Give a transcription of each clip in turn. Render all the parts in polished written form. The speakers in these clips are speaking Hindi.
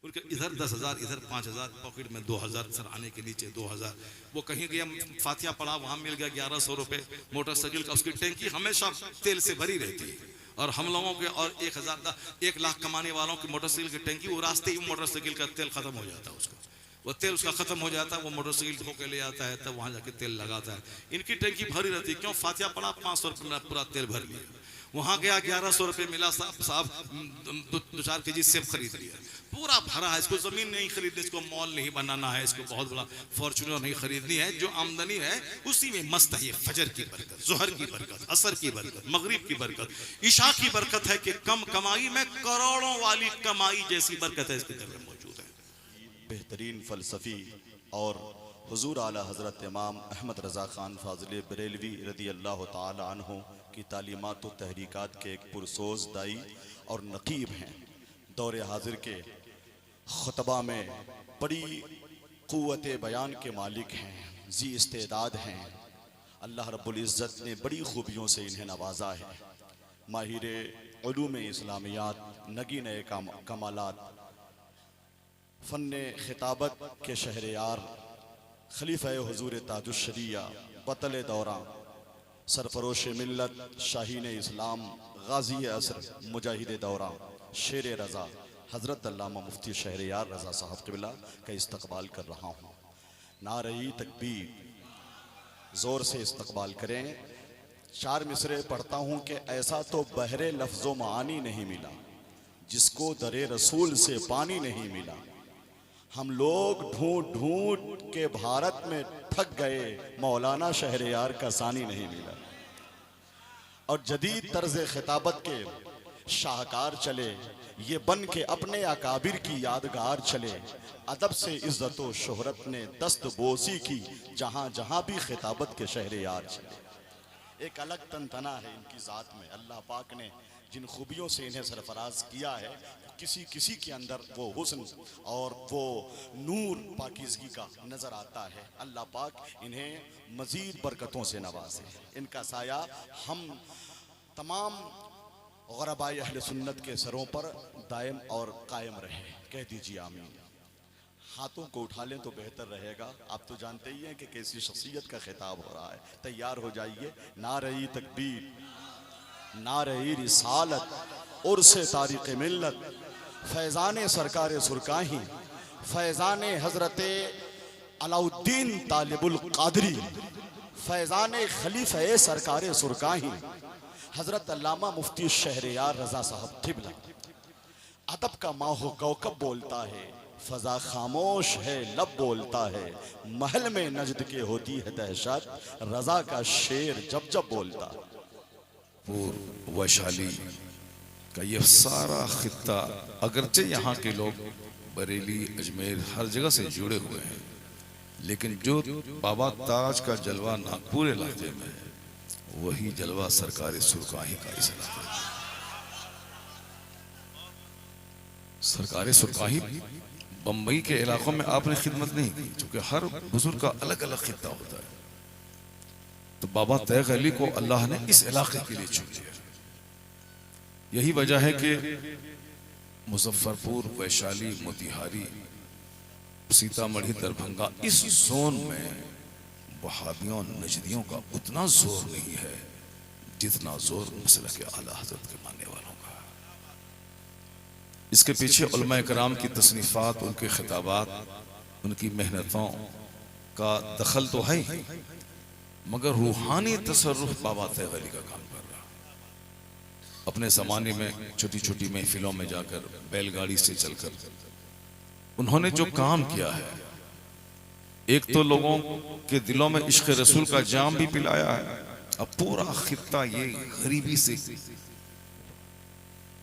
उनके इधर 10,000, इधर 5,000, पॉकेट में 2,000, सर आने के नीचे 2,000। वो कहीं गया फातिया पड़ा, वहां मिल गया 1,100 रुपए मोटरसाइकिल का। उसकी टैंकी हमेशा तेल से भरी रहती है। और हम लोगों के और 1 लाख कमाने वालों की मोटरसाइकिल की टैंकी, वो रास्ते ही मोटरसाइकिल का तेल खत्म हो जाता है। उसका वो तेल उसका खत्म हो जाता है, वो मोटरसाइकिल धो के ले आता है, तब वहां जाके तेल लगाता है। इनकी टैंकी भरी रहती है। क्यों? फातिया पड़ा, 500 रुपये में पूरा तेल भर लिया। वहां गया 1,100 रुपये मिला, साहब 2-4 केजी सेब खरीद लिया, पूरा भरा है। इसको जमीन नहीं खरीदनी, इसको मॉल नहीं बनाना है, इसको बहुत बड़ा फॉर्च्यूनर नहीं खरीदनी है। जो आमदनी है उसी में मस्त है। ये फजर की बरकत, जोहर की बरकत, असर की बरकत, मगरिब की बरकत, ईशा की बरकत है कि कम कमाई में करोड़ों वाली कमाई जैसी बरकत है इसके अंदर मौजूद है। बेहतरीन फ़लसफ़ी और हुजूर आला हज़रत इमाम अहमद रज़ा ख़ान फ़ाज़िल बरेलवी रज़ी अल्लाह ताला अन्हु की तालीमात व तहरीकात के एक पुरसोज़ दाई और नक़ीब हैं। दौर हाजिर के ख़ुतबा में बड़ी क़ुव्वत बयान के मालिक हैं, जी इस्तेदाद हैं। अल्लाह रब्बुल इज़्ज़त ने बड़ी खूबियों से इन्हें नवाजा है। माहिर उलूम इस्लामियात, नगीन कमालात, फ़न्ने खिताबत के शहरयार, खलीफा हुजूर ताजुश्शरिया, बतल दौरा, सरफरोश मिल्लत, शाहीन इस्लाम, गाजी असर, मुजाहिद दौरा, शेर रज़ा, हज़रत अल्लामा मुफ्ती शहरयार रज़ा साहब क़िबला का इस्तक़बाल कर रहा हूँ। नारे तकबीर, ज़ोर से इस्तक़बाल करें। 4 मिसरे पढ़ता हूँ कि ऐसा तो बहरे लफ्ज़ो मानी नहीं मिला, जिसको दरे रसूल से पानी नहीं मिला। हम लोग ढूंढ ढूंढ के भारत में थक गए, मौलाना शहरयार का सानी नहीं मिला। और जदीद तर्ज खिताबत के शाहकार चले, ये बन के अपने अकाबिर की यादगार चले। अदब से इज्जत व शोहरत ने दस्त बोसी की, जहाँ जहाँ भी खिताबत के शहरयार चले। एक अलग तनतना है इनकी ज़ात में। अल्लाह पाक ने जिन खूबियों से इन्हें सरफराज किया है, किसी किसी के अंदर वो हुस्न और वो नूर पाकीज़गी का नज़र आता है। अल्लाह पाक इन्हें मज़ीद बरकतों से नवाजे। इनका साया हम तमाम ग़ुरबाए अहले सुन्नत के सरों पर दायम और कायम रहे। कह दीजिए आमीन। हाथों को उठा लें तो बेहतर रहेगा। आप तो जानते ही हैं कि कैसी शख्सियत का खिताब हो रहा है। तैयार हो जाइए। नारे तकबीर, नारे रिसालत, उर्से तारीक़ मिल्लत, फैज़ान सरकार सुरकाही, फैज़ान हज़रत अलाउद्दीन तालिबुल क़ादरी, फैज़ान खलीफ़ा सरकार सुरकाही, हज़रत अल्लामा मुफ्ती शहरयार रज़ा साहब क़िबला। अदब का माहो कौकब बोलता है, फ़ज़ा खामोश है लब बोलता है। महल में नजद के होती है दहशत, रज़ा का शेर जब जब बोलता। पूर्व वैशाली का ये सारा खित्ता, अगरचे यहाँ के लोग बरेली, अजमेर, हर जगह से जुड़े हुए हैं, लेकिन जो बाबा ताज का जलवा नागपुर इलाके में है, वही जलवा सरकार सुरकाही का इस इलाके में। सरकार सुरकाही बम्बई के इलाकों में आपने खिदमत नहीं की, क्योंकि हर बुजुर्ग का अलग अलग खित्ता होता है। तो बाबा तैग अली को अल्लाह ने इस इलाके के लिए चुन लिया। यही वजह है कि मुजफ्फरपुर, वैशाली, मोतिहारी, सीतामढ़ी, दरभंगा, इस जोन में वहाबियों नजदियों का उतना जोर नहीं है जितना जोर मसलक के आला हज़रत के मानने वालों का। इसके पीछे उलमा कराम की तसनीफात, उनके खिताबात, उनकी मेहनतों का दखल तो है ही, मगर रूहानी तसर्रुफ बाबा तैग अली का काम कर रहा। अपने ज़माने में छोटी छोटी महफिलों में जाकर, बैलगाड़ी से चलकर उन्होंने जो काम किया है, एक तो लोगों के दिलों में इश्क रसूल का जाम भी पिलाया है। अब पूरा खित्ता ये गरीबी से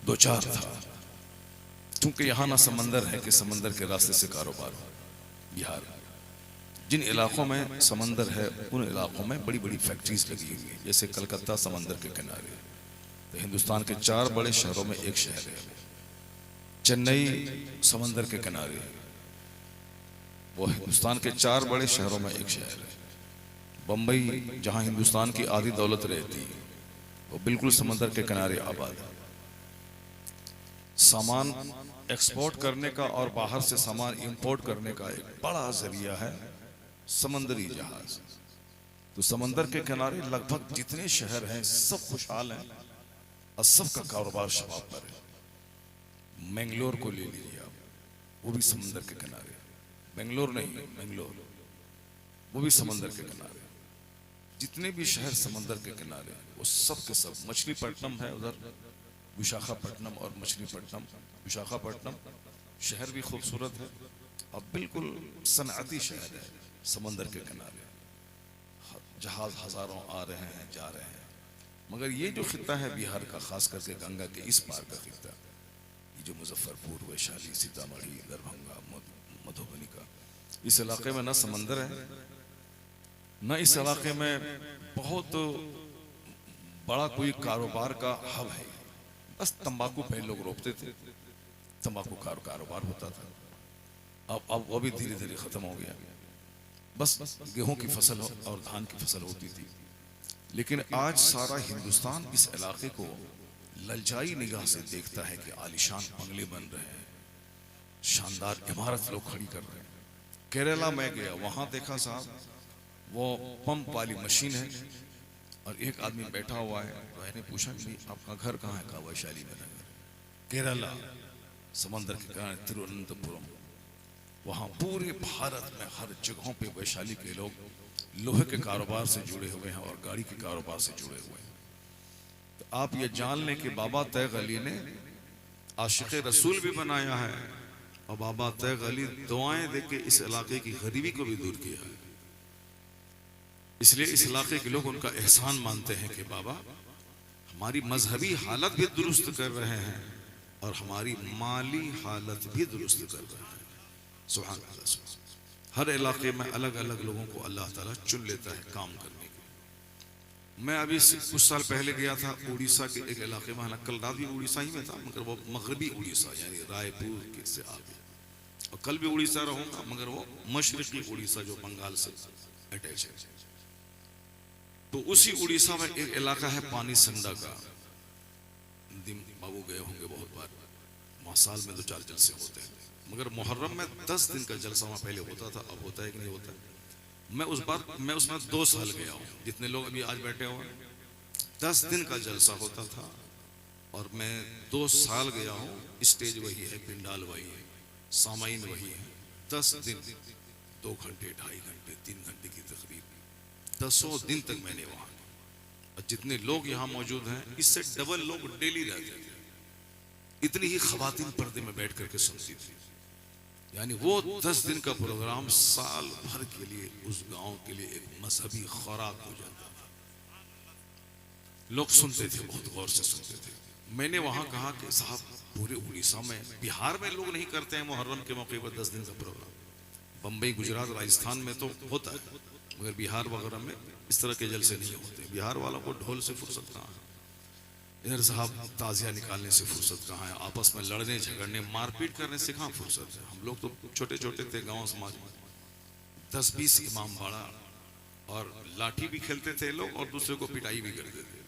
दो चार था, क्योंकि यहाँ ना समंदर है कि समंदर के रास्ते से कारोबार हो। बिहार, जिन इलाकों में समंदर है उन इलाकों में बड़ी बड़ी फैक्ट्रीज लगी हुई है। जैसे कलकत्ता समंदर के किनारे, तो हिंदुस्तान के 4 बड़े शहरों में एक शहर है। चेन्नई समंदर के किनारे, वो हिंदुस्तान के 4 बड़े शहरों में एक शहर है। बम्बई, जहाँ हिंदुस्तान की आधी दौलत रहती है, वो बिल्कुल समंदर के किनारे आबाद है। सामान एक्सपोर्ट करने का और बाहर से सामान इंपोर्ट करने का एक बड़ा जरिया है समंदरी जहाज। तो समंदर के किनारे लगभग जितने शहर हैं सब खुशहाल हैं और सबका कारोबार शबाब पर है। मैंगलोर को ले लीजिए आप, वो भी समंदर के किनारे, बेंगलोर नहीं मैंगलोर, वो भी समंदर के किनारे। जितने भी शहर समंदर के किनारे वो सब के सब, मछलीपट्टनम है उधर, विशाखापट्टनम और मछलीपट्टनम, विशाखापट्टनम शहर भी खूबसूरत है और बिल्कुल सनअती शहर है समंदर के किनारे। जहाज हजारों आ रहे हैं जा रहे हैं। मगर ये जो खित्ता है बिहार का, खास करके गंगा के इस पार का खित्ता, ये जो मुजफ्फरपुर, वैशाली, सीतामढ़ी, दरभंगा, मधुबनी का, इस इलाके में ना समंदर है न इस इलाके में बहुत बड़ा कोई कारोबार का हब है। बस तंबाकू पहले लोग रोपते थे, तंबाकू का कारोबार होता था, अब वो भी धीरे धीरे खत्म हो गया। बस गेहूं की फसल और धान की फसल होती थी। लेकिन आज सारा हिंदुस्तान इस इलाके को ललचाई निगाह से देखता है कि आलीशान बंगले बन रहे हैं, शानदार इमारत लोग खड़ी कर रहे हैं। केरला में गया, वहां देखा साहब वो पंप वाली मशीन है और एक आदमी बैठा हुआ है। मैंने पूछा कि आपका घर कहाँ है? कहा वैशाली में नगर, केरला, समंदर के किनारे तिरुवनंतपुरम। वहाँ पूरे भारत में हर जगहों पे वैशाली के लोग लोहे के कारोबार से जुड़े हुए हैं और गाड़ी के कारोबार से जुड़े हुए हैं। तो आप ये जान लें कि बाबा तैग अली ने आशिक रसूल भी बनाया है और बाबा तैग अली दुआएं देके इस इलाके की गरीबी को भी दूर किया है। इसलिए इस इलाके के लोग उनका एहसान मानते हैं कि बाबा हमारी मजहबी हालत भी दुरुस्त कर रहे हैं और हमारी माली हालत भी दुरुस्त कर रहे हैं। सुभान अल्लाह, सुभान। हर इलाके में अलग अलग लोगों को अल्लाह ताला चुन लेता है काम करने के। मैं अभी कुछ साल पहले गया था उड़ीसा के एक इलाके में, हालांकि कल रात भी उड़ीसा ही में था, मगर वो मगरबी उड़ीसा यानी रायपुर के से आगे, और कल भी उड़ीसा रहूंगा मगर वो मशरकी उड़ीसा जो बंगाल से अटैच है। तो उसी उड़ीसा में एक इलाका है पानी संडा का, दिन बाबू गए होंगे बहुत बार, वहाँ साल में 2-4 जलसे होते हैं। मगर मुहर्रम में 10 दिन का जलसा वहाँ पहले होता था, अब होता है कि नहीं होता है। मैं उसमें 2 साल गया हूँ, जितने लोग अभी आज बैठे हुए 10 दिन का जलसा होता था और मैं 2 साल गया हूँ। स्टेज वही है, पिंडाल वही है, सामाइन वही है। 10 दिन 2 घंटे 2.5 घंटे 3 घंटे की तकरीर, 10 दिन तक मैंने वहाँ, और जितने लोग यहाँ मौजूद हैं इससे डबल लोग डेली रहते थे। इतनी ही खवातीन पर्दे में बैठ करके सुनती थी। यानी वो 10 दिन का प्रोग्राम साल भर के लिए उस गांव के लिए एक मजहबी खुराक हो जाता था। लोग सुनते थे, बहुत गौर से सुनते थे। मैंने वहां कहा कि साहब पूरे उड़ीसा में, बिहार में लोग नहीं करते हैं मुहर्रम के मौके पर 10 दिन का प्रोग्राम। बंबई, गुजरात, राजस्थान में तो होता है, मगर बिहार वगैरह में इस तरह के जलसे नहीं होते। बिहार वालों को ढोल से फुर्सत कहाँ है, इधर साहब ताजिया निकालने से फुर्सत कहाँ है, आपस में लड़ने झगड़ने मारपीट करने से कहाँ फुर्सत है। हम लोग तो छोटे छोटे थे गांव समाज में, 10-20 इमाम बाड़ा और लाठी भी खेलते थे लोग और दूसरे को पिटाई भी करते थे।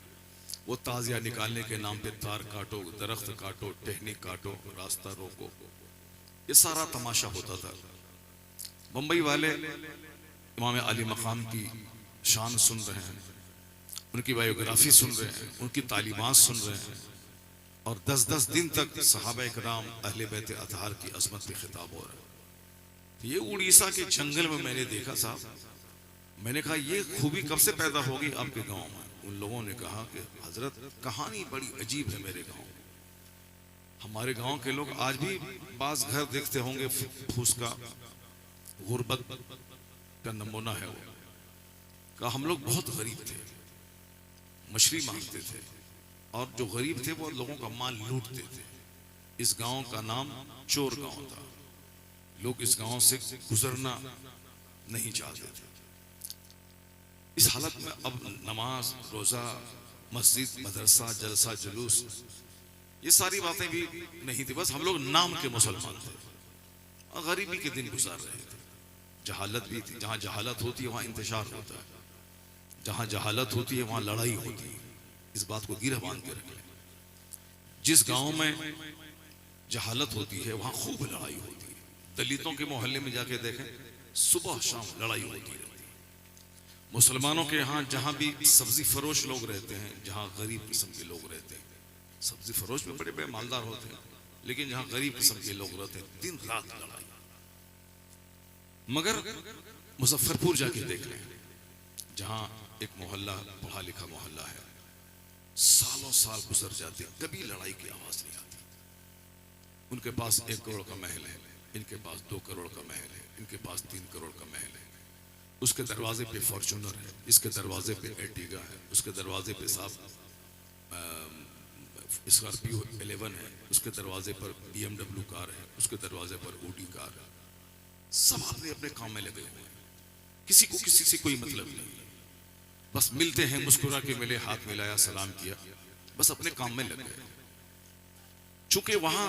वो ताजिया निकालने के नाम पे तार काटो, दरख्त काटो, टहनी काटो, रास्ता रोको, ये सारा तमाशा होता था। मुंबई वाले इमाम अली मकाम की शान सुन रहे हैं, उनकी बायोग्राफी सुन रहे हैं, उनकी तालीमात सुन रहे हैं, और 10-10 दिन तक सहाबा इकराम अहले बैत अतहार की अजमत पे खिताब हो रहा है। ये उड़ीसा के जंगल में मैंने देखा साहब। मैंने कहा ये खूबी कब से पैदा होगी आपके गांव में? उन लोगों ने कहा कि हजरत कहानी बड़ी अजीब है मेरे गांव। हमारे गांव के लोग आज भी बाज घर देखते होंगे फूस का, गुर्बत का नमूना है वो। कहा हम लोग बहुत गरीब थे, मछली मांगते थे, और जो गरीब थे वो लोगों का माल लूटते थे। इस गांव का नाम चोर गांव था। लोग इस गांव से गुजरना नहीं चाहते थे। इस हालत में अब नमाज, रोजा, मस्जिद, मदरसा, जलसा, जुलूस, ये सारी बातें भी नहीं थी। बस हम लोग नाम के मुसलमान थे और गरीबी के दिन गुजार रहे थे। जहालत भी थी, जहां जहालत होती है वहां इंतशार होता है, जहां जहालत होती है वहां लड़ाई होती है। इस बात को गिरह बांध के रखें। जिस गांव में जहालत होती है वहां खूब लड़ाई होती है। दलितों के मोहल्ले में जाके देखें, सुबह शाम लड़ाई होती रहती है। मुसलमानों के यहाँ जहां भी सब्जी फरोश लोग रहते हैं, जहां गरीब किस्म के लोग रहते हैं, सब्जी फरोश में बड़े बड़े मालदार होते हैं, लेकिन जहां गरीब किस्म के लोग रहते हैं दिन रात लड़ाई। मगर मुजफ्फरपुर जाके देख लें, जहां एक मोहल्ला पढ़ा लिखा मोहल्ला है, सालों साल गुजर जाते कभी लड़ाई की आवाज नहीं आती। उनके पास 1 करोड़ का महल है, इनके पास 2 करोड़ का महल है, इनके पास 3 करोड़ का महल है। उसके दरवाजे पे फॉर्च्यूनर है, इसके दरवाजे पे एर्टिगा है, उसके दरवाजे पे साहब स्कॉर्पियो 11 है, उसके दरवाजे पर BMW कार है, उसके दरवाजे पर ओडी कार है। सब अपने अपने काम में लगे हुए हैं, किसी को किसी से कोई मतलब नहीं। बस मिलते हैं, मुस्कुरा के मिले, हाथ मिलाया, सलाम किया, बस अपने काम में लग गए। चूंकि वहां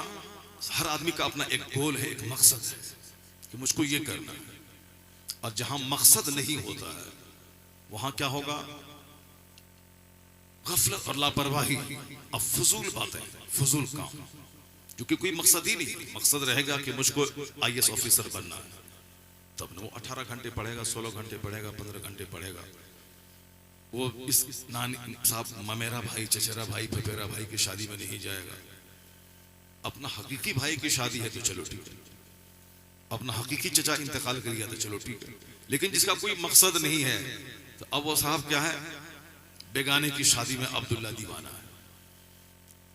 हर आदमी का अपना एक गोल है, एक मकसद है कि मुझको ये करना है। और जहां मकसद नहीं होता है वहां क्या होगा? गफलत और लापरवाही और फजूल बातें, फजूल काम, क्योंकि कोई मकसद ही नहीं। मकसद रहेगा कि मुझको IAS ऑफिसर बनना है, तब ना वो 18 घंटे पढ़ेगा, 16 घंटे पढ़ेगा, 15 घंटे पढ़ेगा। वो इस नानी साहब ममेरा भाई, चचेरा भाई, फपेरा भाई की शादी में नहीं जाएगा। अपना हकीकी भाई की शादी है तो चलो ठीक है, अपना हकीकी चचा इंतकाल कर गया तो चलो ठीक है, लेकिन जिसका कोई मकसद नहीं है तो अब वो साहब क्या है? बेगाने की शादी में अब्दुल्ला दीवाना है।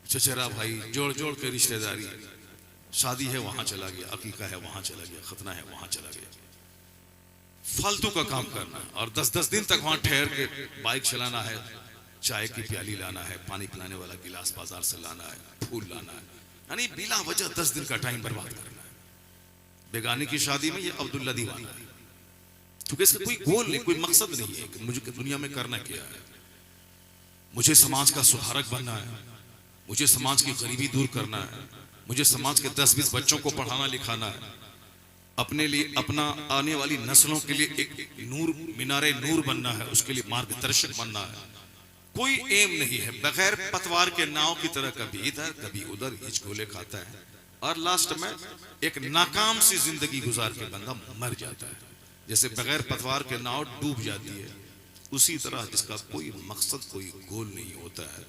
चचेरा भाई जोड़ जोड़ के रिश्तेदारी, शादी है वहां चला गया, अकीका है वहां चला गया, खतना है वहां चला गया। फालतू का काम करना है और 10-10 दिन तक वहां ठहर के बाइक चलाना है, चाय की प्याली लाना है, पानी पिलाने वाला गिलास बाजार से लाना है, फूल लाना है, यानी बिला वजह 10 दिन का टाइम बर्बाद करना है बेगाने की शादी में। ये अब्दुल्ला दीवाना है, क्योंकि इसका कोई गोल नहीं, कोई मकसद नहीं है कि मुझे दुनिया में करना क्या है। मुझे समाज का सुधारक बनना है, मुझे समाज की गरीबी दूर करना है, मुझे समाज के 10-20 बच्चों को पढ़ाना लिखाना है, अपने लिए, अपना आने वाली नस्लों के लिए एक नूर, मीनारे नूर बनना है, उसके लिए मार्गदर्शक बनना है। कोई एम नहीं है, बगैर पतवार के नाव की तरह कभी इधर कभी उधर हिचकोले खाता है और लास्ट में एक नाकाम सी जिंदगी गुजार के बंदा मर जाता है। जैसे बगैर पतवार के नाव डूब जाती है, उसी तरह जिसका कोई मकसद, कोई गोल नहीं होता है,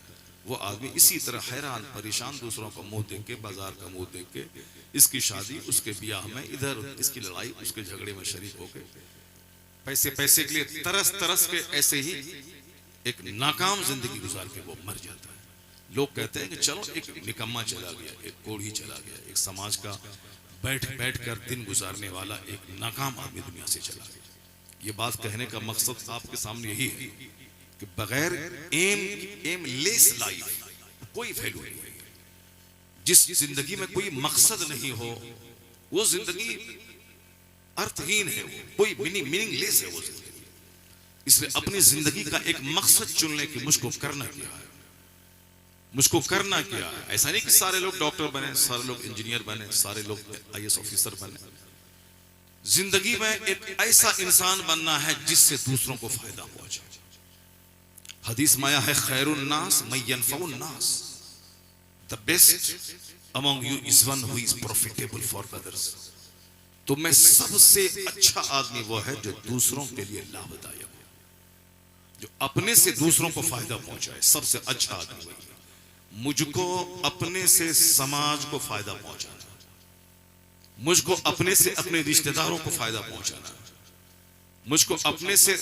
वो आदमी इसी तरह हैरान परेशान दूसरों का मुंह देख के, बाजार का मुंह देख के, इसकी शादी, उसके ब्याह में इधर, इसकी लड़ाई, उसके झगड़े में शरीक होके पैसे पैसे के लिए तरस तरस के ऐसे ही एक नाकाम जिंदगी गुजार के वो मर जाता है। लोग कहते हैं कि चलो एक निकम्मा चला गया, एक कोढ़ी चला गया, एक समाज का बैठ बैठ कर दिन गुजारने वाला एक नाकाम आदमी दुनिया से चला गया। ये बात कहने का मकसद आपके सामने यही है कि बगैर एम लेस लाइफ कोई वैल्यू नहीं है। जिस जिंदगी में कोई मकसद नहीं हो वो जिंदगी अर्थहीन है, कोई मीनिंगलेस है वो जिंदगी। इसलिए अपनी जिंदगी का एक मकसद चुनने की मुझको करना क्या है, मुझको करना क्या है। ऐसा नहीं कि सारे लोग डॉक्टर बने, सारे लोग इंजीनियर बने, सारे लोग IAS ऑफिसर बने। जिंदगी में एक ऐसा इंसान बनना है जिससे दूसरों को फायदा पहुंचे। हदीस में आया है, खैरुन नास मन यनफउन नास, the best among you is one who is profitable for others. तो मैं सबसे अच्छा आदमी वो है जो दूसरों के लिए लाभदायक हो, जो अपने से दूसरों को फायदा पहुंचाए। सबसे अच्छा आदमी वही है। मुझको अपने से समाज को फायदा पहुंचाना, मुझको अपने से अपने रिश्तेदारों को फायदा पहुंचाना, मुझको अपने से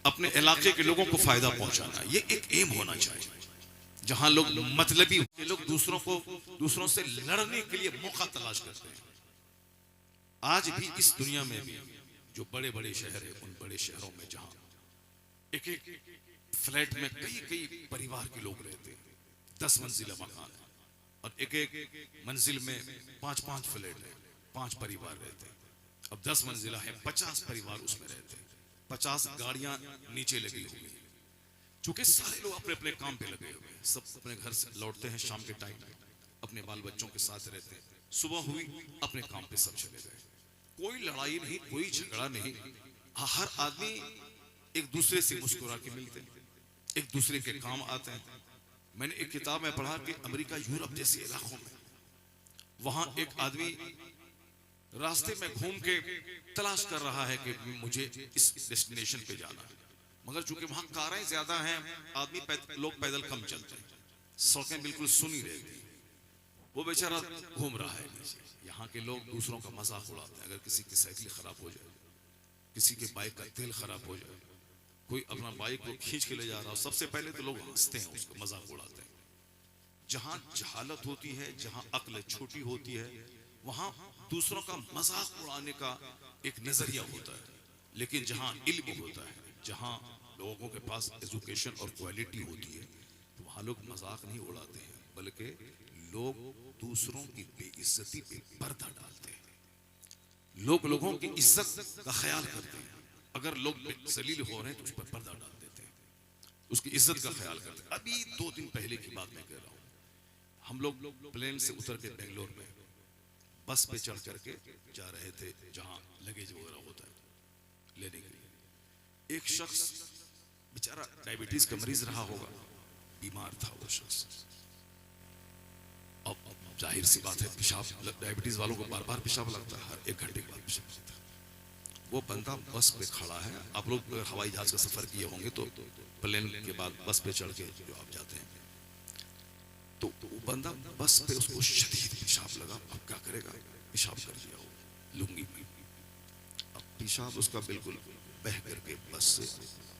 अपने इलाके के लोगों को फायदा पहुंचाना, ये एक एम होना चाहिए। जहां लोग मतलबी, लोग दूसरों से लड़ने के लिए मौका तलाश करते हैं। आज भी इस दुनिया में भी जो बड़े बड़े शहर है, उन बड़े शहरों में जहां एक एक फ्लैट में कई परिवार के लोग रहते हैं, 10 मंजिला मकान है और एक एक मंजिल में 5-5 फ्लैट है, 5 परिवार रहते हैं। अब 10 मंजिला है, 50 परिवार उसमें रहते हैं, 50 गाड़ियां नीचे लगी हुई है। चूंकि सारे लोग अपने अपने काम पे लगे हुए हैं, सब अपने घर से लौटते हैं शाम के टाइम, अपने बाल बच्चों के साथ रहते हैं, सुबह हुई अपने काम पे सब चले गए। कोई लड़ाई नहीं, कोई झगड़ा नहीं, हर आदमी एक दूसरे से मुस्कुरा के मिलते हैं, एक दूसरे के काम आते हैं। मैंने एक किताब में पढ़ा कि अमेरिका, यूरोप जैसे इलाकों में वहां एक आदमी रास्ते में घूम के तलाश कर रहा है कि मुझे इस डेस्टिनेशन पे जाना है, मगर चूंकि वहां कारें ज्यादा हैं, लोग पैदल कम चलते हैं, सड़कें बिल्कुल सुनी रहेगी। वो बेचारा घूम रहा है नीचे। यहाँ के लोग दूसरों का मजाक उड़ाते हैं। अगर किसी की साइकिल खराब हो जाए, किसी के बाइक का तेल खराब हो जाए, कोई अपना बाइक को खींच के ले जा रहा हो, सबसे पहले तो लोग हंसते हैं, उसको मजाक उड़ाते हैं। जहां जहालत होती है, जहां अक्ल छोटी होती है, वहां दूसरों का मजाक उड़ाने का एक नजरिया होता है। लेकिन जहां इल्म होता है, जहां लोगों के पास एजुकेशन और क्वालिटी होती है, तो वहां लोग मजाक नहीं उड़ाते हैं, बल्कि लोग दूसरों की बेइज्जती पे पर्दा डालते हैं। लोग लोगों की इज्जत का ख्याल करते हैं। अगर लोग जलील हो रहे हैं तो उस पर पर्दा डाल देते हैं, उसकी इज्जत का ख्याल करते हैं। अभी 2 दिन पहले की बात मैं कह रहा हूँ, हम लोग प्लेन से उतर के बेंगलोर में बस पे चढ़ करके जा रहे थे, जहां लगेज वगैरह होता है लेने के लिए। एक शख्स बेचारा डायबिटीज का मरीज रहा होगा, बीमार था वो शख्स। अब जाहिर सी बात है, पेशाब डायबिटीज वालों को बार बार पेशाब लगता है, हर 1 घंटे के बाद पेशाब लगता है। वो बंदा बस पे खड़ा है। आप लोग हवाई जहाज का सफर किए होंगे तो प्लेन के बाद बस पे चढ़ के जो आप जाते हैं, तो वो बंदा बस पे, उसको शदीद पेशाब लगा। अब क्या करेगा, पेशाब कर दिया वो लुंगी में। अब पेशाब उसका बिल्कुल बह करके बस से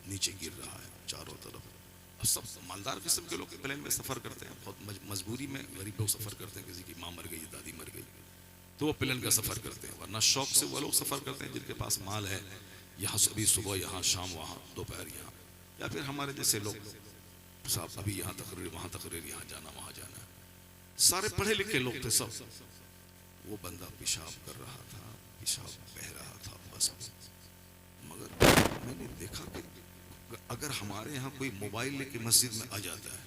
नीचे गिर रहा है चारों तरफ। अब सब मालदार किस्म के लोग प्लेन में सफर करते हैं, बहुत मजबूरी में गरीब लोग सफर करते हैं, किसी की माँ मर गई, दादी मर गई, तो वो प्लेन का सफर करते हैं। वरना शौक से वो लोग सफर करते हैं जिनके पास माल है, यहाँ अभी सुबह, यहाँ शाम, वहाँ दोपहर, यहाँ। या फिर हमारे जैसे लोग, साहब अभी यहाँ तकरीर, वहाँ तकरीर, यहाँ जाना, वहाँ जाना, सारे पढ़े लिखे लोग थे सब। वो बंदा पेशाब कर रहा था, पेशाब बह रहा था बस। मगर मैंने देखा कि अगर हमारे यहाँ कोई मोबाइल लेके मस्जिद में आ जाता है,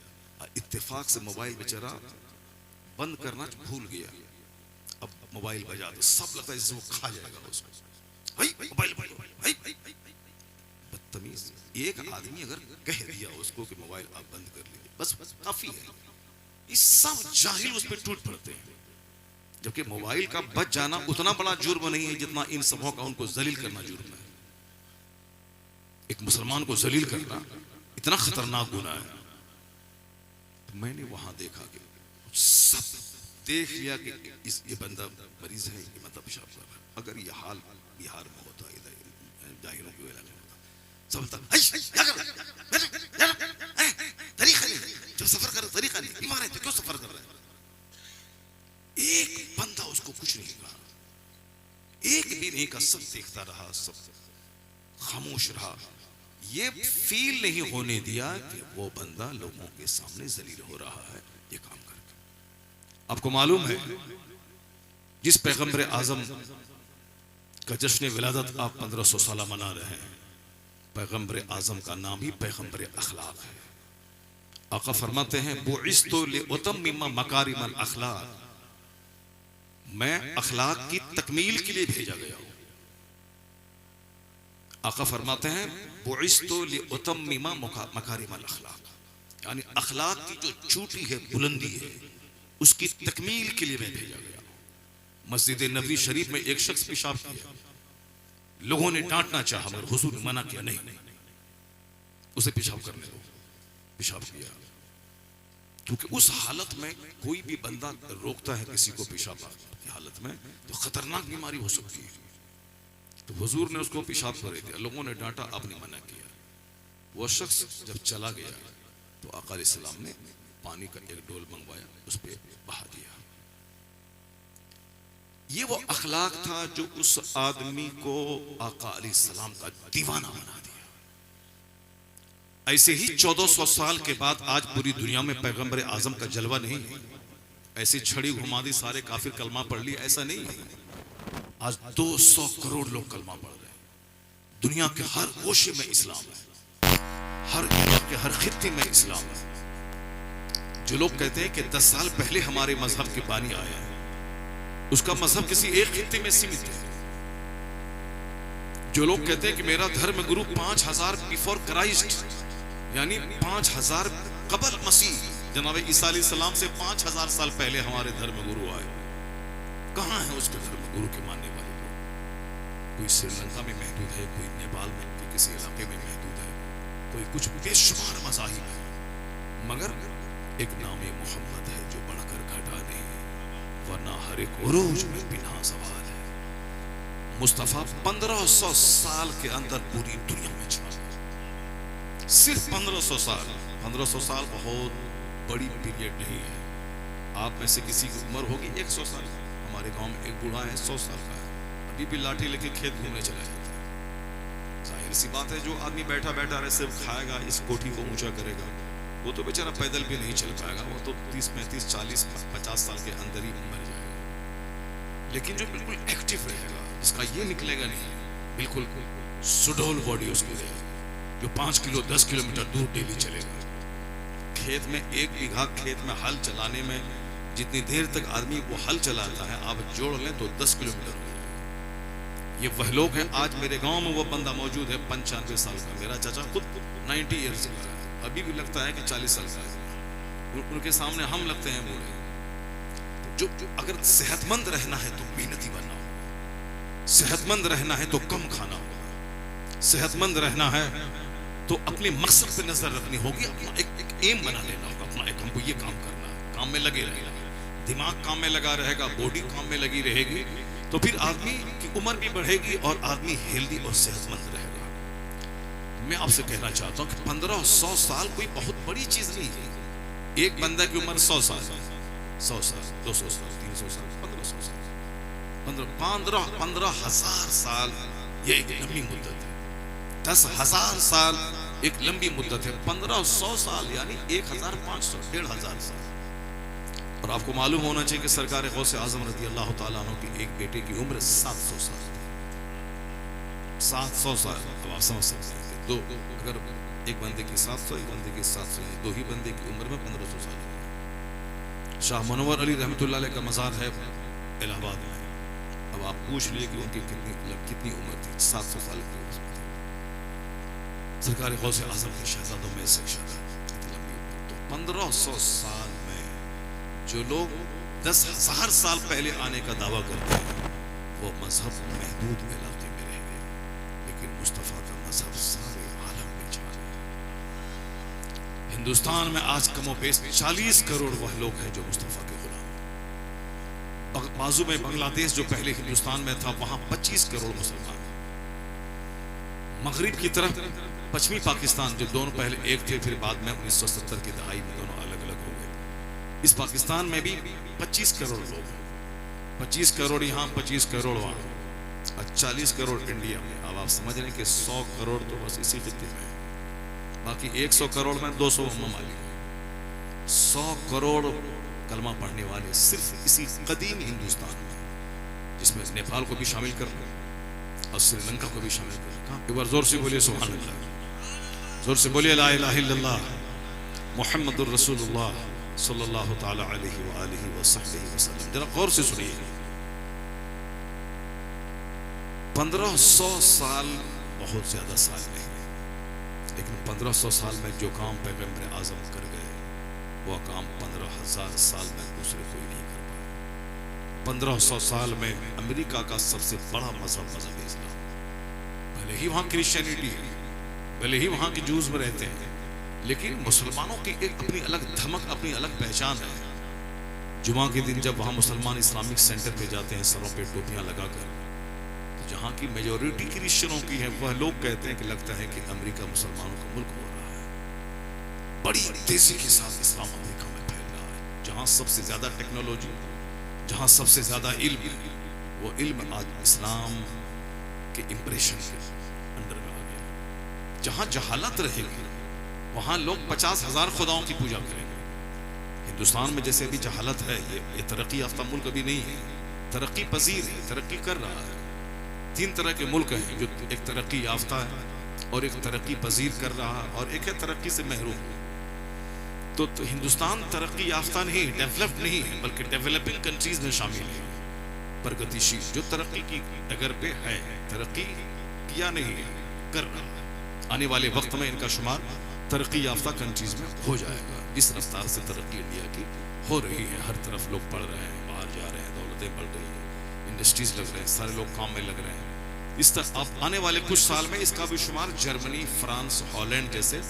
इत्तेफाक से मोबाइल बेचारा बंद करना भूल गया, अब मोबाइल बजा दो, सब लगता है जैसे वो खा जाएगा उसको। मोबाइल बदतमीज। एक आदमी अगर कह दिया उसको कि मोबाइल आप बंद कर लीजिए, बस काफी है। इस सब जाहिल उस पर टूट पड़ते हैं, जबकि मोबाइल का बच जाना उतना बड़ा जुर्म नहीं है जितना इन सबों का उनको जलील करना जुर्म है। एक मुसलमान को जलील करना इतना खतरनाक गुनाह है। तो मैंने वहां देखा कि सब देख लिया कि ये बंदा मरीज है, ये मतलब पेशाब कर रहा है। अगर ये हाल बिहार में होता, इधर जाहिरों के इलाके में होता, सब तरीका नहीं, जब सफर कर तरीका नहीं, बीमार है तो क्यों सफर कर रहा है। एक बंदा उसको कुछ नहीं कहा, एक भी नहीं कहा, सब देखता रहा, सब खामोश रहा। ये फील नहीं होने दिया कि वो बंदा लोगों के सामने जलील हो रहा है ये काम करके। आपको मालूम है, जिस पैगंबर आजम का जश्न विलादत आप 1500 साल मना रहे हैं, पैगंबर आजम का नाम ही पैगंबर अखलाक है। आका फरमाते हैं, बुइस्तु लिउतम्मिम मकारिमल अखलाक, मैं अखलाक की तकमील के लिए भेजा गया हूं। आका फरमाते हैं, बुइस्तु लिउतम्मिम मकारिमल अखलाक, यानी अखलाक की जो चोटी है, बुलंदी है, उसकी तकमील के लिए मैं भेजा गया। मस्जिद नबवी शरीफ में एक शख्स पेशाब किया, लोगों ने डांटना चाहा मगर हुजूर ने मना किया, नहीं उसे पेशाब करने दो। पेशाब किया, क्योंकि उस हालत में कोई भी बंदा रोकता है किसी को पेशाब की हालत में तो खतरनाक बीमारी हो सकती है। तो हुजूर ने उसको पेशाब कर दिया, लोगों ने डांटा, आपने मना किया। वो शख्स जब चला गया तो आका अलैहिस्सलाम ने पानी का एक डोल मंगवाया, उस पर बहा दिया। ये वो अखलाक था जो उस आदमी को आका अलैहिस्सलाम का दीवाना बना दिया। ऐसे ही 1400 साल के बाद आज पूरी दुनिया में पैगंबर आजम का जलवा नहीं है। ऐसी छड़ी घुमा दी, सारे काफिर कलमा पढ़ लिया, ऐसा नहीं है। आज 200 करोड़ लोग कलमा पढ़ रहे हैं। दुनिया के हर गोशे में इस्लाम है, हर इलाके, हर खित्ते में इस्लाम है। जो लोग कहते हैं कि 10 साल पहले हमारे मजहब के बानी आए हैं, उसका मजहब किसी एक खित्ते में सीमित है। जो लोग कहते हैं कि मेरा धर्म गुरु 5000 बिफोर क्राइस्ट, यानी 5000 कबल मसीह, जनाब ईसा अलैहिस्सलाम से 5000 साल पहले हमारे धर्म गुरु आए, कहाँ है उसके धर्म गुरु के मानने वाले लोग? कोई श्रीलंका में महदूद है, कोई नेपाल में के किसी इलाके में महदूद है, कोई कुछ बेशुमार मज़ाहिब है, मगर एक नाम मोहम्मद है जो बढ़कर घटा नहीं, वरना हर एक उरूज में बिना सवाल है। मुस्तफ़ा 1500 साल के अंदर पूरी दुनिया में छा गए, सिर्फ 1500 साल। 1500 साल बहुत बड़ी पीरियड नहीं है। आप में से किसी की उम्र होगी 100 साल। हमारे गांव में एक बूढ़ा है 100 साल का है, अभी भी लाठी लेके खेत घूमने चला जाता है। जाहिर सी बात है, जो आदमी बैठा बैठा रहे सिर्फ खाएगा, इस कोठी को ऊंचा करेगा, वो तो बेचारा पैदल भी नहीं चल पाएगा, वो तो 30, 35, 40, 50 साल के अंदर ही मर जाएगा। लेकिन जो बिल्कुल एक्टिव रहेगा, जिसका ये निकलेगा नहीं, बिल्कुल सुडौल बॉडी उसकी रहेगी, जो 5 किलो 10 किलोमीटर दूर डेली चलेगा। खेत में 1 बीघा खेत में हल चलाने में जितनी देर तक आदमी वो हल चलाता है, आप जोड़ लें तो 10 किलोमीटर हो जाएगा। ये वह लोग हैं। आज मेरे गांव में वो बंदा मौजूद है 95 साल का, मेरा चाचा खुद 90 ईयर्स का है, अभी भी लगता है कि 40 साल का है। उनके सामने हम लगते हैं बूढ़े। जो अगर सेहतमंद रहना है तो मेहनती बनना होगा, सेहतमंद रहना है तो कम खाना होगा, सेहतमंद रहना है तो अपने मकसद पे नजर रखनी होगी, अपना एक एम बना लेना होगा, अपना एक हमको ये काम करना है, काम में लगे रहना, दिमाग काम में लगा रहेगा, बॉडी काम में लगी रहेगी, तो फिर आदमी की उम्र भी बढ़ेगी और आदमी हेल्दी और सेहतमंद रहेगा। मैं आपसे कहना चाहता हूँ कि 1500 साल कोई बहुत बड़ी चीज नहीं है। एक बंदा की उम्र 100 साल, 100 साल, 200 साल, 300 साल, 1500 साल, 15,000 साल, ये एक लंबी मुद्दत है। 10,000 साल एक लंबी मुद्दत है। 1500 साल यानी 1500, 1500 साल। और आपको मालूम होना चाहिए कि सरकार गौसे आजम रज़ी अल्लाह तआला अन्हु की एक बेटे की उम्र 700 साल थी। 700 साल। अब आप समझ सकते हैं कि दो, अगर एक बंदे की 700, एक बंदे की 700, दो ही बंदे की उम्र में 1500 साल। शाह मनोवर अली रहमतुल्लाह अलैह का मज़ार है इलाहाबाद में। अब आप पूछ लिए कि उनकी कितनी उम्र थी? 700 साल की उम्र थी। सरकार गौसे आजम के शहजादों में से शहजादा लंबी उम्र। तो 1500 साल में जो लोग 10,000 साल पहले आने का दावा करते हैं, वो मजहब महदूद इलाके में रह गए, लेकिन मुस्तफ़ा का मजहब सारे आलम में छा गया। हिंदुस्तान में आज कमो बेश 40 करोड़ वह लोग हैं जो मुस्तफ़ा के गुलाम। बाजू में बांग्लादेश जो पहले हिंदुस्तान में था, वहां 25 करोड़ मुसलमान। मगरिब की तरफ पश्चिमी पाकिस्तान, जो दोनों पहले एक थे, फिर बाद में 1970 की दहाई में दोनों अलग अलग हो गए। इस पाकिस्तान में भी 25 करोड़ लोग, 25 करोड़ यहाँ, 25 करोड़ वहाँ, और 40 करोड़ इंडिया में। अब आप समझ रहे हैं कि 100 करोड़ तो बस इसी खित्ते में है, बाकी 100 करोड़ में 200 ममालिक हैं। 100 करोड़ कलमा पढ़ने वाले सिर्फ इसी कदीम हिंदुस्तान में, जिसमें नेपाल को भी शामिल कर और श्रीलंका को भी शामिल कर। एक बार जोर से बोलिए सुभान अल्लाह, जोर से बोलिए ला इलाहा इल्लल्लाह मुहम्मदुर रसूलुल्लाह सल्लल्लाहु ताला अलैहि व आलिहि वसल्लम। जरा गौर से सुनिए, 1500 साल बहुत ज्यादा साल नहीं, लेकिन 1500 साल में जो काम पैगंबर आजम कर गए, वो काम 15,000 साल में दूसरे कोई नहीं कर पाए। 1500 साल में अमेरिका का सबसे बड़ा मजहब इस्लाम, भले ही वहाँ क्रिश्चियनिटी है, भले ही वहाँ के जूस में रहते हैं, लेकिन मुसलमानों की एक अपनी अलग धमक, अपनी अलग पहचान है। जुमा के दिन जब वहाँ मुसलमान इस्लामिक सेंटर पे जाते हैं सरों पे टोपियाँ लगाकर, तो जहाँ की मेजॉरिटी क्रिश्चियनों की है, वह लोग कहते हैं कि लगता है कि अमेरिका मुसलमानों का मुल्क हो रहा है। बड़ी तेजी के साथ इस्लाम अमेरिका में फैल रहा है। जहाँ सबसे ज्यादा टेक्नोलॉजी, जहाँ सबसे ज्यादा इल्म, वो इल्म आज इस्लाम के इम्प्रेशन के अंडर में आ गया। जहाँ जहालत रहेगी, वहाँ लोग 50,000 खुदाओं की पूजा करेंगे। हिंदुस्तान में जैसे भी जहालत है, ये तरक्की याफ्ता मुल्क अभी नहीं है, तरक्की पजीर है, तरक्की कर रहा है। 3 तरह के मुल्क हैं, जो एक तरक्की याफ्ता है, और एक तरक्की पजीर कर रहा है, और एक है तरक्की से महरूम। तो हिंदुस्तान तरक्की याफ्ता नहीं, डेवलप्ड नहीं है, बल्कि डेवलपिंग कंट्रीज में शामिल है, प्रगतिशील, जो तरक्की की डगर पे है, तरक्की किया नहीं है, कर रहा है। आने वाले वक्त में इनका शुमार तरक्की याफ्ता कंट्रीज में हो जाएगा। जिस रफ्तार से तरक्की इंडिया की हो रही है, हर तरफ लोग पढ़ रहे हैं, बाहर जा रहे हैं, दौलतें बढ़ रही हैं, इंडस्ट्रीज लग रहे हैं, सारे लोग काम में लग रहे हैं। इस तरह अब आने वाले कुछ साल में इसका भी शुमार जर्मनी, फ्रांस, हॉलैंड जैसे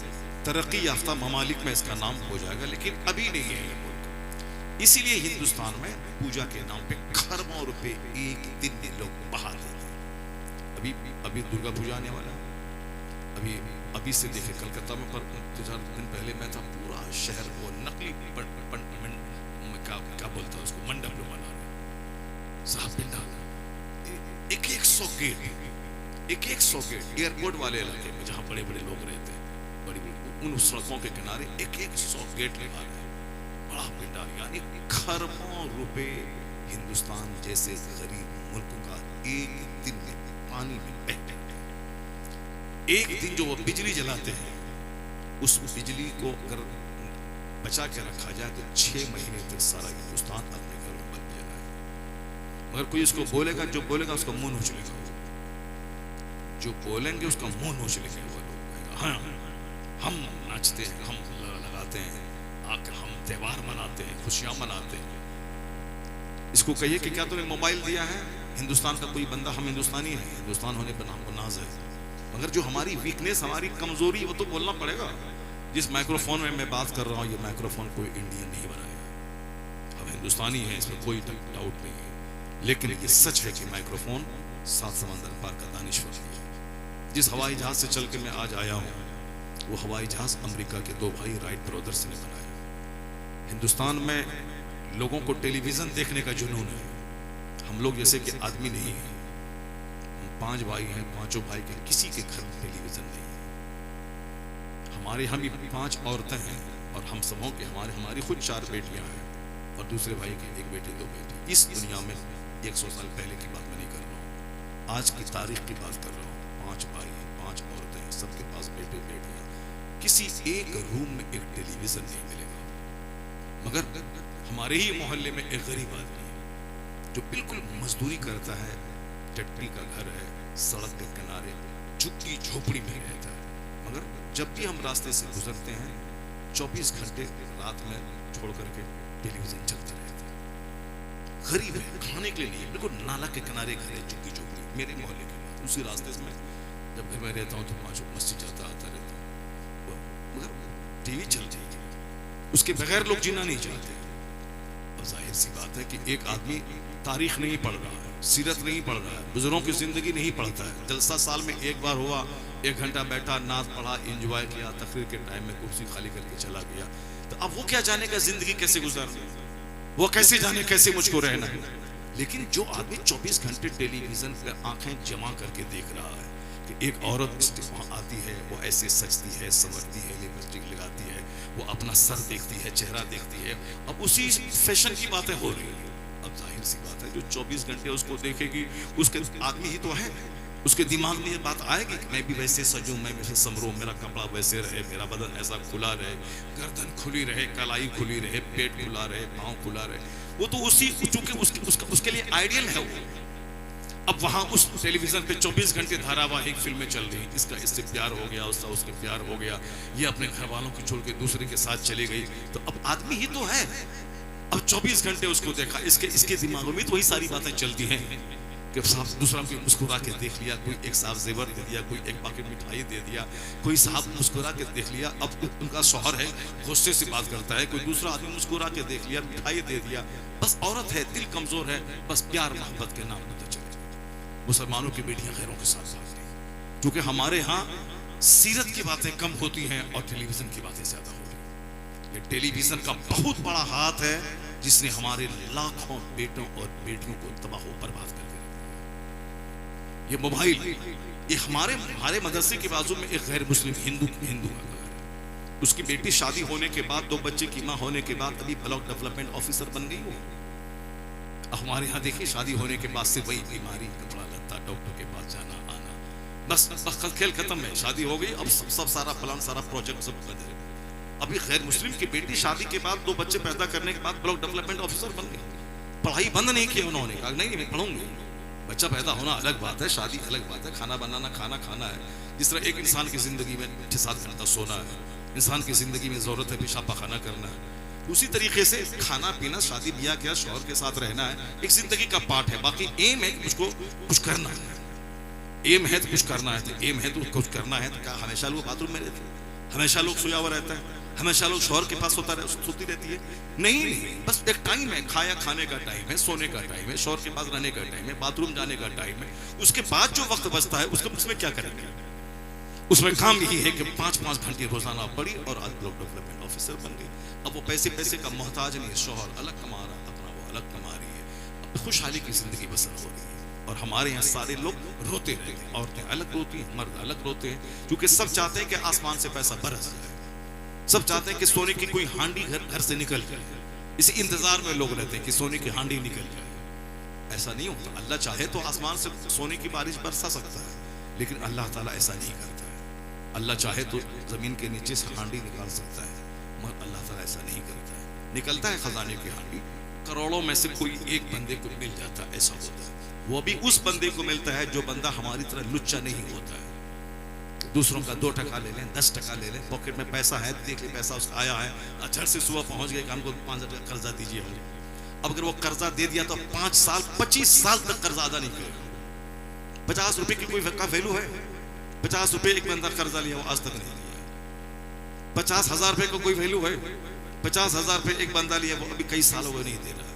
तरक्की याफ्ता ममालिक में इसका नाम हो जाएगा, लेकिन अभी नहीं है ये मुल्क। इसीलिए हिंदुस्तान में पूजा के नाम पे खरबों रुपए एक दिन में लोग बहा देते हैं। अभी दुर्गा पूजा आने वाला है, अभी से देखे कलकत्ता में पर 2-4 दिन पहले मैं था, पूरा शहर वो नकली क्या बोलता है उसको, मंडप लोग बना रहे साहब, पिंडा एक 100 गेट एयरपोर्ट वाले इलाके में जहाँ बड़े बड़े लोग रहते हैं, बड़ी उन सड़कों के किनारे 100 गेट लगा रहे हैं, बड़ा पिंडा। यानी खरबों रुपए हिंदुस्तान जैसे गरीब मुल्क का एक दिन में पानी में बह जाते हैं। एक दिन जो वो बिजली जलाते हैं, उस बिजली को अगर बचा के रखा जाए तो 6 महीने तक सारा हिंदुस्तान अपने घर में बन जाएगा। मगर कोई इसको बोलेगा, जो बोलेगा उसका मुंह नोच लेगा, जो बोलेंगे उसका मुंह नोच लेंगे वो लोग। हाँ, हम नाचते हैं, हम लगाते हैं, आकर हम त्योहार मनाते हैं, खुशियां मनाते हैं। इसको कहिए कि क्या तूने मोबाइल दिया है हिंदुस्तान का कोई बंदा, हम हिंदुस्तानी हैं, हिंदुस्तान होने पर हमको नाज है। मगर जो हमारी वीकनेस, हमारी कमजोरी, वो तो बोलना पड़ेगा। जिस माइक्रोफोन में मैं बात कर रहा हूँ, ये माइक्रोफोन कोई इंडियन नहीं बनाया, हम हिंदुस्तानी हैं, इसमें कोई डाउट नहीं है। लेकिन ये सच है कि माइक्रोफोन 7 समंदर पार का दानिश्वर है। जिस हवाई जहाज से चल के मैं आज आया हूँ, वो हवाई जहाज अमेरिका के 2 भाई राइट ब्रदर्स ने बनाया। हिंदुस्तान में लोगों को टेलीविजन देखने का जुनून है। हम लोग जैसे कि आदमी नहीं है, हम 5 भाई हैं, 5 भाई के किसी के घर में टेलीविजन नहीं है। हमारे यहाँ भी 5 औरतें हैं और हम सबों के हमारी खुद 4 बेटियां हैं और दूसरे भाई की 1 बेटी 2 बेटी। इस दुनिया में 100 साल पहले की बात मैं नहीं कर रहा हूँ, आज की तारीख की बात कर रहा हूँ। 5 भाई हैं, 5 औरतें हैं, सबके पास बेटे बेटियां। किसी एक रूम में एक टेलीविजन नहीं मिलेगा। मगर हमारे ही मोहल्ले में एक गरीब आदमी है जो बिल्कुल मजदूरी करता है, टट्टी का घर है, सड़क के किनारे झुग्गी झोपड़ी में रहता है। मगर जब भी हम रास्ते से गुजरते हैं, 24 घंटे रात में छोड़ करके टेलीविजन चलता रहता है। गरीब है, खाने के लिए नहीं, बिल्कुल नाला के किनारे घर है, झुग्गी झोपड़ी, मेरे मोहल्ले के बाद। उसी रास्ते से मैं जब घर में रहता हूँ तो 5 मस्जिद जाता आता रहता हूँ, मगर टीवी चल रही है, उसके बगैर लोग जीना नहीं चाहते। अब जाहिर सी बात है कि एक आदमी तारीख नहीं पढ़ रहा है, सीरत नहीं पढ़ रहा है, बुजुर्गों की जिंदगी नहीं पढ़ता है। जलसा साल में एक बार हुआ, 1 घंटा बैठा, नाच पढ़ा, एंजॉय किया, तकरीर के टाइम में कुर्सी खाली करके चला गया। तो अब वो क्या जानेगा जिंदगी कैसे गुजरनी, वो कैसे जाने कैसे मुझको रहना है। लेकिन जो आदमी 24 घंटे टेलीविजन पर आंखें जमा करके देख रहा है कि एक औरत वहाँ आती है, वो ऐसे सजती है, संवरती है, लिपस्टिक लगाती है, वो अपना सर देखती है, चेहरा देखती है, अब उसी फैशन की बातें हो रही है। अब जाहिर सी बात है जो 24 घंटे उसको देखेगी, उसके आदमी ही तो है, उसके दिमाग में ये बात आएगी कि मैं भी वैसे सजूं, मैं वैसे समरूं, मेरा कपड़ा वैसे रहे, मेरा बदन ऐसा खुला रहे, गर्दन खुली रहे, कलाई खुली रहे, पेट खुला रहे, पाँव खुला रहे। वो तो उसी चूंकि उसके लिए आइडियल है वो। अब वहां उस टेलीविजन पे 24 घंटे धारावाहिक फिल्में चल रही, इसका इससे प्यार हो गया, उसका उसके प्यार हो गया, ये अपने घर वालों को छोड़ के दूसरे के साथ चली गई। तो अब आदमी ही तो है, अब 24 घंटे उसको देखा, इसके दिमागों में तो वही सारी बातें चलती हैं कि साहब दूसरा कोई मुस्कुरा के देख लिया, कोई एक साहब जेवर दे दिया, कोई एक पाकेट मिठाई दे दिया, कोई साहब मुस्कुरा के देख लिया। अब उनका शौहर है, गुस्से से बात करता है, कोई दूसरा आदमी मुस्कुरा के देख लिया, मिठाई दे दिया। बस औरत है, दिल कमजोर है, बस प्यार मोहब्बत के नाम पर चले। मुसलमानों की बेटियां गैरों के साथ भाग रही, क्योंकि हमारे यहाँ सीरत की बातें कम होती हैं और टेलीविजन की बातें ज्यादा होती हैं। ये टेलीविजन का बहुत बड़ा हाथ है जिसने हमारे लाखों बेटों और बेटियों को तबाह बर्बाद करके रखा है। ये मोबाइल, ये हमारे मदरसे के बाजू में एक गैर मुस्लिम हिंदू का घर है, उसकी बेटी शादी होने के बाद, 2 बच्चे की माँ होने के बाद अभी ब्लॉक डेवलपमेंट ऑफिसर बन गई हो। हमारे यहाँ देखिए शादी होने के बाद से वही बीमारी, कपड़ा लत्ता, डॉक्टर के पास जाना आना, बस खेल खत्म है, शादी हो गई, अब सब सारा प्लान, सारा प्रोजेक्ट सब बंद है। अभी गैर मुस्लिम की बेटी शादी के बाद 2 बच्चे पैदा करने के बाद ब्लॉक डेवलपमेंट ऑफिसर बन गई। पढ़ाई बंद नहीं की उन्होंने, कहा नहीं मैं पढ़ूंगी। बच्चा पैदा होना अलग बात है, शादी अलग बात है, खाना बनाना, खाना खाना है। जिस तरह एक इंसान की जिंदगी में 6-7 घंटा सोना है, इंसान की जिंदगी में जरूरत है पेशाब पाखाना करना है, उसी तरीके से खाना पीना, शादी ब्याह किया, शौहर के साथ रहना है, एक जिंदगी का पार्ट है। बाकी एम है कि उसको कुछ करना है, एम है तो कुछ करना है, तो एम है तो कुछ करना है। तो क्या हमेशा लोग बाथरूम में रहते हैं, हमेशा लोग सोया हुआ रहता है, हमेशा लोग शौहर के पास सोती रहती है? नहीं नहीं, बस एक टाइम है, खाने का टाइम है, सोने का टाइम है, शौहर के पास रहने का टाइम है, बाथरूम जाने का टाइम है। उसके बाद जो वक्त बचता है उसमें क्या करेंगे? उसमें काम यही है कि 5-5 घंटे रोजाना पढ़ी और आज ब्लॉक डेवलपमेंट ऑफिसर बन गई। अब वो पैसे का मोहताज नहीं है, शौहर अलग कमा रहा, अपना वो अलग कमा रही है, अब खुशहाली की जिंदगी बसर हो रही है। और हमारे यहाँ सारे लोग रोते रहते हैं, औरतें अलग रोती हैं, मर्द अलग रोते हैं, क्योंकि सब चाहते हैं कि आसमान से पैसा बरस जाए, सब चाहते हैं कि सोने की कोई हांडी घर से निकल जाए। इसी इंतजार में लोग रहते हैं कि सोने की हांडी निकल जाए। ऐसा नहीं होता। अल्लाह चाहे तो आसमान से सोने की बारिश बरसा सकता है, लेकिन अल्लाह ताला ऐसा नहीं करता है। अल्लाह चाहे तो जमीन के नीचे से हांडी निकाल सकता है, मगर अल्लाह ताला ऐसा नहीं करता है। निकलता है खजाने की हांडी, करोड़ों में से कोई एक बंदे को मिल जाता है, ऐसा होता है। वो भी उस बंदे को मिलता है जो बंदा हमारी तरह लुच्चा नहीं होता है। दूसरों का 2 टका ले लें, 10 टका ले लें, पॉकेट में पैसा है, देख ले पैसा उसका आया है, अच्छा से सुबह पहुंच गए कि हमको 5,000 टका कर्जा दीजिए हम। अब अगर वो कर्जा दे दिया तो 5 साल 25 साल तक कर्जा अदा नहीं करेगा। 50 रुपए की कोई का वैल्यू है? 50 रुपए एक बंदा कर्जा लिया, वो आज तक नहीं दिया। 50,000 रुपए का कोई वैल्यू है? 50,000 रुपए एक बंदा लिया, वो अभी कई साल हो गए नहीं दे रहा।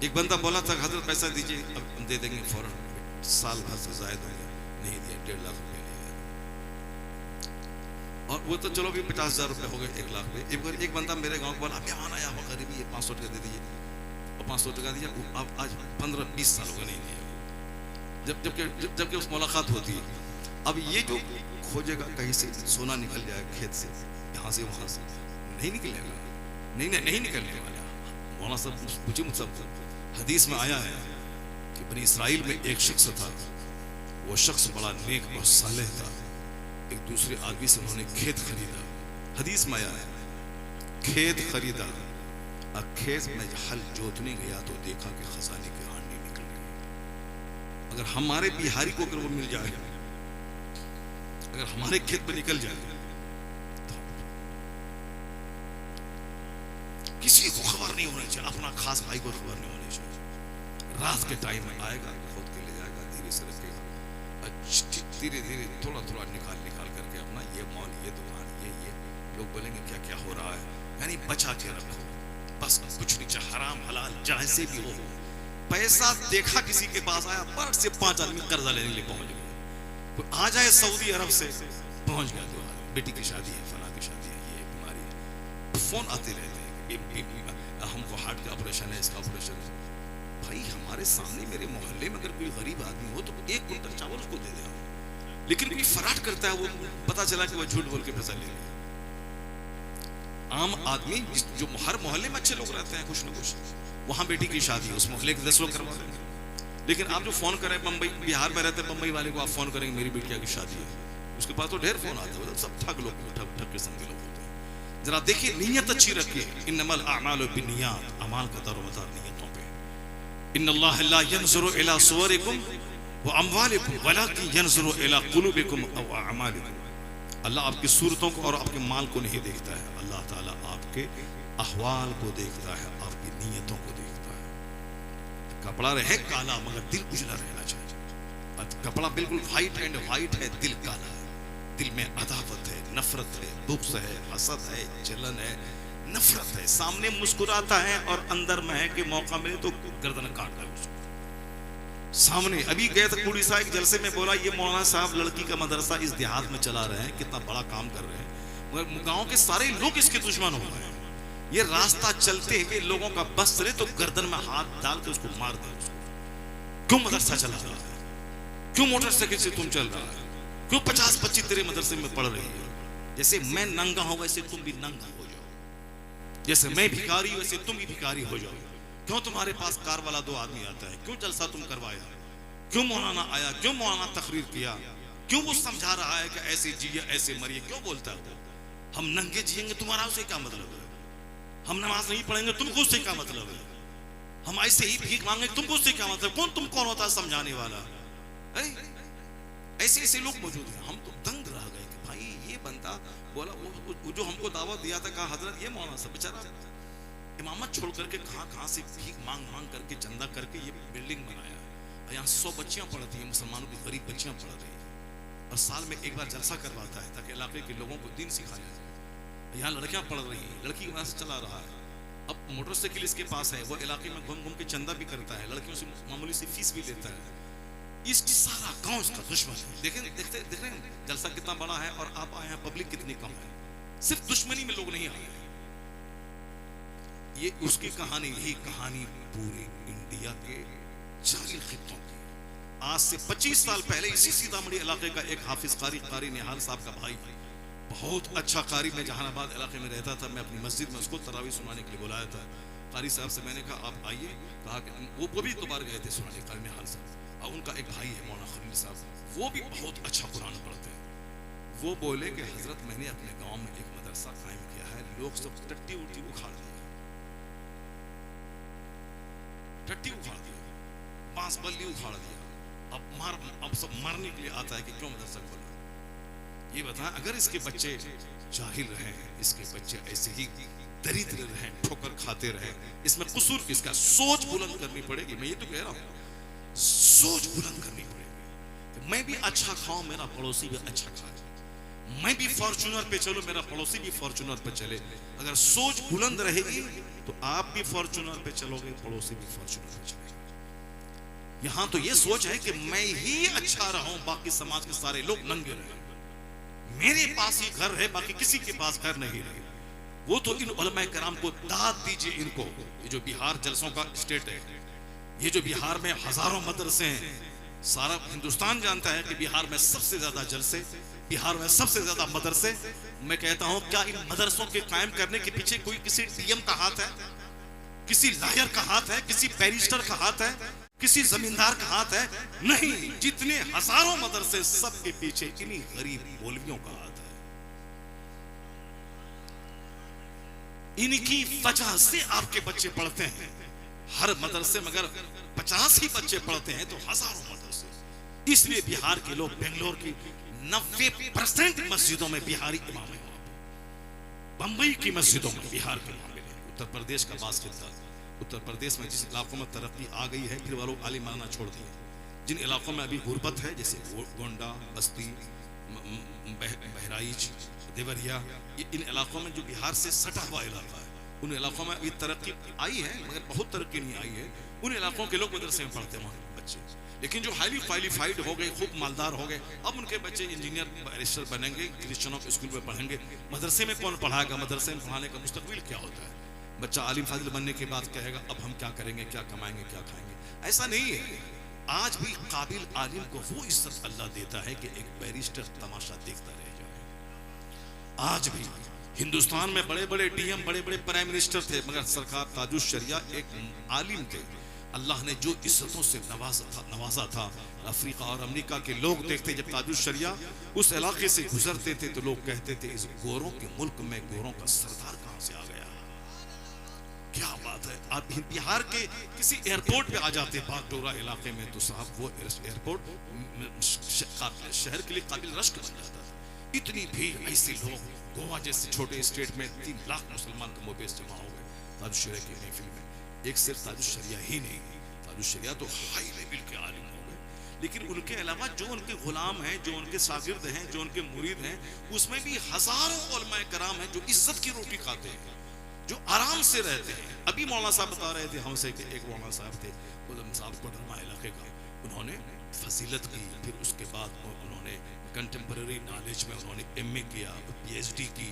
एक बंदा बोला था हजरत पैसा दीजिए, अब हम दे देंगे फौरन, साल भर से जायद हो गया, नहीं दिया, 1.5 लाख रुपए नहीं दिया। और वो तो चलो भी 50,000 रुपए हो गए, 1 लाख रुपए। एक बंदा मेरे गांव को बोला, मेहमान आया हो गरीबी है, 500 टका दे दीजिए, और 500 टका दिया। अब आज 15-20 साल हो गए नहीं दिया। जबकि उस मुलाकात होती है। अब ये जो खोजेगा कहीं से सोना निकल जाए खेत से, यहाँ से वहां से, नहीं निकलेगा, नहीं निकलने वाला। मौलाना साहब पूछे मुझसे, हदीस में आया है कि बनी इसराइल में एक शख्स था, वो शख्स बड़ा नेक और सालेह था। एक दूसरे आदमी से उन्होंने खेत खरीदा। हदीस में आया है, खेत खरीदा, और खेत में हल जोतने गया तो देखा कि खजाने की हांडी निकल गई। अगर हमारे बिहारी को अगर वो मिल जाए, अगर हमारे खेत में निकल जाए, तो किसी को खबर नहीं होनी चाहिए, अपना खास भाई को खबर नहीं होनी चाहिए। रात के टाइम में आएगा, खोद के ले जाएगा, धीरे से रखेगा, धीरे धीरे थोड़ा थोड़ा निकाल करके अपना ये मॉल, ये दुकान, ये लोग बोलेंगे क्या क्या हो रहा है, यानी बचा के रखो, बस कुछ नहीं चाहिए, हराम हलाल जैसे भी हो। पैसा देखा किसी के पास आया, पर से 5 आदमी कर्जा लेने के लिए पहुंच गए। तो आ जाए सऊदी अरब से, पहुंच गया, तो बेटी की शादी है, फला की शादी है, ये बीमारी है, फोन आते रहते हैं, हमको हार्ट का ऑपरेशन है, इसका ऑपरेशन है। भाई हमारे सामने मेरे मोहल्ले में अगर कोई गरीब आदमी हो तो 1 कुंटल चावल उसको दे दे, लेकिन कोई फराड करता है, वो पता चला कि वो झूठ बोल के पैसा ले लिया। आम आदमी जो हर मोहल्ले में अच्छे लोग रहते हैं, कुछ ना कुछ, वहां बेटी की शादी है, उस मोहल्ले के 10 लोग करवा देंगे। लेकिन आप जो फोन करें, मुंबई बिहार में रहते बम्बई वाले को आप फोन करेंगे मेरी बेटिया की शादी है, उसके पास तो ढेर फोन आते हैं, सब ठग लोग, ठग किस्म के लोग होते हैं। जरा देखिए, नीयत अच्छी रखिए, इन्नमल अमालु बिन्नियात, अमाल का दरोमदार नियतों पे। इन्नल्लाह ला यंजुरु इला सुवरिकुम व अमवालिकुम वलाकिन यंजुरु इला कुलूबिकुम व अमालिकुम। अल्लाह आपकी सूरतों को और आपके माल को नहीं देखता है, अल्लाह ताला आपके अहवाल को देखता है, आपकी नीयतों को देखता है। कपड़ा रहे काला मगर दिल उजला रहना चाहिए। कपड़ा बिल्कुल व्हाइट एंड व्हाइट है, दिल काला है, दिल में अदावत है, नफरत है, बुग़्ज़ है, हसद है, जलन है, नफरत है। सामने मुस्कुराता है और अंदर में है कि मौका मिले तो गर्दन काट दे उसको। सामने अभी गए थे उड़ीसा एक जलसे में, बोला ये मौलाना साहब लड़की का मदरसा इस देहात में चला रहे हैं, कितना बड़ा काम कर रहे हैं, मगर गांव के सारे लोग इसके दुश्मन हो गए हैं। ये रास्ता चलते हुए लोगों का बस चले तो गर्दन में हाथ डाल के उसको मार दे। क्यों मदरसा चला रहा है? क्यों मोटरसाइकिल से तुम चल रहा है? क्यों 50-25 तेरे मदरसे में पढ़ रही है? जैसे मैं नंगा हूं वैसे तुम भी नंगा हो जाओ, जैसे मैं भिखारी हूं वैसे तुम भी भिखारी हो जाओ। क्यों तुम्हारे पास कार वाला 2 आदमी आता है? क्यों जलसा तुम करवाया? क्यों मौलाना आया? क्यों मौलाना तकरीर किया? क्यों वो समझा रहा है कि ऐसे जिए ऐसे मरिए? क्यों बोलता है हम नंगे जिएंगे, तुम्हारा उससे क्या मतलब है? हम नमाज नहीं पढ़ेंगे, तुमको उससे क्या मतलब है? हम ऐसे ही भीख मांगे, तुमको उससे क्या मतलब? कौन होता है समझाने वाला? ऐसे ऐसे लोग मौजूद हैं। हम तो दंग रह गए कि भाई ये बंदा बोला, वो जो हमको दावत दिया था, कहा हजरत ये मौलाना साहब बेचारा इमामत छोड़ करके कहां से भीख मांग मांग करके चंदा करके ये बिल्डिंग बनाया। यहाँ 100 बच्चियां पढ़ती हैं, मुसलमानों की गरीब बच्चियां पढ़ रही हैं, और साल में एक बार जलसा करवाता है ताकि इलाके के लोगों को दीन सिखाया जाए। यहाँ लड़कियां पढ़ रही हैं, लड़की वहां से चला रहा है, अब मोटरसाइकिल इसके पास है, वो इलाके में घूम घूम के चंदा भी करता है, लड़कियों से मामूली सी फीस भी लेता है। इस सारा गांव इसका दुश्मन है। देख रहे हैं जलसा कितना बड़ा है, और आप आए हैं, पब्लिक कितनी कम है, सिर्फ दुश्मनी में लोग नहीं आए हैं। ये उसकी कहानी नहीं, कहानी पूरे इंडिया के 40 खित्तों की। आज से 25 साल पहले इसी सीतामढ़ी इलाके का एक हाफिज कारी निहाल साहब का भाई, बहुत अच्छा कारी, मैं जहानाबाद इलाके में रहता था, मैं अपनी मस्जिद में उसको तरावी सुनाने के लिए बुलाया था। कारी साहब से मैंने कहा आप आइए, कहा कि वो भी दोबारा गए थे सुनाने, कारी निहाल साहब, और उनका एक भाई है मौलाना खलील साहब, वो भी बहुत अच्छा कुरान पढ़ते हैं। वो बोले कि हजरत मैंने अपने गाँव में एक मदरसा कायम किया है, लोग सब टट्टी उल्टी उखाड़ दिया, टट्टी उखाड़ दिया, बांस बल्ली उखाड़ दिया, अब सब मारने के लिए आता है कि क्यों मदरसा खोला। ये बता, अगर इसके बच्चे जाहिल रहे, इसके बच्चे ऐसे ही दरिद्र रहे, ठोकर खाते रहे, इसमें कसूर किसका? सोच बुलंद करनी पड़ेगी। मैं ये तो कह रहा हूं, सोच बुलंद करनी पड़ेगी। मैं भी अच्छा खाऊं, मेरा पड़ोसी भी अच्छा खाए, मैं भी फॉर्च्यूनर पे चलूं, मेरा पड़ोसी भी फॉर्च्यूनर पे चले। अगर सोच बुलंद रहेगी तो आप भी फॉर्च्यूनर पे चलोगे, पड़ोसी भी फॉर्च्यूनर पे चलेगा। यहां तो ये सोच है कि मैं ही अच्छा रहूं, बाकी समाज के सारे लोग नंगे रहे, मेरे पास ही घर है, बाकी किसी के पास घर नहीं रहे। वो तो इन उलमाए कराम को दाद दीजिए इनको। ये जो बिहार जलसों का स्टेट है, ये जो बिहार में हजारों मदरसे हैं, सारा हिंदुस्तान जानता है कि बिहार में सबसे ज्यादा जलसे, बिहार में सबसे ज्यादा मदरसे। मैं कहता हूं, क्या इन मदरसों के कायम करने के पीछे कोई किसी डीएम का हाथ है, किसी लॉयर का हाथ है, किसी बैरिस्टर का हाथ है, किसी जमींदार का हाथ है? नहीं, जितने हजारों मदरसे, सबके पीछे इन्हीं गरीब मौलवियों का हाथ है। इनकी वजह से आपके बच्चे पढ़ते हैं। हर मदरसे में अगर 50 ही बच्चे पढ़ते हैं तो हजारों मदरसे। इसलिए बिहार के लोग, बेंगलोर की 90% मस्जिदों में बिहारी इमाम है, बंबई की मस्जिदों में बिहार के इमाम है। उत्तर प्रदेश का बास्केटबॉल, उत्तर प्रदेश में जिस इलाकों में तरक्की आ गई है, फिर वो लोग आलिम मानना छोड़ दिए। जिन इलाकों में अभी गुर्बत है, जैसे गोंडा, बस्ती, बहराइच, देवरिया, इन इलाकों में जो बिहार से सटा हुआ इलाका है, उन इलाकों में अभी तरक्की आई है, मगर बहुत तरक्की नहीं आई है। उन इलाकों के लोग मदरसे में पढ़ते हैं वहाँ बच्चे, लेकिन जो हाईली क्वालिफाइड हो गए, खूब मालदार हो गए, अब उनके बच्चे इंजीनियर, बैरिस्टर बनेंगे, क्रिश्चियनों के स्कूल में पढ़ेंगे। मदरसे में कौन पढ़ाएगा? मदरसे में पढ़ाने का मुस्तकबिल क्या होता है? बच्चा आलिम फाजिल बनने के बाद कहेगा अब हम क्या करेंगे, क्या कमाएंगे, क्या खाएंगे? ऐसा नहीं है। आज भी काबिल आलिम को वो इज्जत अल्लाह देता है कि एक बैरिस्टर तमाशा देखता रह जाए। आज भी हिंदुस्तान में बड़े बड़े डीएम, बड़े बड़े प्राइम मिनिस्टर थे, मगर सरकार ताजुश शरिया एक आलिम थे। अल्लाह ने जो इज्जतों से नवाजा था, अफ्रीका और अमेरिका के लोग देखते, जब ताजुश शरिया उस इलाके से गुजरते थे तो लोग कहते थे, इस गोरों के मुल्क में गोरों का सरदार कहां से आ गया? क्या बात है। आप बिहार के किसी एयरपोर्ट पे आ जाते बागडोरा इलाके में, तो साहब वो एयरपोर्ट शहर के लिए काबिल रश्क बन जाता था। इतनी भीड़, ऐसे लोग, गोवा जैसे छोटे स्टेट में 3 लाख मुसलमान कमोबेश जमा हो गए ताजुश शरिया की महफिल में। एक सिर्फ ताजुश शरिया ही नहीं, ताजुश शरिया तो हाई लेवल के आलिम हो गए, लेकिन उनके अलावा जो उनके गुलाम हैं, जो उनके शागिर्द हैं, जो उनके मुरीद हैं, उसमें भी हजारों उलमाए कराम हैं जो इज्जत की रोटी खाते हैं, जो आराम से रहते हैं। अभी मौलाना साहब बता रहे थे हमसे कि एक मौलाना साहब थे, उलम साहब कोडरमा इलाके का, उन्होंने फजीलत की, फिर उसके बाद उन्होंने कंटेम्पररी नॉलेज में उन्होंने MA किया, PhD की,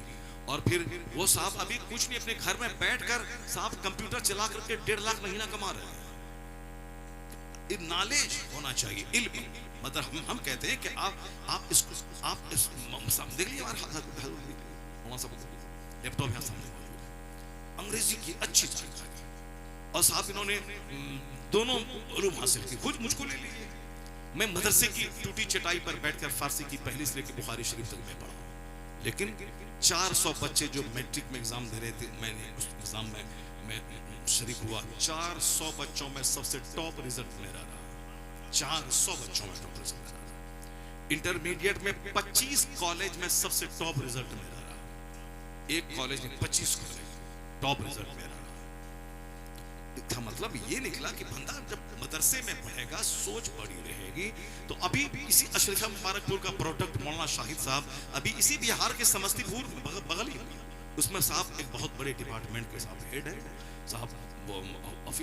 और फिर वो साहब अभी कुछ नहीं, अपने घर में बैठकर साहब कंप्यूटर चला करके 1.5 लाख महीना कमा रहे हैं। नॉलेज होना चाहिए, इल्म। मतलब हम कहते हैं कि आप इसको देख लीजिए, लैपटॉप यहाँ सामने, अंग्रेजी की अच्छी जानकारी, और साहब इन्होंने दोनों उलूम हासिल की। खुद मुझको ले लीजिए, मैं मदरसे की टूटी चटाई पर बैठकर फारसी की पहली से लेकर बुखारी शरीफ तक मैं पढ़ा, लेकिन 400 बच्चे जो मैट्रिक में एग्जाम दे रहे थे, मैंने उस एग्जाम में मैं शरीक हुआ। 400 बच्चों में सबसे टॉप रिजल्ट मेरा रहा, 400 बच्चों में टॉप रिजल्ट मेरा रहा। इंटरमीडिएट में 25 कॉलेज में सबसे टॉप रिजल्ट मेरा रहा, एक कॉलेज में 25 कॉलेज टॉप रिजल्ट मेरा रहा। इसका मतलब ये निकला कि बंदा जब मदरसे में पढ़ेगा, सोच बड़ी रहेगी। तो अभी इसी अशरफिया मुबारकपुर का प्रोडक्ट मौलाना शाहिद साहब, अभी इसी बिहार के समस्तीपुर बगल ही उसमें साहब एक बहुत बड़े डिपार्टमेंट के साहब हेड है, साहब वो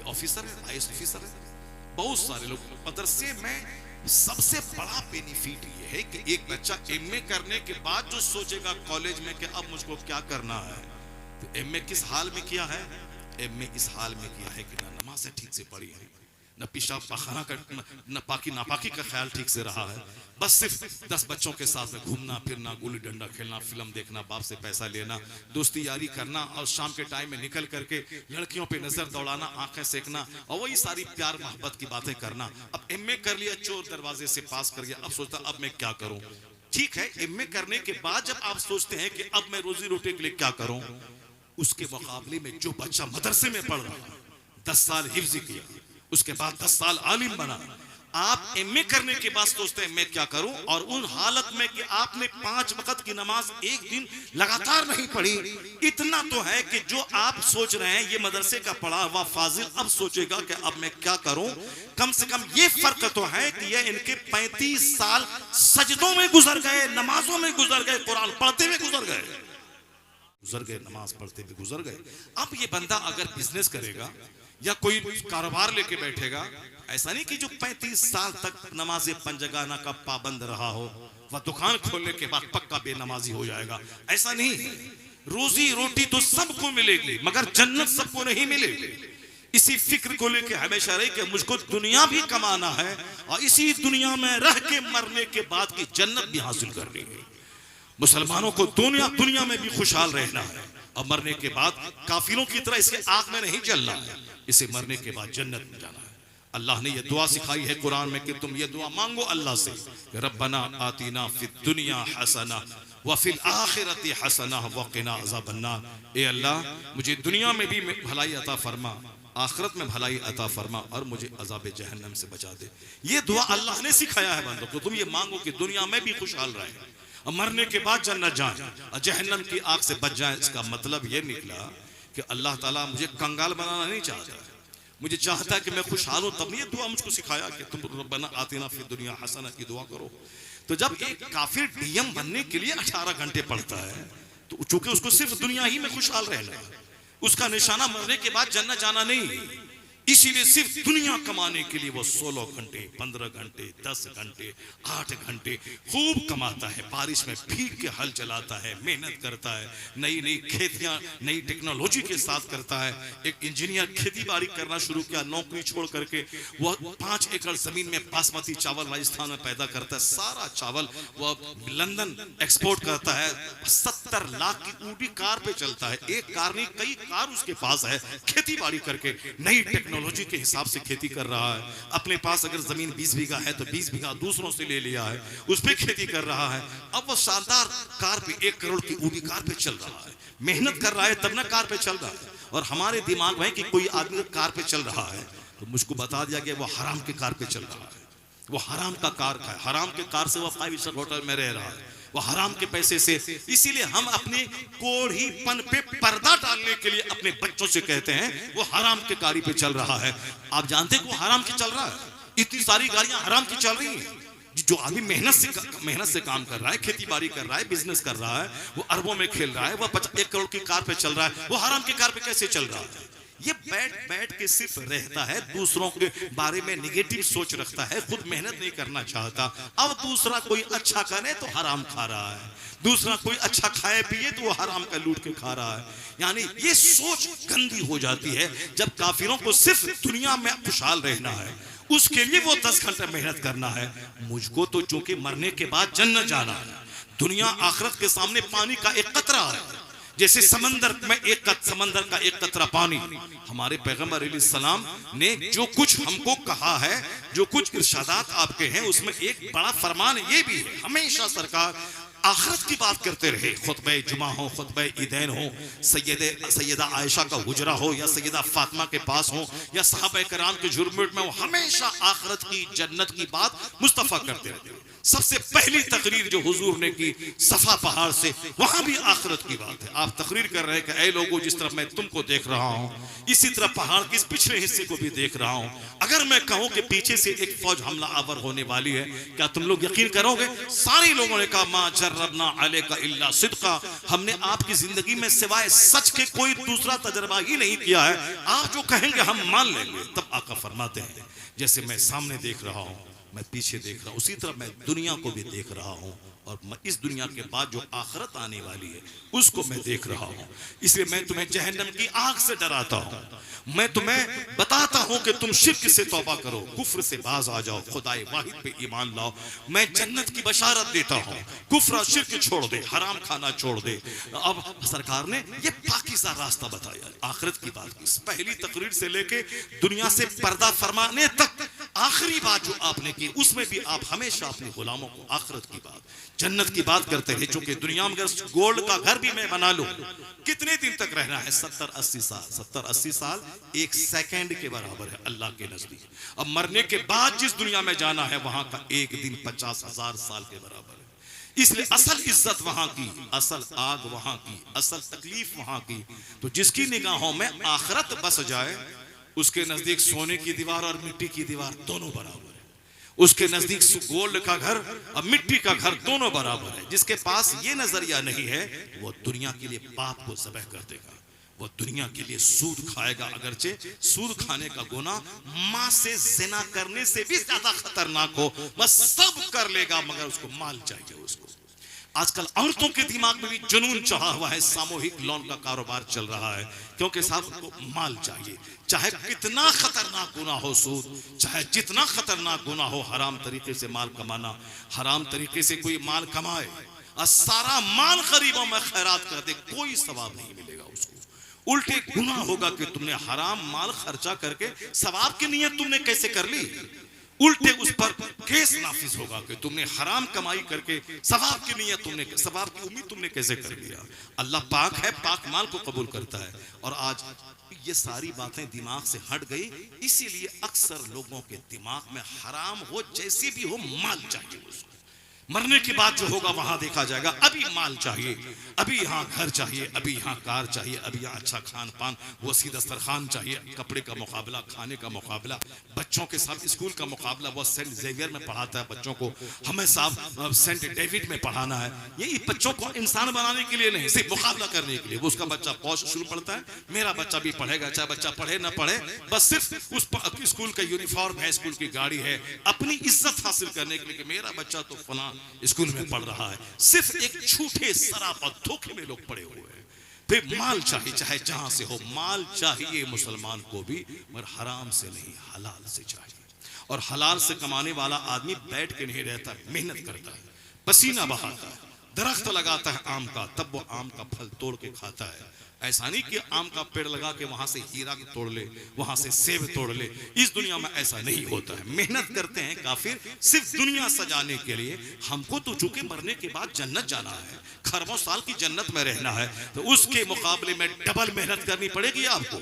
ऑफिसर है, IAS ऑफिसर है। बहुत सारे लोग मदरसे में सबसे बड़ा बेनिफिट ये है कि एक बच्चा MA करने के बाद जो सोचेगा कॉलेज में कि अब मुझको क्या करना है, तो MA किस हाल में किया है? MA इस हाल में किया है कि ना नमाज ठीक से पढ़ी है, न पेशाब पाखाना का, न पाकी नापाकी का ख्याल ठीक से रहा है, बस सिर्फ 10 बच्चों के साथ में घूमना फिरना, गुल्ली डंडा खेलना, फिल्म देखना, बाप से पैसा लेना, दोस्ती यारी करना और शाम के टाइम में निकल करके लड़कियों पे नजर दौड़ाना, आंखें सेकना और वही सारी प्यार मोहब्बत की बातें करना। अब MA कर लिया, चोर दरवाजे से पास कर गया, अब सोचता अब मैं क्या करूं। ठीक है, MA करने के बाद जब आप सोचते हैं कि अब मैं रोजी रोटी के लिए क्या करूं, उसके मुकाबले में जो बच्चा मदरसे में पढ़ रहा है, 10 साल हिफ्ज किया, उसके बाद 10 साल आलिम बना, आप MA करने के बाद सोचते हैं मैं क्या करूं, और उन हालत में कि आपने 5 वक्त की नमाज एक दिन लगातार नहीं पढ़ी। इतना तो है कि जो आप सोच रहे हैं ये मदरसे का पढ़ा हुआ फाजिल अब सोचेगा कि अब मैं क्या करूं। कम से कम ये फर्क तो है कि ये इनके 35 साल सजदों में गुजर गए, नमाजों में गुजर गए, कुरान पढ़ते हुए गुजर गए, नमाज पढ़ते हुए गुजर गए। अब ये बंदा अगर बिजनेस करेगा या कोई कारोबार लेके बैठेगा, ऐसा नहीं कि जो 35 साल तक नमाज़े पंजगाना का पाबंद रहा हो वह दुकान खोलने के बाद पक्का बेनमाजी हो जाएगा, ऐसा नहीं। रोजी रोटी तो सबको मिलेगी मगर जन्नत सबको नहीं मिलेगी। इसी फिक्र को लेके हमेशा रहे कि मुझको दुनिया भी कमाना है और इसी दुनिया में रह के मरने के बाद की जन्नत भी हासिल करनी है। मुसलमानों को दुनिया में भी खुशहाल रहना है और मरने के बाद काफिरों की तरह इसके आग में नहीं जलना है, इसे मरने के बाद जन्नत में जाना है। अल्लाह ने यह दुआ सिखाई है कुरान में कि तुम ये दुआ मांगो अल्लाह से, रब्बना आतीना फिद दुनिया हसना व फिल आखिरति हसना व क़िना अज़ाबन्नार। ए अल्लाह मुझे दुनिया में भी भलाई अता फरमा, आखिरत में भलाई अता फरमा और मुझे अज़ाब जहन्नम से बचा दे। ये दुआ अल्लाह ने सिखाया है बंदों को, तुम ये मांगो कि दुनिया में भी खुशहाल रहे और मरने के बाद जन्नत जाए और जहन्नम की आग से बच जाए। इसका मतलब ये निकला कि अल्लाह ताला मुझे कंगाल बनाना नहीं चाहता, मुझे चाहता है कि मैं खुशहाल हूं। तब ये दुआ मुझको सिखाया कि तुम रब्बना आतिना फिद दुनिया हसना की दुआ करो। तो जब एक काफिर DM बनने के लिए 18 घंटे पढ़ता है तो चूंकि उसको सिर्फ दुनिया ही में खुशहाल रहना है, उसका निशाना मरने के बाद जन्नत जाना नहीं, इसीलिए सिर्फ दुनिया कमाने के लिए वो 16 घंटे 15 घंटे 10 घंटे 8 घंटे खूब कमाता है, बारिश में भीग के हल चलाता है, मेहनत करता है, नई नई खेतियां नई टेक्नोलॉजी के साथ करता है। एक इंजीनियर खेती बाड़ी करना शुरू किया, नौकरी छोड़ करके वह 5 एकड़ जमीन में बासमती चावल राजस्थान में पैदा करता है, सारा चावल वह लंदन एक्सपोर्ट करता है। 70 लाख की ऊडी कार पे चलता है, एक कार नहीं कई कार उसके पास है। खेती बाड़ी करके नई टेक्नोलॉजी के हिसाब से खेती कर रहा है। अपने पास अगर जमीन 20 बीघा है तो 20 बीघा दूसरों से ले लिया है, उस पे खेती कर रहा है। अब वो शानदार कार पे 1 करोड़ की ऊडी कार पे चल रहा है, मेहनत कर रहा है तब ना कार पे चल रहा है। और हमारे दिमाग में कि कोई आदमी कार पे चल रहा है तो मुझको बता दिया गया वो हराम के कार पे चल रहा है, वो हराम का कार का है, हराम के कार से वो 5 स्टार होटल में रह रहा है, वो हराम के पैसे से। इसीलिए हम अपने कोढ़ीपन पे पर्दा डालने के लिए अपने बच्चों से कहते हैं वो हराम के गाड़ी पे चल रहा है। आप जानते हैं कि वो हराम की चल रहा है, इतनी सारी गाड़ियां हराम की चल रही हैं। जो आदमी मेहनत से काम कर रहा है, खेती बाड़ी कर रहा है, बिजनेस कर रहा है, वो अरबों में खेल रहा है, वो 1 करोड़ की कार पे चल रहा है, वो हराम की कार पे कैसे चल रहा है? ये बैठ के सिर्फ रहता है, दूसरों के बारे में निगेटिव सोच रखता है, खुद मेहनत नहीं करना चाहता। अब दूसरा कोई अच्छा करे तो हराम खा रहा है, दूसरा कोई अच्छा खाए पिए तो वो हराम का लूट के खा रहा है। यानी ये सोच गंदी हो जाती है। जब काफिरों को सिर्फ दुनिया में खुशहाल रहना है, उसके लिए वो 10 घंटे मेहनत करना है। मुझको तो चूंकि मरने के बाद जन्नत जाना है, दुनिया आखिरत के सामने पानी का एक कतरा है, जैसे समंदर का एक कतरा पानी। हमारे पैगंबर अलैहिस्सलाम ने जो कुछ हमको कहा है, जो कुछ इरशादात आपके हैं, उसमें एक बड़ा फरमान ये भी है, हमेशा सरकार आखिरत की बात करते रहे। खुतबे जुमा हो, खुतबे ईदैन हो, सैयदा आयशा का हुजरा हो या सैयदा फातिमा के पास हो या सहाबा कराम के झुरमुट में हो, हमेशा आखिरत की जन्नत की बात मुस्तफा करते रहते। सबसे पहली तकरीर जो हुजूर ने की सफा पहाड़ से, वहां भी आखिरत की बात है। आप तकरीर कर रहे हैं कि ऐ लोगों, जिस तरह मैं तुमको देख रहा हूं इसी तरह पहाड़ के इस पिछले हिस्से को भी देख रहा हूं। अगर मैं कहूं कि पीछे से एक फौज हमला आवर होने वाली है, क्या तुम लोग यकीन करोगे? सारे लोगों ने कहा मा जर्रबना अलैका इल्ला सिद्का, हमने आपकी जिंदगी में सिवाय सच के कोई दूसरा तजर्बा ही नहीं किया है, आप जो कहेंगे हम मान लेंगे। तब आका फरमाते हैं जैसे मैं सामने देख रहा हूं, मैं पीछे देख रहा हूं, उसी तरह मैं दुनिया को भी देख रहा हूं, और मैं इस दुनिया के बाद जो आखिरत आने वाली है उसको मैं देख रहा हूं। इसलिए मैं तुम्हें जहन्नम की आग से डराता हूं, मैं तुम्हें बताता हूं कि तुम शिर्क से तौबा करो, कुफ्र से बाज आ जाओ, खुदाए वाहिद पे ईमान लाओ। मैं जन्नत की बशारत देता हूं, कुफ्र और शिर्क छोड़ दे, हराम खाना छोड़ दे। अब सरकार ने ये पाकीज़ा रास्ता बताया, आखिरत की बात की। पहली तकरीर से लेके दुनिया से पर्दा फरमाने तक आखिरी बात जो आपने की, उसमें भी आप हमेशा अपने गुलामों को आखिरत की बात, जन्नत की बात करते हैं। चूंकि दुनिया में अगर गोल्ड का घर भी मैं बना लूं, कितने दिन तक रहना है? 70-80 साल। 70-80 साल एक सेकंड के बराबर है अल्लाह के नजदीक। अब मरने के बाद जिस दुनिया में जाना है, वहां का एक दिन 50,000 साल के बराबर है। इसलिए असल इज्जत वहां की, असल आग वहां की, असल तकलीफ वहां की। तो जिसकी निगाहों में आखिरत बस जाए, उसके नजदीक सोने की दीवार और मिट्टी की दीवार दोनों बराबर है। उसके नजदीक गोल्ड का घर और मिट्टी का घर दोनों बराबर है। जिसके पास ये नजरिया नहीं है, वो दुनिया के लिए बाप को ज़बह कर देगा, वो दुनिया के लिए सूद खाएगा। अगरचे सूद खाने का गुनाह माँ से जिना करने से भी ज्यादा खतरनाक हो, बस सब कर लेगा, मगर उसको माल चाहिए। उसको आजकल औरतों के दिमाग में भी जुनून चढ़ा हुआ है, सामूहिक लोन का कारोबार चल रहा है, क्योंकि साहब उनको माल चाहिए। चाहे कितना खतरनाक गुनाह हो सूद, चाहे जितना खतरनाक गुनाह हो हराम तरीके से माल कमाना, हराम तरीके से कोई माल कमाए और सारा माल गरीबों में खैरात कर दे, कोई सवाब नहीं मिलेगा उसको। उल्टे गुनाह होगा कि तुमने हराम माल खर्चा करके सवाब की नीयत तुमने कैसे कर ली, उल्टे उस पर केस नाफिज होगा कि तुमने हराम कमाई करके सवाब की नीयत, तुमने सवाब की उम्मीद तुमने कैसे कर लिया। अल्लाह पाक है, पाक माल को कबूल करता है। और आज ये सारी बातें दिमाग से हट गई, इसीलिए अक्सर लोगों के दिमाग में हराम हो जैसे भी हो माल चाहिए उसको। मरने के बाद जो होगा वहां देखा जाएगा, अभी माल चाहिए, अभी यहाँ घर चाहिए, अभी यहाँ कार चाहिए, अभी यहाँ अच्छा खान पान, वसी दस्तरखान चाहिए, कपड़े का मुकाबला, खाने का मुकाबला, बच्चों के साथ स्कूल का मुकाबला। वो सेंट जेवियर में पढ़ाता है बच्चों को, हमें साहब सेंट डेविड में पढ़ाना है। ये बच्चों को इंसान बनाने के लिए नहीं, सिर्फ मुकाबला करने के लिए। वो उसका बच्चा पौष शुरू पढ़ता है, मेरा बच्चा भी पढ़ेगा, चाहे बच्चा पढ़े ना पढ़े, बस सिर्फ उस स्कूल का यूनिफॉर्म है, स्कूल की गाड़ी है, अपनी इज्जत हासिल करने के लिए कि मेरा बच्चा तो फलां स्कूल में पढ़ रहा है। सिर्फ एक झूठे शराब और धोखे में लोग पड़े हुए हैं। फिर माल चाहिए, चाहे जहां से हो माल चाहिए मुसलमान को भी, मगर हराम से नहीं, हलाल से चाहिए। और हलाल से कमाने वाला आदमी बैठ के नहीं रहता, मेहनत करता है, पसीना बहाता है, दरख्त लगाता है आम का, तब वो आम का फल तोड़ के खाता है। ऐसा नहीं कि आम का पेड़ लगा के वहां से हीरा तोड़ ले, वहां से सेब तोड़ ले। इस दुनिया में ऐसा नहीं होता है। मेहनत करते हैं काफिर सिर्फ दुनिया सजाने के लिए। हमको तो चूंकि मरने के बाद जन्नत जाना है, खरबों साल की जन्नत में रहना है, तो उसके मुकाबले में डबल मेहनत करनी पड़ेगी आपको,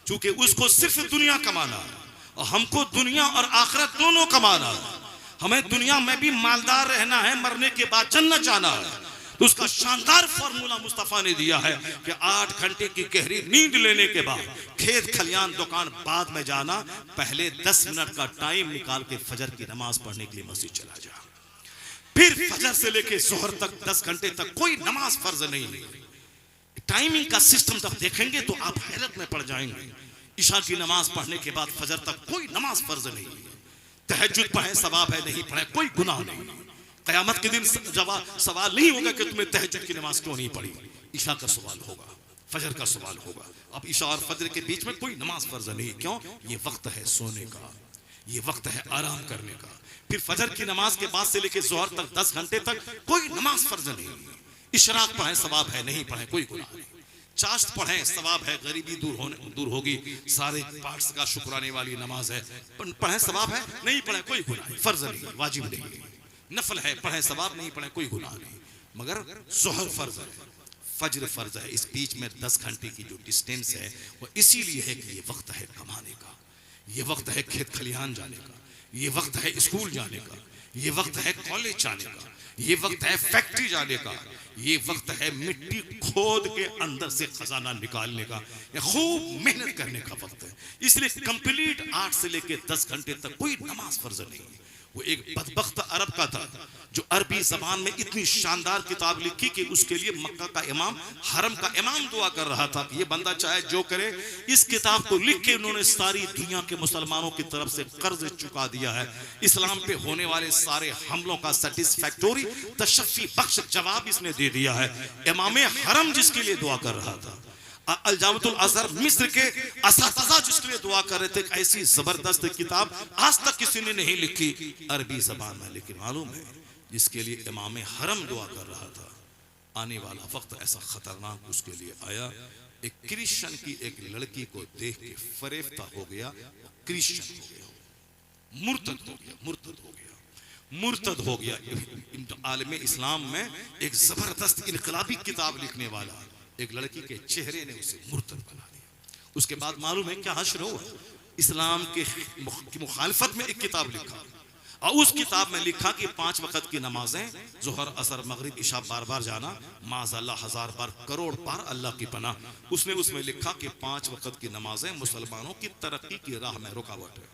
चूंकि उसको सिर्फ दुनिया कमाना है और हमको दुनिया और आखिरत दोनों कमाना है। हमें दुनिया में भी मालदार रहना है, मरने के बाद जन्नत जाना है। तो उसका शानदार फॉर्मूला मुस्तफा ने दिया है कि 8 घंटे की गहरी नींद लेने के बाद खेत खलियान दुकान बाद में जाना, पहले 10 मिनट का टाइम निकाल के फजर की नमाज पढ़ने के लिए मस्जिद चला जा। फिर फजर से लेके जोहर तक 10 घंटे तक कोई नमाज फर्ज नहीं। टाइमिंग का सिस्टम जब देखेंगे तो आप हैरत में पड़ जाएंगे। ईशा की नमाज पढ़ने के बाद फजर तक कोई नमाज फर्ज नहीं। तहज्जुद पढ़े सवाब है, नहीं पढ़े कोई गुनाह नहीं। क़यामत के दिन सवाल नहीं होगा कि तुमने तहज्जुद की नमाज क्यों नहीं पढ़ी, ईशा का सवाल होगा, फजर का सवाल होगा। अब ईशा और फजर के बीच में कोई नमाज फर्ज नहीं। क्यों? ये वक्त है सोने का, ये वक्त है आराम करने का। फिर फजर की नमाज के बाद से लेकर जोहर तक 10 घंटे तक कोई नमाज फर्ज नहीं। इशराक पढ़े सवाब है, नहीं पढ़े कोई गुनाह नहीं। चाश्त पढ़े सवाब है, गरीबी दूर होगी, सारे पार्ट्स का शुक्राने वाली नमाज है, पढ़े सवाब है, नहीं पढ़े कोई गुनाह, फर्ज नहीं, वाजिब नहीं। नफल है, पढ़े सवाब, नहीं पढ़े कोई गुनाह नहीं। मगर जोहर फर्ज है, फजर फर्ज है। इस बीच में 10 घंटे की जो डिस्टेंस है वो इसीलिए है कि ये वक्त है कमाने का, ये वक्त है खेत खलिहान जाने का, ये वक्त है स्कूल जाने का, ये वक्त है कॉलेज जाने का, ये वक्त है फैक्ट्री जाने का, ये वक्त है मिट्टी खोद के अंदर से खजाना निकालने का, ये खूब मेहनत करने का वक्त है। इसलिए कंप्लीट 8 से लेकर 10 घंटे तक कोई नमाज फर्ज नहीं है। वो एक बदबख्त अरब का था जो अरबी जबान में इतनी शानदार किताब लिखी कि उसके लिए मक्का का इमाम, हरम का इमाम दुआ कर रहा था, ये बंदा चाहे जो करे। इस किताब को लिख के उन्होंने सारी दुनिया के मुसलमानों की तरफ से कर्ज चुका दिया है। इस्लाम पे होने वाले सारे हमलों का सेटिस्फैक्टोरी तशफ़ी बख्श जवाब इसने दे दिया है। इमाम हरम जिसके लिए दुआ कर रहा था, अल-जामिअतुल अज़हर मिस्र के असातिज़ा जिसके लिए दुआ कर रहे थे, ऐसी जबरदस्त किताब आज तक किसी ने नहीं लिखी अरबी जबान में। लेकिन मालूम है जिसके लिए इमाम हरम दुआ कर रहा था, आने वाला वक्त ऐसा खतरनाक उसके लिए आया। एक क्रिश्चियन की एक लड़की को देख के फरेफ्ता हो गया, क्रिश्चियन हो गया, मुर्तद हो गया, मुर्तद हो गया, मुर्तद हो गया। आलम इस्लाम में एक जबरदस्त इनकलाबी किताब लिखने वाला एक लड़की के चेहरे ने उसे मुर्तद बना दिया। उसके बाद मालूम है क्या हश्र हुआ? इस्लाम के मुखालफत में एक किताब लिखा और उस किताब में लिखा कि 5 वक्त की नमाजें जोहर असर मगरिब इशा बार बार जाना, माज़अल्लाह 1000 बार करोड़ बार अल्लाह की पनाह। उसने उसमें लिखा कि 5 वक्त की नमाजें मुसलमानों की तरक्की की राह में रुकावट है,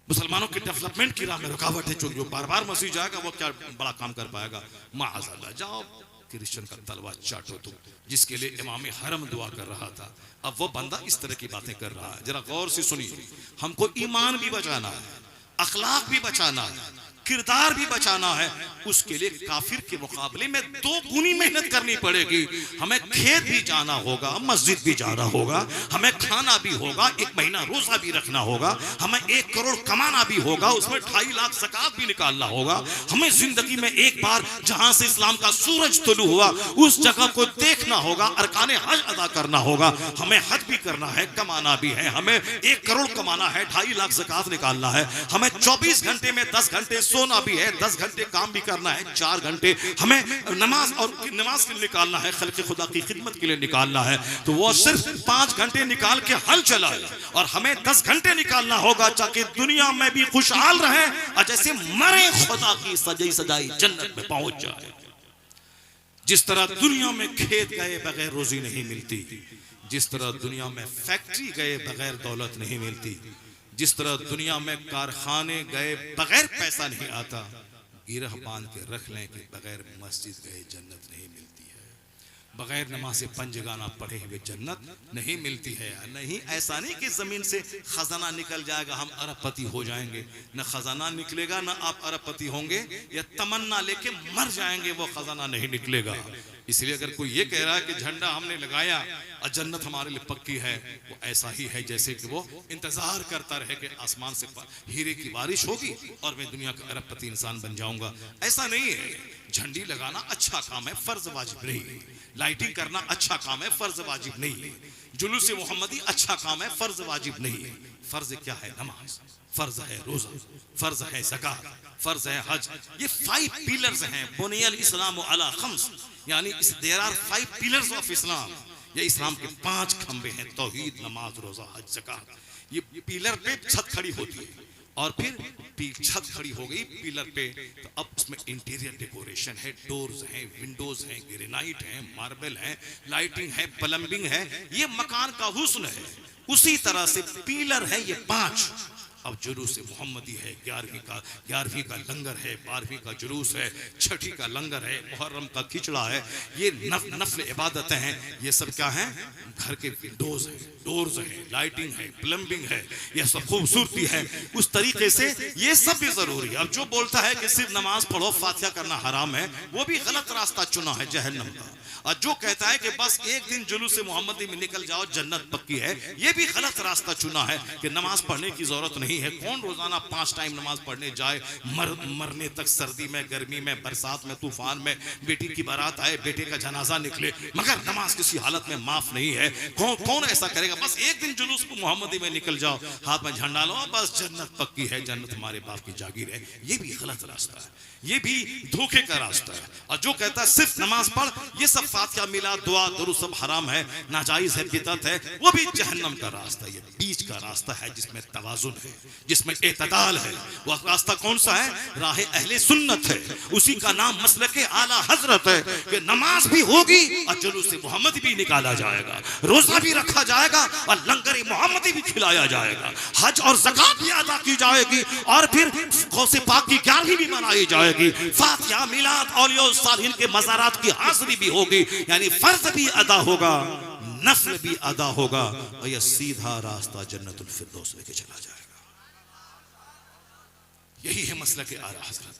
मुसलमानों के डेवलपमेंट की राह में रुकावट है। जो बार बार मसीह जाएगा वो क्या बड़ा काम कर पाएगा? माज़अल्लाह, जाओ क्रिश्चियन का तलवार चाटो तुम, जिसके लिए इमाम हरम दुआ कर रहा था। अब वो बंदा इस तरह की बातें कर रहा है। जरा गौर से सुनिए, हमको ईमान भी बचाना है, अखलाक भी बचाना है, किरदार भी बचाना है। उसके लिए काफिर के मुकाबले में 2 गुनी मेहनत करनी पड़ेगी। हमें खेत भी जाना होगा, मस्जिद भी जाना होगा, हमें खाना भी होगा, 1 महीना रोजा भी रखना होगा, हमें 1 करोड़ कमाना भी होगा, उसमें 2.5 लाख ज़कात भी निकालना होगा। हमें जिंदगी में एक बार जहां से इस्लाम का सूरज तुलू हुआ उस जगह को देखना होगा, अरकाने हज अदा करना होगा, हमें हज भी करना है, कमाना भी है, हमें 1 करोड़ कमाना है, 2.5 लाख ज़कात निकालना है, हमें 24 घंटे में 10 घंटे सोना भी है, 10 घंटे काम भी करना है, 4 घंटे हमें नमाज के लिए निकालना है, खल्क़े खुदा की खिदमत के लिए निकालना है। तो वो सिर्फ 5 घंटे निकाल के हल चलाए और हमें 10 घंटे निकालना होगा ताकि दुनिया में भी खुशहाल रहे और जैसे मरे खुदा की सजाई सजाई जन्नत में पहुंच जाए। जिस तरह दुनिया में खेत गए बगैर रोजी नहीं मिलती, जिस तरह दुनिया में फैक्ट्री गए बगैर दौलत नहीं मिलती, जिस तरह दुनिया में कारखाने गए बगैर पैसा नहीं आता, गिरह बांध के रख लें कि बगैर मस्जिद गए जन्नत नहीं मिलती है, बगैर नमाज़े पंजगाना पढ़े हुए जन्नत नहीं मिलती है। नहीं, ऐसा नहीं कि जमीन से खजाना निकल जाएगा हम अरबपति हो जाएंगे। न खजाना निकलेगा न आप अरबपति होंगे, या तमन्ना लेके मर जाएंगे, वो खजाना नहीं निकलेगा। इसलिए अगर कोई ये कह रहा है कि झंडा हमने लगाया और जन्नत हमारे लिए पक्की है, वो ऐसा ही है जैसे कि वो इंतजार करता रहे कि आसमान से हीरे की बारिश होगी और मैं दुनिया का अरबपति इंसान बन जाऊंगा। ऐसा नहीं है। झंडी लगाना अच्छा काम है, फर्ज वाजिब नहीं है। लाइटिंग करना अच्छा काम है, फर्ज वाजिब नहीं है। जुलूस मोहम्मदी अच्छा काम है, फर्ज वाजिब नहीं है। फर्ज क्या है? नमाज, फर्ज है रोजा, फर्ज है ज़कात, फर्ज है हज। ये 5 पिलर्स हैं। बुनियल इस्लाम अला खम्स, यानी there are 5 pillars of Islam. ये इस्लाम के 5 खंबे हैं, तौहीद, नमाज, रोजा, हज, ज़कात। ये पिलर पे छत खड़ी होती है और फिर छत खड़ी हो गई पिलर पे, तो अब उसमें इंटीरियर डेकोरेशन है, डोर्स हैं, विंडोज हैं, ग्रेनाइट है, मार्बल है, लाइटिंग है, प्लम्बिंग है। ये मकान का हुस्न है। उसी तरह से पिलर है ये 5। अब जुलूस मोहम्मदी है, 11वीं का लंगर है, 12वीं का जुलूस है, 6ठी का लंगर है, मुहर्रम का खिचड़ा है। ये नफल इबादतें हैं। ये सब क्या हैं? घर के विंडोज हैं, डोर्स हैं, लाइटिंग है, प्लम्बिंग है, ये सब खूबसूरती है। उस तरीके से ये सब भी जरूरी है। अब जो बोलता है कि सिर्फ नमाज पढ़ो, फातिहा करना हराम है, वो भी गलत रास्ता चुना है जहन्नम का। और जो कहता है कि बस एक दिन जुलूस मोहम्मदी में निकल जाओ जन्नत पक्की है, ये भी गलत रास्ता चुना है कि नमाज पढ़ने की जरूरत नहीं है। कौन रोजाना 5 टाइम नमाज पढ़ने जाए? मरने तक, सर्दी में, गर्मी में, बरसात में, तूफान में, बेटी की बारात आए, बेटे का जनाजा निकले, मगर नमाज किसी हालत में माफ नहीं है। कौन ऐसा करेगा? बस एक दिन जुलूस मोहम्मदी में निकल जाओ, हाथ में झंडा लो, बस जन्नत पक्की है, जन्नत हमारे बाप की जागीर है। ये भी गलत रास्ता है, ये भी धोखे का रास्ता है। और जो कहता है सिर्फ नमाज पढ़, ये सब फातिहा मिलाद दुआ दुरूद सब हराम है, नाजायज है, बिदअत है, वो भी जहन्नम का रास्ता। ये बीच का रास्ता है जिसमें तवाजुन है, जिसमें एतदाल है। वो रास्ता कौन सा है? राह अहले सुन्नत है। उसी का नाम मसलके आला हजरत है कि नमाज भी होगी और जुलूस मोहम्मदी भी निकाला जाएगा, रोजा भी रखा जाएगा और लंगर मोहम्मदी भी खिलाया जाएगा, हज और ज़कात भी अदा की जाएगी और फिर गौसे पाक की 11वीं भी मनाई जाएगी। फातिहा मिलाद औलिया सालिहीन के मज़ारात की हाज़िरी भी होगी, यानी फर्ज भी अदा होगा, नफ्ल भी अदा होगा और यह सीधा रास्ता जन्नतुल फिरदौस लेके चला जाएगा। यही है मसलक आला हज़रत।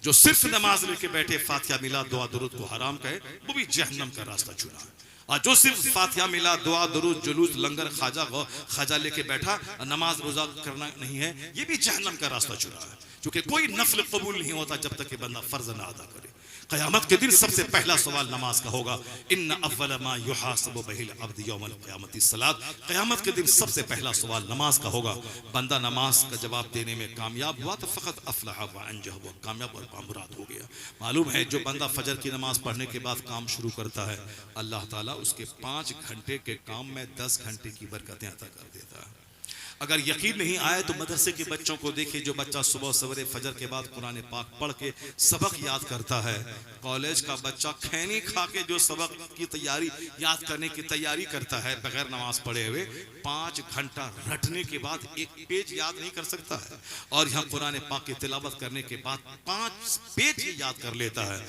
जो सिर्फ नमाज लेके बैठे फातिहा मिलाद दुआ दुरूद को हराम कहे, वो भी जहन्नम का रास्ता चुना। और जो सिर्फ फातिहा मिलाद दुआ दुरूद जुलूस लंगर खाजा लेके बैठा, नमाज रोजा करना नहीं है, ये भी जहन्नम का रास्ता चुना है। क्योंकि कोई नफल कबूल नहीं होता जब तक कि बंदा फर्ज ना अदा करे। क़यामत के दिन सबसे पहला सवाल नमाज का होगा। इन्ना अव्वल मा युहासबु बिहिल अब्द यौमल क़यामति सलात। क़यामत के दिन सबसे पहला सवाल नमाज का होगा। बंदा नमाज का जवाब देने में कामयाब हुआ तो फ़क़त अफ़लह व अंजह, वो कामयाब और कामराद हो गया। मालूम है जो बंदा फजर की नमाज पढ़ने के बाद काम शुरू करता है, अल्लाह ताला उसके 5 घंटे के काम में 10 घंटे की बरकतें अता कर देता है। अगर यकीन नहीं आए तो मदरसे के बच्चों को देखिए, जो बच्चा सुबह सवेरे फजर के बाद कुरान पाक पढ़ के सबक याद करता है। कॉलेज का बच्चा खैनी खा के जो सबक की तैयारी याद करने की तैयारी करता है बगैर नमाज पढ़े हुए, 5 घंटा रटने के बाद एक पेज याद नहीं कर सकता है। और यहाँ कुरान पाक की तिलावत करने के बाद 5 पेज याद कर लेता है,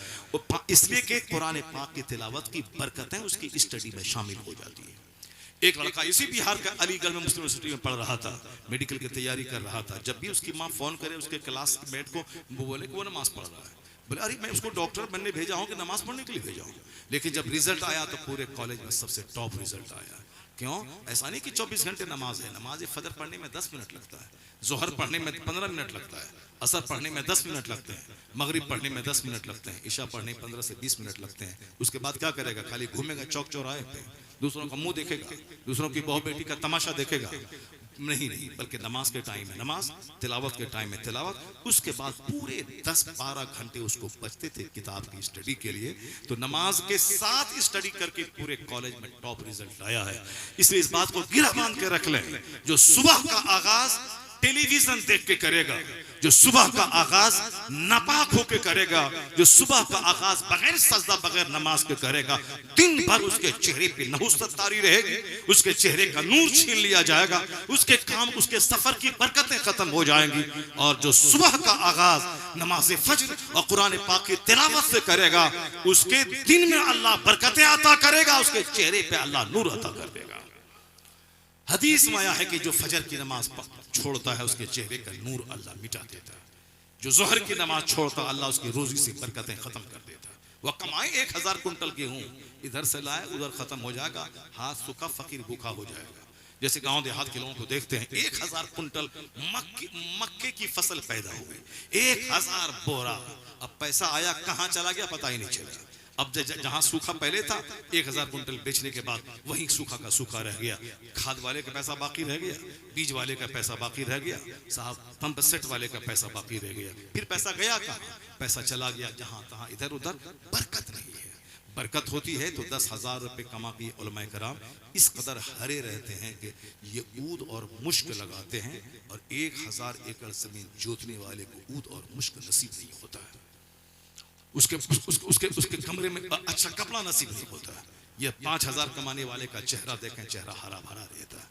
इसलिए कि कुरान पाक की तिलावत की बरकतें उसकी स्टडी में शामिल हो जाती है। एक लड़का इसी बिहार का अलीगढ़ में मुस्लिम यूनिवर्सिटी में पढ़ रहा था, मेडिकल की तैयारी कर रहा था। जब भी उसकी माँ फोन करे उसके क्लासमेट को, वो बोले कि वो नमाज पढ़ रहा है। बोले अरे मैं उसको डॉक्टर बनने भेजा हूँ कि नमाज पढ़ने के लिए भेजा हूँ। लेकिन जब रिजल्ट आया तो पूरे कॉलेज में सबसे टॉप रिजल्ट आया। क्यों? ऐसा नहीं कि 24 घंटे नमाज है। नमाज फजर पढ़ने में 10 मिनट लगता है, जोहर पढ़ने में 15 मिनट लगता है, असर पढ़ने में 10 मिनट लगते हैं, मगरिब पढ़ने में 10 मिनट लगते हैं, इशा पढ़ने 15 से 20 मिनट लगते हैं। उसके बाद क्या करेगा? खाली घूमेगा चौक चौराहे पे, दूसरों का मुंह देखेगा, दूसरों की बहू बेटी का तमाशा देखेगा। नहीं, बल्कि नमाज के टाइम में नमाज, तिलावत के टाइम में तिलावत। उसके बाद पूरे 10-12 घंटे उसको बचते थे किताब की स्टडी के लिए। तो नमाज के साथ स्टडी करके पूरे कॉलेज में टॉप रिजल्ट आया है। इसलिए इस बात को गिरह बांध के रख लें, जो सुबह का आगाज टेलीविजन देख के करेगा, जो सुबह का आगाज नापाक होके करेगा, जो सुबह का आगाज बगैर सजदा बगैर नमाज के करेगा, दिन भर उसके चेहरे पे नहुसत तारी रहेगी, उसके चेहरे का नूर छीन लिया जाएगा, उसके काम उसके सफर की बरकतें खत्म हो जाएंगी। और जो सुबह का आगाज नमाज फज्र और कुरान पाक की तिलावत से करेगा, उसके दिन में अल्लाह बरकतें अता करेगा, उसके चेहरे पे अल्लाह नूर अता कर देगा। हदीस में आया है कि जो फजर की नमाज छोड़ता है उसके चेहरे का नूर अल्लाह मिटा देता है। जो जोहर की नमाज छोड़ता अल्लाह उसकी रोजी से बरकतें खत्म कर देता है। वह कमाए 1000 कुंटल गेहूं, इधर से लाए उधर खत्म हो जाएगा, हाथ सूखा फकीर भूखा हो जाएगा। जैसे गांव देहात के लोगों को देखते हैं, 1000 कुंटल मक्के की फसल पैदा हो गई, 1000 बोरा। अब पैसा आया कहां चला गया पता ही नहीं चला। अब जहां सूखा पहले था, 1000 कुंटल बेचने के बाद वहीं सूखा का सूखा रह गया। खाद वाले का पैसा बाकी रह गया, बीज वाले का पैसा बाकी रह गया, साहब पंप सेट वाले का पैसा बाकी रह गया। फिर पैसा गया कहां? पैसा चला गया जहां तहां, इधर उधर। बरकत नहीं है। बरकत होती है तो 10,000 रुपए कमा के उलमाए कराम इस कदर हरे रहते हैं कि ये ऊद और मुश्क लगाते हैं, और 1000 एकड़ जमीन जोतने वाले को ऊद और मुश्क नसीब नहीं होता है। उसके कमरे में अच्छा कपड़ा नसीब नहीं होता है। ये 5000 कमाने वाले का चेहरा देखें, चेहरा हरा भरा रहता है।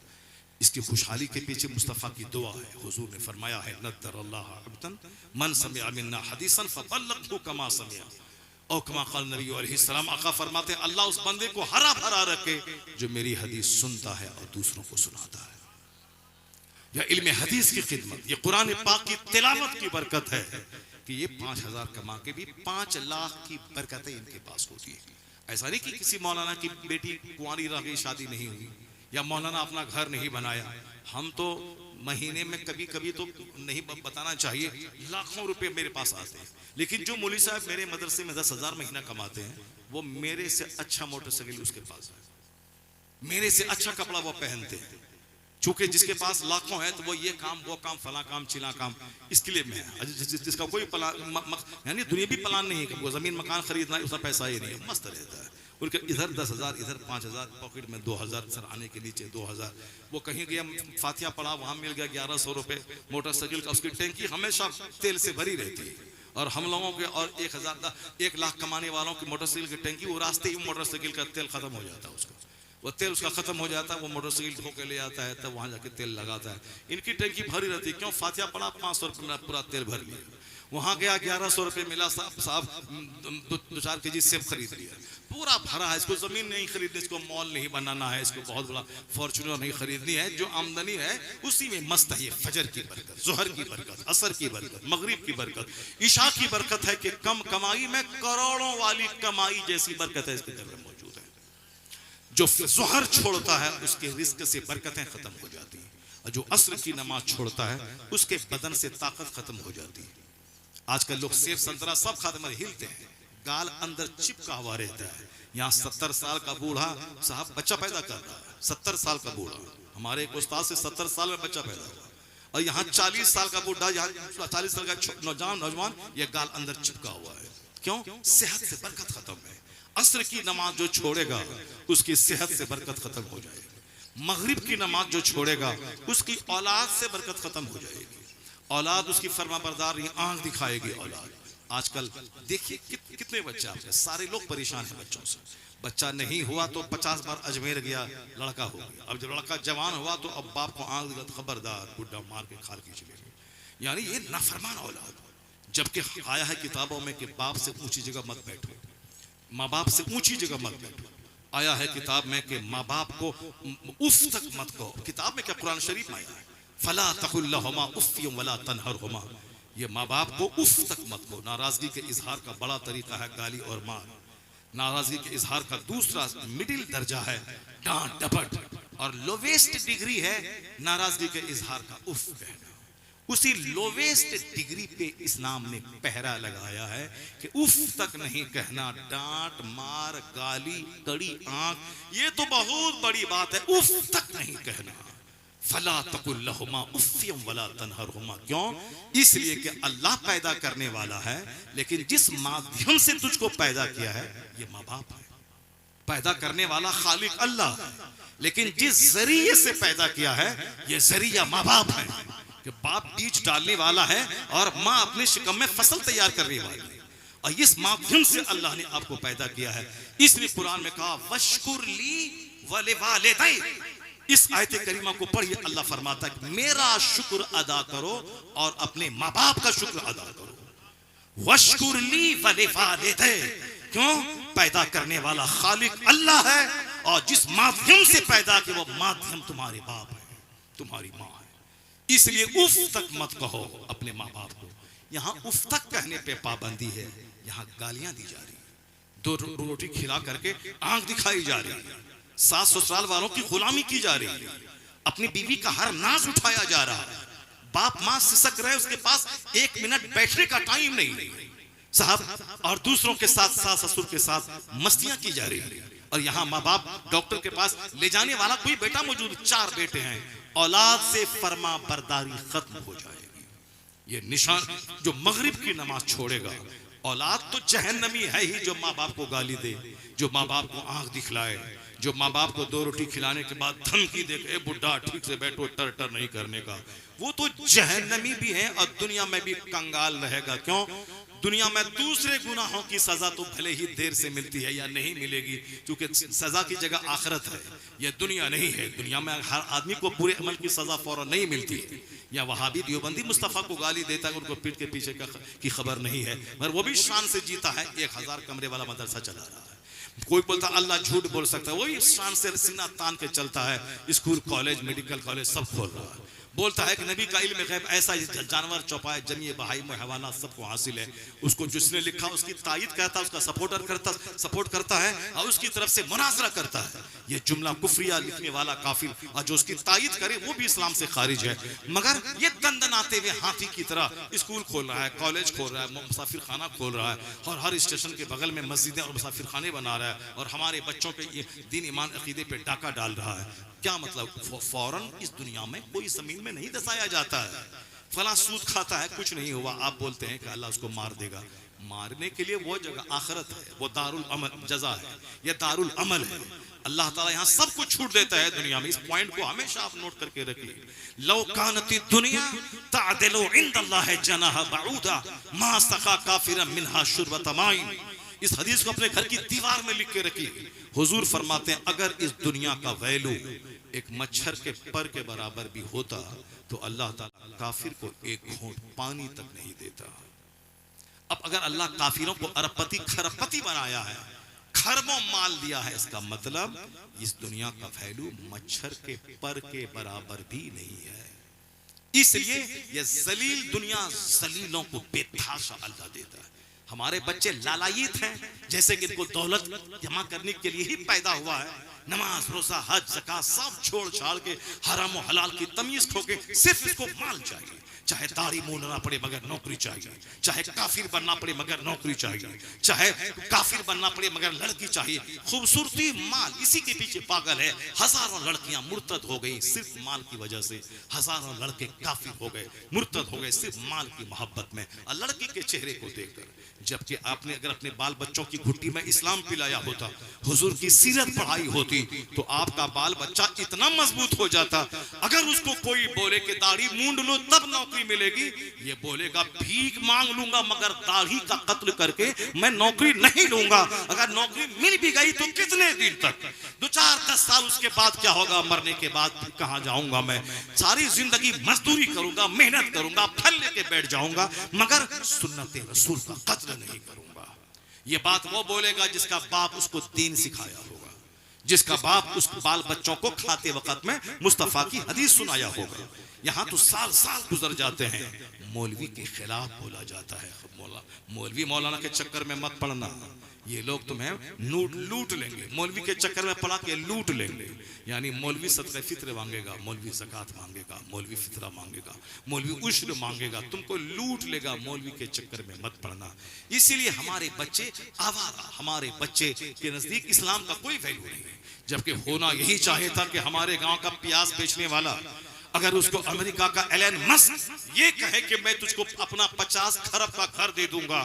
इसकी खुशहाली के पीछे मुस्तफ़ा की दुआ है। हुजूर ने फरमाया है, नद्दरल्लाहु अब्दन मन समिअ मिन्ना हदीसन फबल्लगहु कमा समिअ, और कमा क़ाल नबी अलैहि सलाम। आका फरमाते हैं, अल्लाह उस बंदे को हरा भरा रखे जो मेरी हदीस सुनता है और दूसरों को सुनाता है। यह इल्म हदीस की खिदमत, ये कुरान पाक की तिलावत की बरकत है कि ये 5000 कमा के भी 5 लाख की बरकतें इनके पास होती है। ऐसा नहीं कि किसी मौलाना की बेटी कुंवारी रह गई, शादी नहीं हुई, या मौलाना अपना घर नहीं बनाया। हम तो महीने में कभी कभी तो नहीं बताना चाहिए, लाखों रुपए मेरे पास आते हैं। लेकिन जो मौलवी साहब मेरे मदरसे में 10,000 महीना कमाते हैं, वो मेरे से अच्छा मोटरसाइकिल उसके पास है, मेरे से अच्छा कपड़ा वो पहनते हैं। चूंकि जिसके पास लाखों है तो वो ये काम वो काम फला काम चिला काम इसके लिए मैं, जिसका कोई प्लान यानी दुनिया भी प्लान नहीं है कि वो जमीन मकान खरीदना है, उसका पैसा ही नहीं है, मस्त रहता है। उनके इधर 10,000 इधर 5,000 पॉकेट में 2,000 सर आने के नीचे 2,000। वो कहीं गया फातिया पड़ा, वहां मिल गया 1100 रुपए। मोटरसाइकिल का उसकी टैंकी हमेशा तेल से भरी रहती है। और हम लोगों के और 1 लाख कमाने वालों की मोटरसाइकिल की टैंकी, वो रास्ते ही मोटरसाइकिल का तेल खत्म हो जाता है। उसका वो तेल उसका खत्म हो जाता है, वो मोटरसाइकिल धो के ले आता है, तब वहां जाके तेल लगाता है। इनकी टैंकी भरी रहती है। क्यों? फातिया पड़ा, 500 रुपये में पूरा तेल भर लिया। वहां गया 1100 रुपये मिला, साहब 2-4 केजी सेब खरीद लिया, पूरा भरा है। इसको जमीन नहीं खरीदनी, इसको मॉल नहीं बनाना है, इसको बहुत बड़ा फॉर्च्यूनर नहीं खरीदनी है। जो आमदनी है उसी में मस्त है। ये फजर की बरकत, जोहर की बरकत, असर की बरकत, मगरिब की बरकत, ईशा की बरकत है कि कम कमाई में करोड़ों वाली कमाई जैसी बरकत है इसके घर में मौजूद है। जो जोहर छोड़ता है उसके रिस्क से बरकतें खत्म हो जाती हैं, और जो असर की नमाज छोड़ता है उसके बदन से ताकत खत्म हो जाती है। आजकल लोग सेब संतरा सब खाते में हिलते हैं, गाल अंदर चिपका हुआ रहता है। यहाँ 70 साल का बूढ़ा साहब बच्चा पैदा कर रहा है, 70 साल का बूढ़ा। हमारे एक उस्ताद से 70 साल में बच्चा पैदा हुआ, और यहाँ 40 साल का बूढ़ा, यहाँ 40 साल का नौजवान, ये गाल अंदर चिपका हुआ है। क्यों? सेहत से बरकत खत्म है। असर की नमाज जो छोड़ेगा उसकी सेहत से बरकत खत्म हो जाएगी। मगरिब की नमाज जो छोड़ेगा उसकी औलाद से बरकत खत्म हो जाएगी। औलाद उसकी फरमाबरदार, आंख दिखाएगी औलाद। आजकल देखिए कितने बच्चे आपके, सारे लोग परेशान हैं बच्चों से। बच्चा नहीं हुआ तो 50 बार अजमेर गया, लड़का हो गया। अब जब लड़का जवान हुआ तो अब बाप को आंख दिखा, खबरदार बुढ़ा मार के खाल की चलेगी। यानी ये नाफरमान औलाद। जबकि आया है किताबों में कि बाप से ऊंची जगह मत बैठो, माँ बाप से ऊंची जगह मत बैठो। आया है किताब में कि माँ बाप को उफ तक मत कहो। किताब में क्या? कुरान शरीफ में आया है, फला तकुल लहुमा उफ़्फ़िन वला तनहरहुमा। ये माँ बाप को उफ तक मत कहो। नाराजगी के इजहार का बड़ा तरीका है गाली और मार। नाराजगी के इजहार का दूसरा मिडिल दर्जा है डांट डपट, और लोवेस्ट डिग्री है नाराजगी के इजहार का उफ कहना। उसी लोवेस्ट डिग्री पे इस्लाम ने पहरा लगाया है कि उफ तक नहीं कहना। डांट मार गाली कड़ी आंख ये तो बहुत बड़ी बात है, उफ तक नहीं कहना। फला तकुल लहुमा उफ़्फ़िन वला तनहरहुमा। क्यों? इसलिए कि अल्लाह पैदा करने वाला है, लेकिन जिस माध्यम से तुझको पैदा किया है ये माँ बाप है। पैदा करने वाला खालिक अल्लाह है, लेकिन जिस जरिए से पैदा किया है ये जरिया माँ बाप है। कि बाप बीज डालने वाला है और माँ अपने शिकम में फसल तैयार करने वाली है, और इस माध्यम से अल्लाह ने आपको पैदा किया है। इसलिए कुरान में कहा वशकुर ली वलिवालिदै। इस आयत करीमा को पढ़िए, अल्लाह फरमाता है मेरा शुक्र अदा करो और अपने माँ बाप का शुक्र अदा करो। वशकुर ली वलिवालिदै। क्यों? पैदा करने वाला खालिक अल्लाह है, और जिस माध्यम से पैदा किया वो माध्यम तुम्हारे बाप है, तुम्हारी माँ है। इसलिए उफ तक मत कहो अपने माँ बाप को। यहाँ उफ तक कहने पे पाबंदी है, यहाँ गालियां दी जा रही है। 2 रोटी खिला करके आंख दिखाई जा रही है, सास ससुराल वालों की गुलामी की जा रही है, अपनी बीवी का हर नाज उठाया जा रहा है। बाप माँ सिसक रहे, उसके पास 1 मिनट बैठने का टाइम नहीं साहब, और दूसरों के साथ सास ससुर के साथ मस्तियां की जा रही है। और यहाँ माँ बाप डॉक्टर के पास ले जाने वाला कोई बेटा मौजूद, 4 बेटे हैं। औलाद से फरमा बरदारी खत्म हो जाएगी। ये निशान जो मगरिब की नमाज छोड़ेगा, औलाद तो जहन्नमी है ही, जो माँ बाप को गाली दे, जो माँ बाप को आंख दिखलाए, जो माँ बाप को 2 रोटी खिलाने के बाद धमकी दे ए बुढ़ा ठीक से बैठो, टर टर नहीं करने का, वो तो जहन्नमी भी है और दुनिया में भी कंगाल रहेगा। क्यों? दुनिया में दूसरे गुनाहों की सजा तो भले ही देर से मिलती है या नहीं मिलेगी, क्योंकि सजा की जगह आखिरत है, यह दुनिया नहीं है। दुनिया में हर आदमी को बुरे अमल की सजा फौरन नहीं मिलती है। या वहाबी देवबंदी मुस्तफ़ा को गाली देता है, उनको पीठ के पीछे की खबर नहीं है, मगर वो भी शान से जीता है। 1000 कमरे वाला मदरसा चला रहा है। कोई बोलता अल्लाह झूठ बोल सकता है, वही शान से सीना तान के चलता है। स्कूल कॉलेज मेडिकल कॉलेज सब खोल रहा है। बोलता है कि नबी का इल्म गैब ऐसा जानवर चौपाए जमीए बहाई में हवाला सबको हासिल है। उसको जिसने लिखा उसकी तायीद करता, उसका सपोर्ट करता है और उसकी तरफ से मुनाजरा करता है। ये जुमला कुफरिया लिखने वाला काफिर, और जो उसकी तायीद करे वो भी इस्लाम से खारिज है। मगर ये दंदनाते हुए हाथी की तरह स्कूल खोल रहा है, कॉलेज खोल रहा है, मुसाफिर खाना खोल रहा है, और हर स्टेशन के बगल में मस्जिदें और मुसाफिर खाने बना रहा है, और हमारे बच्चों के ये दीन ईमान अकीदे पे डाका डाल रहा है। क्या मतलब? फौरन इस दुनिया में कोई जमीन में नहीं दसाया जाता है। फला सूद खाता है, कुछ नहीं हुआ, आप बोलते हैं कि अल्लाह उसको मार देगा। मारने के लिए वो जगह आखिरत है, वो दारुल अमल जजा है, ये दारुल अमल है। अल्लाह ताला यहाँ सब कुछ छूट देता है दुनिया में। इस पॉइंट को हमेशा आप नोट करके रखिए। लौ कानती दुनिया तादिलु इंदल्लाह जनाह बऊदा मा सका काफिरन मिनहा शुरबत माइन। इस हदीस को अपने घर की दीवार में लिख के रखिए। हुजूर फरमाते हैं अगर इस दुनिया का वैल्यू एक मच्छर के पर के बराबर भी होता तो अल्लाह ताला काफिर को एक घूंट पानी तक नहीं देता। अब अगर अल्लाह काफिरों को अरबपति खरबपति बनाया है, खरबों माल दिया है, इसका मतलब इस दुनिया का वैल्यू मच्छर के पर के बराबर भी नहीं है। इसलिए यह जलील दुनिया जलीलों को बेतहाशा अल्लाह देता है। हमारे बच्चे लालायित हैं, जैसे कि इनको दौलत जमा करने के लिए ही पैदा हुआ है। नमाज रोजा हज ज़कात सब छोड़ छाड़ के हराम और हलाल की तमीज खो के सिर्फ इसको माल चाहिए। चाहे दाढ़ी मूंढना पड़े मगर नौकरी चाहिए, चाहे काफिर बनना पड़े मगर नौकरी चाहिए, चाहे काफिर बनना पड़े मगर लड़की चाहिए। खूबसूरती माल, इसी के पीछे पागल है। हजारों लड़कियां मुर्तद हो गई सिर्फ माल की वजह से। हजारों लड़के काफिर हो गए, मुर्तद हो गए सिर्फ माल की मोहब्बत में और लड़की के चेहरे को देखकर। जबकि आपने अगर अपने बाल बच्चों की घुट्टी में इस्लाम पिलाया होता, हुजूर की सीरत पढ़ाई होती, तो आपका बाल बच्चा इतना मजबूत हो जाता। अगर उसको कोई बोले कि दाढ़ी मूंढ लो तब नौकरी मिलेगी, ये बोलेगा भीख मांग लूंगा मगर दाढ़ी का कत्ल करके मैं नौकरी नहीं लूंगा। अगर नौकरी मिल भी गई तो कितने दिन तक, 2-4-10 साल उसके बाद क्या होगा, मरने के बाद कहां जाऊंगा मैं? सारी जिंदगी मजदूरी करूंगा, मेहनत करूंगा, फल लेके बैठ जाऊंगा मगर सुन्नत रसूल का कत्ल नहीं करूंगा। ये बात वो बोलेगा जिसका बाप उसको दीन सिखाया होगा, जिसका बाप उस बाल बच्चों को खाते वक्त में मुस्तफा की हदीस सुनाया होगा। यहाँ तो साल साल गुजर जाते हैं, मौलवी के खिलाफ बोला जाता है। मौलवी मौलाना के चक्कर में मत पड़ना, ये लोग तुम्हें लूट लेंगे। मौलवी के चक्कर में पड़ा के लूट लेंगे। यानी मौलवी सदक़े फित्र मांगेगा, मौलवी ज़कात मांगेगा, मौलवी फितरा मांगेगा, मौलवी उश्र मांगेगा, तुमको लूट लेगा। मौलवी के चक्कर में मत पड़ना। इसीलिए हमारे बच्चे आवारा, हमारे बच्चे के नजदीक इस्लाम का कोई वैल्यू नहीं है। जबकि होना यही चाहे था कि हमारे गांव का प्याज बेचने वाला अगर उसको अमेरिका का एलन मस्क ये कहे कि मैं तुझको अपना 50 खरब का घर दे दूंगा,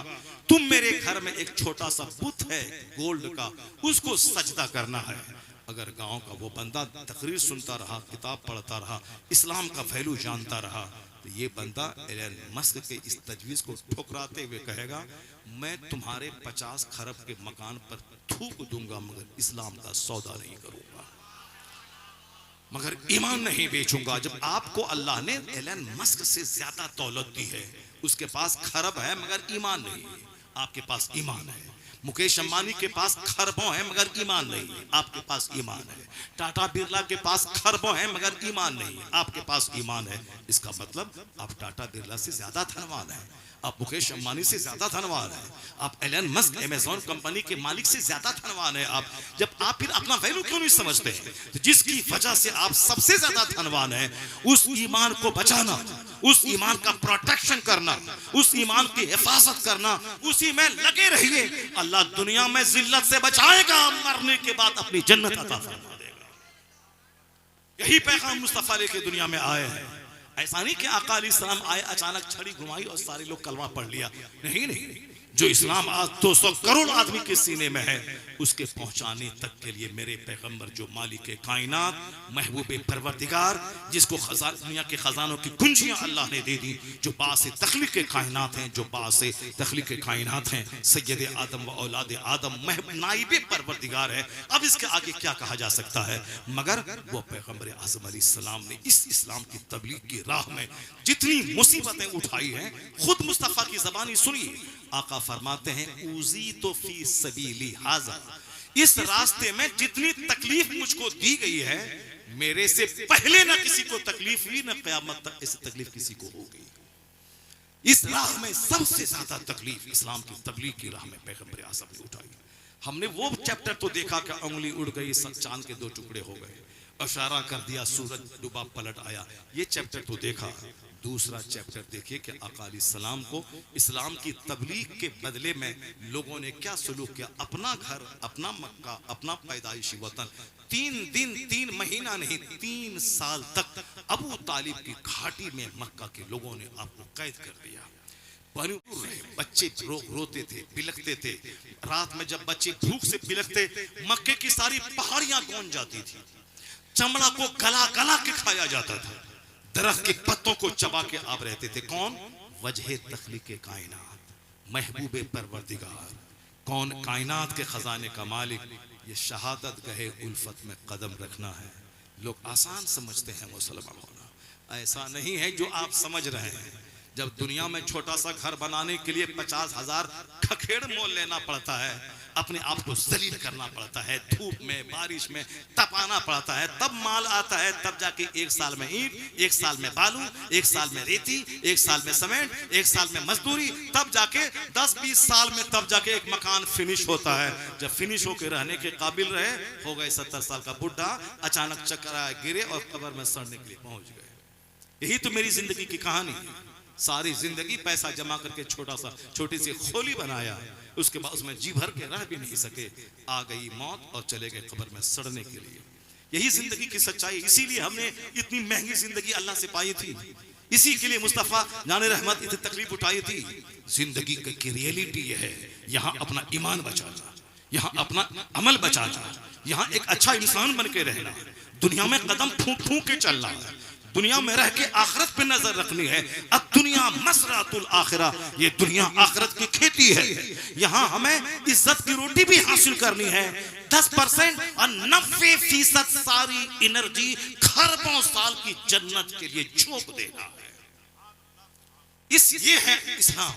तुम मेरे घर में एक छोटा सा बुत है गोल्ड का, उसको सजदा करना है। अगर गांव का वो बंदा तकरीर सुनता रहा, किताब पढ़ता रहा, इस्लाम का वैल्यू जानता रहा, तो ये बंदा एलन मस्क के इस तजवीज को ठुकराते हुए कहेगा मैं तुम्हारे 50 खरब के मकान पर थूक दूंगा मगर इस्लाम का सौदा नहीं करूंगा, मगर ईमान नहीं बेचूंगा। जब आपको अल्लाह ने एलन मस्क से ज्यादा दौलत दी है, उसके पास खरब है मगर ईमान नहीं है, आपके पास ईमान है। मुकेश अंबानी के पास खरबों है मगर ईमान नहीं है, आपके पास ईमान है। टाटा बिरला के पास खरबों है मगर ईमान नहीं है, आपके पास ईमान है। इसका मतलब आप टाटा बिरला से ज्यादा धनवान है, आप मुकेश अंबानी से ज्यादा धनवान है, आप एलन मस्क अमेज़न कंपनी के मालिक से ज्यादा धनवान है। आप जब आप फिर अपना वैल्यू क्यों नहीं समझते? तो जिसकी वजह से आप सबसे ज्यादा धनवान है, उस ईमान को बचाना, उस ईमान का प्रोटेक्शन करना, उस ईमान की हिफाजत करना, उसी में लगे रहिए। अल्लाह दुनिया में जिल्लत से बचाएगा, मरने के बाद अपनी जन्नत अता फरमा देगा। यही पैगाम मुस्तफा लेके दुनिया में आए हैं। ऐसा नहीं कि आका अलैहिस्सलाम आए अचानक छड़ी घुमाई और सारे लोग कलमा पढ़ लिया। नहीं नहीं, जो इस्लाम आज 200 करोड़ आदमी के सीने में है, उसके पहुंचाने तक के लिए मेरे पैगंबर जो मालिक कायनात, महबूब परवरदिगार, जिसको दुनिया के खजानों की कुंजियां अल्लाह ने दे दी, जो बासे तख्लीक के कायनात हैं, जो बासे तख्लीक के कायनात हैं, सैयद आदम व औलाद आदम, नाइब परवरदिगार है। अब इसके आगे क्या कहा जा सकता है? मगर वो पैगंबर आज़म अलैहिस्सलाम ने इस इस्लाम की तबलीग की राह में जितनी मुसीबतें उठाई हैं, खुद मुस्तफा की ज़बानी सुनिए। आका फरमाते हैं उज़ी तो फी सबीली हाज़ा, इस रास्ते में जितनी तकलीफ मुझको दी गई है, मेरे से पहले ना किसी को तकलीफ हुई, ना क़यामत तक ऐसी तकलीफ किसी को होगी। इस राह में सबसे ज्यादा तकलीफ इस्लाम की तबलीग की राह में पैगंबर आज़म ने उठाई। हमने वो चैप्टर तो देखा कि उंगली उड़ गई, चांद के 2 टुकड़े हो गए, इशारा कर दिया, सूरज डूबा पलट आया, ये चैप्टर तो देखा। दूसरा चैप्टर देखिए कि आका अलैहिस्सलाम को इस्लाम की तबलीग के बदले में लोगों ने क्या सलूक किया। अपना घर, अपना मक्का, अपना पैदाइशी वतन 3 दिन 3 महीना नहीं 3 साल तक अबू तालिब की घाटी में मक्का के लोगों ने आपको कैद कर दिया। बच्चे रोते थे, बिलखते थे। रात में जब बच्चे भूख से बिलखते, मक्के की सारी पहाड़ियां गूंज जाती थी। चमड़ा को गला गला के खाया जाता था। दरख्त के पत्तों को चबा के आप रहते थे। कौन? वजह तख्लीक़े कायनात, महबूबे परवरदिगार। कौन? कायनात के खजाने का मालिक। ये शहादत गहे उल्फत में कदम रखना है। लोग आसान समझते हैं मुसलमान होना, ऐसा नहीं है जो आप समझ रहे हैं। जब दुनिया में छोटा सा घर बनाने के लिए 50,000 खखेड़ मोल लेना पड़ता है, अपने आप को जलील करना पड़ता है, धूप में बारिश में तपाना पड़ता है, तब माल आता है। तब जाके 1 साल में ईंट, 1 साल में बालू, 1 साल में रेती, 1 साल में सीमेंट, 1 साल में मजदूरी, तब जाके 10-20 साल में तब जाके एक मकान फिनिश होता है। जब फिनिश होकर रहने के काबिल रहे, हो गए 70 साल का बुढ़ा, अचानक चक्कर आया, गिरे और कब्र में सड़ने के लिए पहुंच गए। यही तो मेरी जिंदगी की कहानी है। सारी जिंदगी पैसा जमा करके छोटी सी खोली बनाया, उसके बाद उसमें जी भर के रह भी नहीं सके। आ गई मौत और चले गए कब्र में सड़ने के लिए। यही जिंदगी की सच्चाई। इसीलिए हमने इतनी महंगी जिंदगी अल्लाह से पाई थी। इसी के लिए मुस्तफा जाने रहमत इतनी तकलीफ उठाई थी। जिंदगी की रियलिटी ये है, यहाँ अपना ईमान बचाना, यहाँ अपना अमल बचाना, यहाँ एक अच्छा इंसान बन के रहना, दुनिया में कदम फूंक फूंक के चलना है, दुनिया में रह के आखिरत पे नजर रखनी है। अब दुनिया मसरातुल आखिरा, ये दुनिया आखिरत की खेती है। यहाँ हमें इज्जत की रोटी भी हासिल करनी है। 10% और 90% सारी एनर्जी खरबों साल की जन्नत के लिए झोंक देना है। ये है इस्लाम,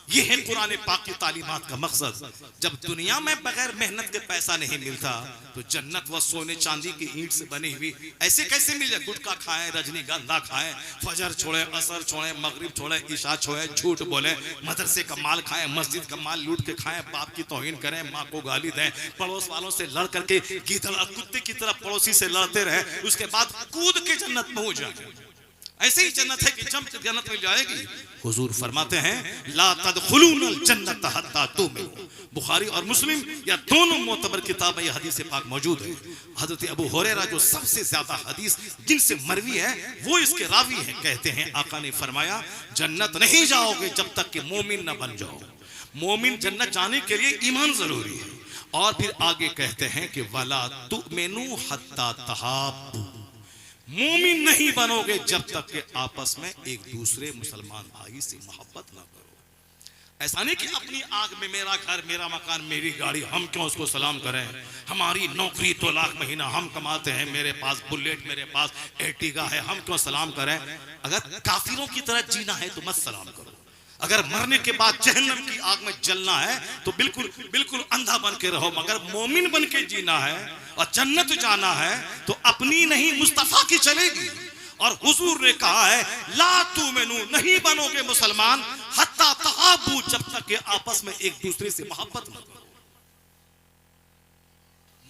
ये है कुरान पाक की तालीमात का मकसद। जब दुनिया में बगैर मेहनत के पैसा नहीं मिलता, तो जन्नत व सोने चांदी की ईंट से बनी हुई ऐसे कैसे मिल जाए? गुटखा खाएं, रजनीगंधा खाएं, फजर छोड़े, असर छोड़े, मगरिब छोड़े, इशा छोड़े, झूठ बोले, मदरसे का माल खाएं, मस्जिद का माल लूट के खाएं, बाप की तौहीन करें, माँ को गाली दें, पड़ोस वालों से लड़ करके कुत्ते की तरह पड़ोसी से लड़ते रहे, उसके बाद कूद के जन्नत पहुंच जाए। ऐसे ही जन्नत है कि जब जन्नत मिल जाएगी। हुजूर फरमाते हैं ला तदखुलूनल जन्नत हत्ता तुमिनू। बुखारी और मुस्लिम या दोनों मोतबर किताब में यह हदीस पाक मौजूद है। हजरत अबू हुरैरा जो सबसे ज्यादा हदीस जिनसे मरवी है, वो इसके रावी हैं। कहते हैं आका ने फरमाया, जन्नत नहीं जाओगे जब तक कि मोमिन न बन जाओ। मोमिन जन्नत जाने के लिए ईमान जरूरी है। और फिर आगे कहते हैं कि वला तुमिनू हत्ता तहाब्बू। मोमिन नहीं बनोगे जब तक कि आपस में एक दूसरे मुसलमान भाई से मोहब्बत ना करो। ऐसा नहीं कि अपनी आग में मेरा घर, मेरा मकान, मेरी गाड़ी, हम क्यों उसको सलाम करें? हमारी नौकरी तो लाख महीना हम कमाते हैं, मेरे पास बुलेट, मेरे पास एर्टिगा है, हम क्यों सलाम करें? अगर काफिरों की तरह जीना है तो मत सलाम करो। अगर मरने के बाद जहन्नम की आग में जलना है तो बिल्कुल बिल्कुल अंधा बन के रहो। मगर मोमिन बन के जीना है और जन्नत जाना है तो अपनी नहीं मुस्तफा की चलेगी। और हुजूर ने कहा है ला तुमिनू, नहीं बनोगे मुसलमान हत्ता तहाब्बू, जब तक के आपस में एक दूसरे से मोहब्बत न करो।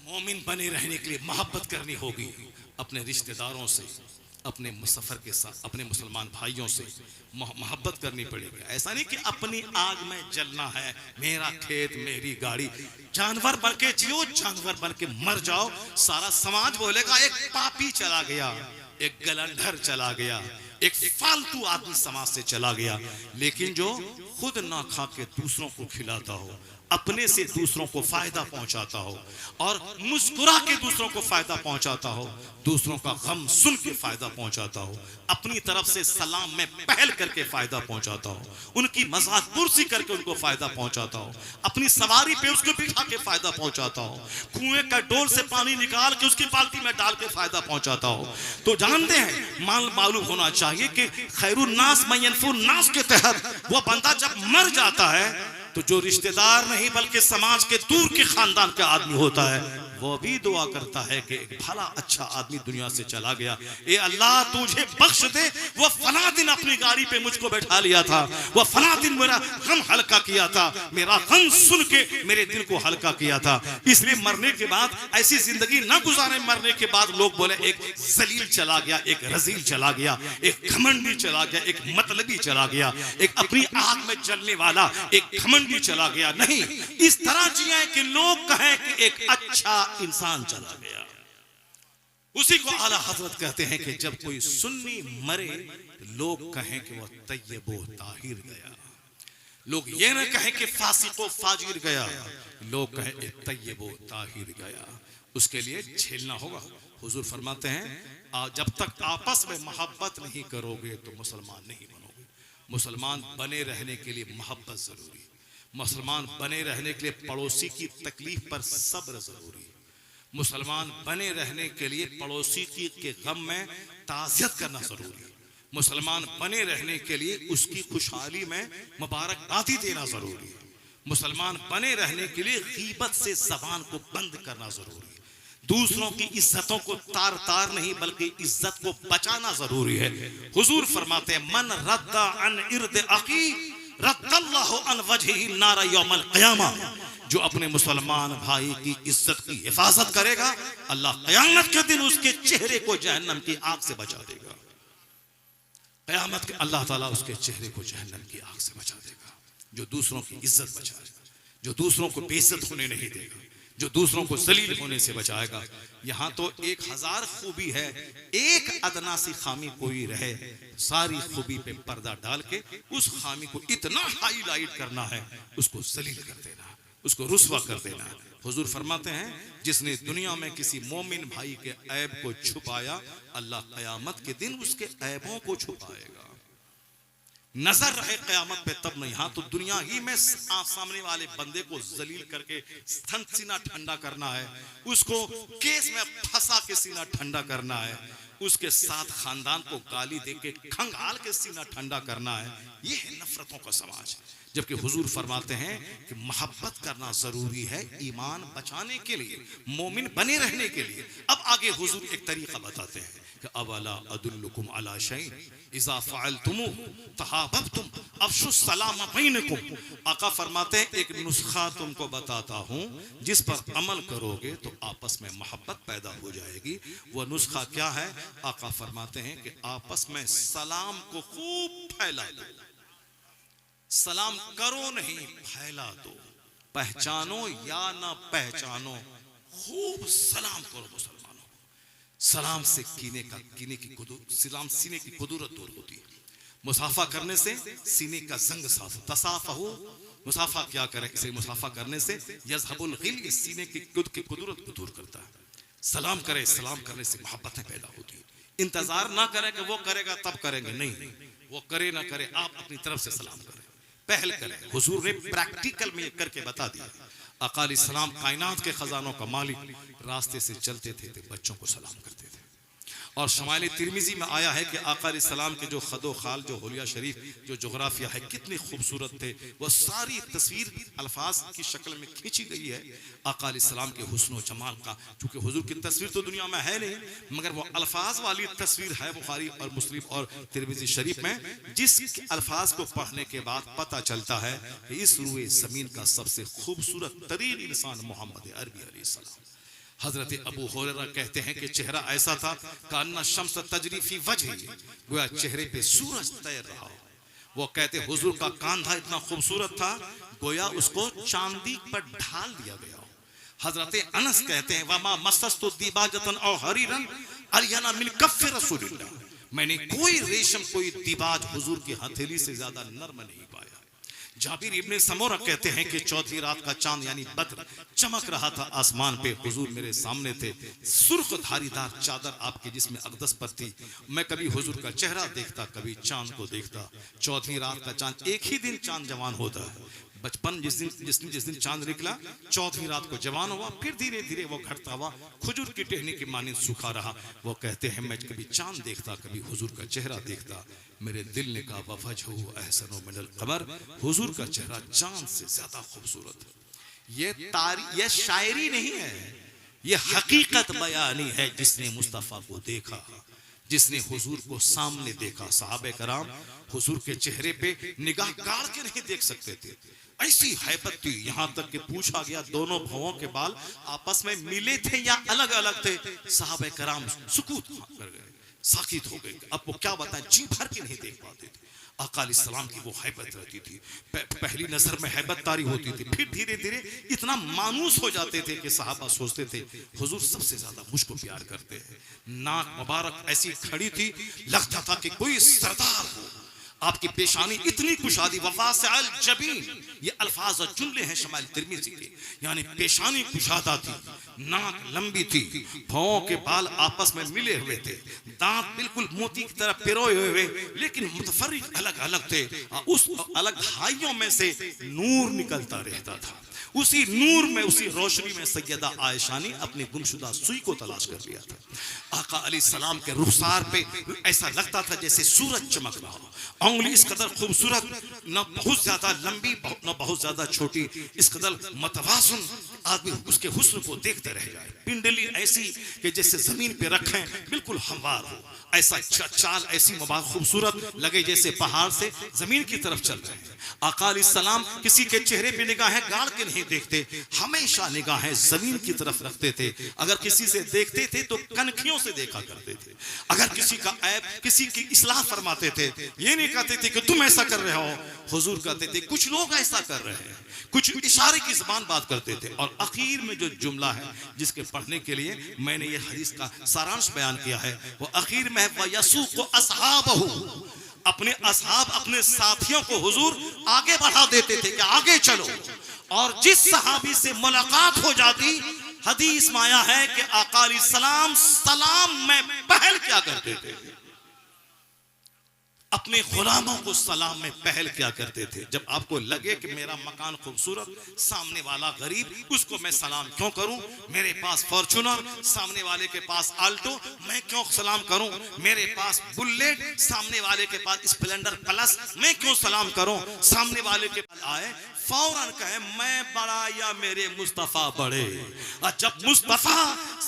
मोमिन बने रहने के लिए मोहब्बत करनी होगी अपने रिश्तेदारों से, अपने मुसफर के साथ, अपने मुसलमान भाइयों से मोहब्बत करनी पड़ेगी। ऐसा नहीं कि अपनी आग में जलना है, मेरा खेत, मेरी गाड़ी। जानवर बन के जियो, जानवर बन के मर जाओ। सारा समाज बोलेगा एक पापी चला गया, एक गलंधर चला गया, एक फालतू आदमी समाज से चला गया। लेकिन जो खुद ना खा के दूसरों को खिलाता हो, अपने से दूसरों को फायदा पहुंचाता हो और मुस्कुरा के दूसरों को फायदा पहुंचाता हो, दूसरों का गम सुन के फायदा पहुंचाता हो, अपनी तरफ से सलाम में पहल करके फायदा पहुंचाता हो, उनकी मजाक पुरसी करके उनको फायदा पहुंचाता हो, अपनी सवारी पे उसको बिठा के फायदा पहुंचाता हो, कुएं का डोल से पानी निकाल के उसकी बाल्टी में डाल के फायदा पहुंचाता हो, तो जानते हैं मालूम होना चाहिए कि खैरुन नास मयनफुन नास के तहत वो बंदा जब मर जाता है तो जो रिश्तेदार नहीं बल्कि समाज के दूर के खानदान का आदमी होता है, वो भी दुआ करता है कि एक भला अच्छा आदमी दुनिया से चला गया। ए अल्लाह तुझे बख्श दे, वो फला दिन अपनी गाड़ी पे मुझको बैठा लिया था, वो फला दिन मेरा गम हल्का किया था, मेरा गम सुन के मेरे दिल को हल्का किया था। इसलिए मरने के बाद ऐसी जिंदगी ना गुजारे, मरने के बाद लोग बोले एक जलील चला गया, एक रजील चला गया, एक घमंडी चला गया, एक मतलबी चला गया, एक अपनी आग में जलने वाला एक घमंडी चला गया। नहीं, इस तरह जिए कि लोग कहें कि एक अच्छा इंसान चला गया। उसी को आला हजरत कहते हैं कि जब कोई सुन्नी मरे लोग कहें कि वह तय्यबो ताहिर गया, लोग ये न कहें कि फासिको फाजिर गया, लोग कहें कि तय्यबो ताहिर गया। उसके लिए झेलना होगा। हुजूर फरमाते हैं जब तक आपस में मोहब्बत नहीं करोगे तो मुसलमान नहीं बनोगे। मुसलमान बने रहने के लिए मोहब्बत जरूरी, मुसलमान बने रहने के लिए पड़ोसी की तकलीफ पर सब्र जरूरी, मुसलमान बने रहने के लिए पड़ोसी के गम में ताज़ियत करना जरूरी, मुसलमान बने रहने के लिए उसकी खुशहाली में मुबारकबादी देना जरूरी, मुसलमान बने रहने के लिए गीबत से ज़बान को बंद करना जरूरी, दूसरों की इज्जतों को तार तार नहीं बल्कि इज्जत को बचाना जरूरी है। हुजूर फरमाते हैं मन रद्दा अन इर्द अखी रद्दल्लाहु अन वजहिही नारा यौमल क़यामा, जो अपने मुसलमान भाई की इज्जत की हिफाजत करेगा अल्लाह क़यामत के दिन उसके चेहरे को जहन्नम की आग से बचा देगा। क़यामत के अल्लाह ताला उसके चेहरे को जहन्नम की आग से बचा देगा। जो दूसरों की इज्जत बचाएगा, जो दूसरों को बेइज्जत होने नहीं देगा, जो दूसरों को जलील होने से बचाएगा। यहाँ तो 1000 खूबी है, एक अदना सी खामी कोई रहे सारी खूबी पे पर्दा डाल के उस खामी को इतना हाईलाइट करना है, उसको जलील कर देना, उसको रुस्वा कर देना। हुजूर फरमाते हैं जिसने दुनिया में किसी मोमिन भाई के ऐब को छुपाया अल्लाह क़यामत के दिन उसके ऐबों को छुपाएगा। नजर रहे क़यामत पे तब नहीं, हाँ तो दुनिया ही में सामने वाले बंदे को जलील करके सीना ठंडा करना है, उसको केस में फंसा के सीना ठंडा करना है, उसके साथ खानदान को गाली दे के खंगाल के सीना ठंडा करना है। ये है नफरतों का समाज। जबकि हुजूर फरमाते हैं कि मोहब्बत करना जरूरी है ईमान बचाने के लिए, मोमिन बने रहने के लिए। अब आगे हुजूर एक तरीका बताते हैं कि अवला अदुल्लुकुम अला शैइन इज़ा फ़अलतुमू तहाबबतुम अफ़शु सलाम बैनकुम। आका फरमाते हैं एक नुस्खा तुमको बताता हूँ जिस पर अमल करोगे तो आपस में मोहब्बत पैदा हो जाएगी। वह नुस्खा क्या है? आका फरमाते हैं कि आपस में सलाम को खूब फैला दो, सलाम करो नहीं फैला दो, पहचानो या ना पहचानो खूब सलाम करो मुसलमानों को। सलाम से सलाम सीने की कुदरत दूर होती है। मुसाफा करने से सीने का जंग साफ। तसाफहु, मुसाफा क्या करें? इसे मुसाफा करने से यज़हबुल गिल, सीने की कुदरत को दूर करता है। सलाम करे, सलाम करने से मोहब्बतें पैदा होती है। इंतजार ना करें कि वो करेगा तब करेंगे, नहीं, वो करे ना करे आप अपनी तरफ से सलाम करें, पहल करें। हुजूर ने प्रैक्टिकल में करके बता दिया। आका अलैहिस्सलाम कायनात के खजानों का मालिक रास्ते से चलते थे तो बच्चों को सलाम करते थे। और शमाइल तिरमिजी में आया है कि आका अलैहिस्सलाम के जो खदो खाल, जो हुलिया शरीफ, जो जोग्राफिया है, कितने खूबसूरत थे। वह सारी तस्वीर अल्फाज की शक्ल में खींची गई है आका अलैहिस्सलाम के हुस्न व जमाल का। चूंकि हुजूर की तस्वीर तो दुनिया में है नहीं, मगर वो अल्फाज वाली तस्वीर है बुखारी और मुस्लिम और तिरमिजी शरीफ में, जिस अल्फाज को पढ़ने के बाद पता चलता है कि इस रुए ज़मीन का सबसे खूबसूरत तरीन इंसान मोहम्मद अरबी अलैहिस्सलाम। हजरत अबू हुरैरा कहते हैं कि चेहरा ऐसा था कान्ना शम्स तजरी फी वजही, गोया चेहरे पे सूरज तैर रहा हो। वो कहते हुजूर का कांधा इतना खूबसूरत था गोया उसको चांदी पर ढाल दिया गया हो। हजरत अनस कहते हैं वमा मसस्तु दिबाजतन और हरीरन अरियाना मिन कफ़ रसूलिल्लाह, मैंने कोई रेशम, कोई दिबाज हुजूर की हथेली से ज्यादा नर्म नहीं पाया। जाबिर इब्ने समोरा कहते हैं कि चौथी रात का चांद यानी बद्र चमक रहा था आसमान पे। हुजूर मेरे सामने थे, सुर्ख धारीदार चादर आपके जिस्म अक़दस पर थी। मैं कभी हुजूर का चेहरा देखता, कभी चांद को देखता। चौथी रात का चांद, एक ही दिन चांद जवान होता है। बचपन जिस दिन चांद निकला, चौथी रात को जवान हुआ, फिर धीरे धीरे वो घटता हुआ खजूर की टहनी की मानिंद सूखा रहा। वो कहते हैं मैं कभी चांद देखता, कभी हुजूर का चेहरा देखता। मेरे दिल ने कहा वफजहु अहसनु मिनल क़मर, हुजूर का चेहरा चांद से ज्यादा खूबसूरत है। ये शायरी नहीं है, ये हकीकत बयानी है। जिसने मुस्तफ़ा को देखा, जिसने हुजूर को सामने देखा, सहाबे कराम हुजूर के चेहरे पे निगाह गाड़ के नहीं देख सकते थे, ऐसी हैबत थी। यहाँ तक कि पूछा गया दोनों भवों के बाल आपस में मिले थे या अलग अलग थे? सहाबे कराम सुकूत कर गए। साकित हो गए। अब वो क्या बताएं, जी भर के नहीं देख पाते थे। आका अलैहिस्सलाम की वो हैबत रहती थी, पहली नजर में हैबत तारी होती थी, फिर धीरे धीरे इतना मानूस हो जाते थे कि सहाबा सोचते थे हुजूर सबसे ज्यादा मुझको प्यार करते हैं। नाक मुबारक ऐसी खड़ी थी, लगता था कि कोई सरदार हो। आपकी पेशानी इतनी कुशादी, वफासिल जबीन, ये अल्फाज और जुमले हैं शमाइल तिर्मिज़ी के, यानी पेशानी कुशादा थी, नाक लंबी थी, भौं के बाल आपस में मिले हुए थे, दांत बिल्कुल मोती की तरह पिरोए हुए, लेकिन मुतफर्रिक अलग अलग थे। उस अलग हाइयों में से नूर निकलता रहता था। उसी नूर में, उसी रोशनी में सैयदा आयशा ने अपनी गुमशुदा सुई को तलाश कर लिया था। आका अलैहिस्सलाम के रुखसार पे ऐसा लगता था जैसे सूरज चमक रहा हो। उंगली इस कदर खूबसूरत, न बहुत ज्यादा लंबी न बहुत ज्यादा छोटी, इस कदर मतवाजुन, आदमी उसके हुस्न को देखते रह जाए। पिंडली ऐसी कि जैसे जमीन पे रखें बिल्कुल हमवार हो, ऐसा चाल ऐसी मुबारक खूबसूरत लगे जैसे पहाड़ से जमीन की तरफ चल रहे हैं। आका अलैहिस्सलाम किसी के चेहरे पे निगाहें गाड़ के नहीं देखते, हमेशा निगाहें जमीन की तरफ रखते थे। अगर किसी से देखते थे तो कनखियों से देखा करते थे। अगर किसी का ऐब, किसी की इस्लाह फरमाते थे, ये नहीं कहते थे कि तुम ऐसा कर रहे हो, हुजूर कहते थे कुछ लोग ऐसा कर रहे हैं, कुछ इशारे की ज़बान बात करते थे। और आखिर में जो जुमला है जिसके पढ़ने के लिए मैंने ये हदीस का सारांश बयान किया है, वो आखिर में वयसूक़ु अस्हाबहु, अपने असहाब, अपने साथियों को हुजूर आगे बढ़ा देते थे कि आगे चलो। और जिस सहाबी से मुलाकात हो जाती, हदीस में आया है कि आका अलैहिस्सलाम सलाम में पहल क्या करते थे, अपने गुलामों को सलाम में पहल क्या करते थे। जब आपको लगे कि मेरा मकान खूबसूरत, सामने वाला गरीब, उसको मैं सलाम क्यों करूं, मेरे पास फॉर्च्यूनर, सामने वाले के पास आल्टो, मैं क्यों सलाम करूं, मेरे पास बुलेट, सामने वाले के पास स्प्लेंडर प्लस, मैं क्यों सलाम करूं, सामने वाले के पास आए फौरन कहे मैं बड़ा या मेरे मुस्तफा बड़े। और जब मुस्तफा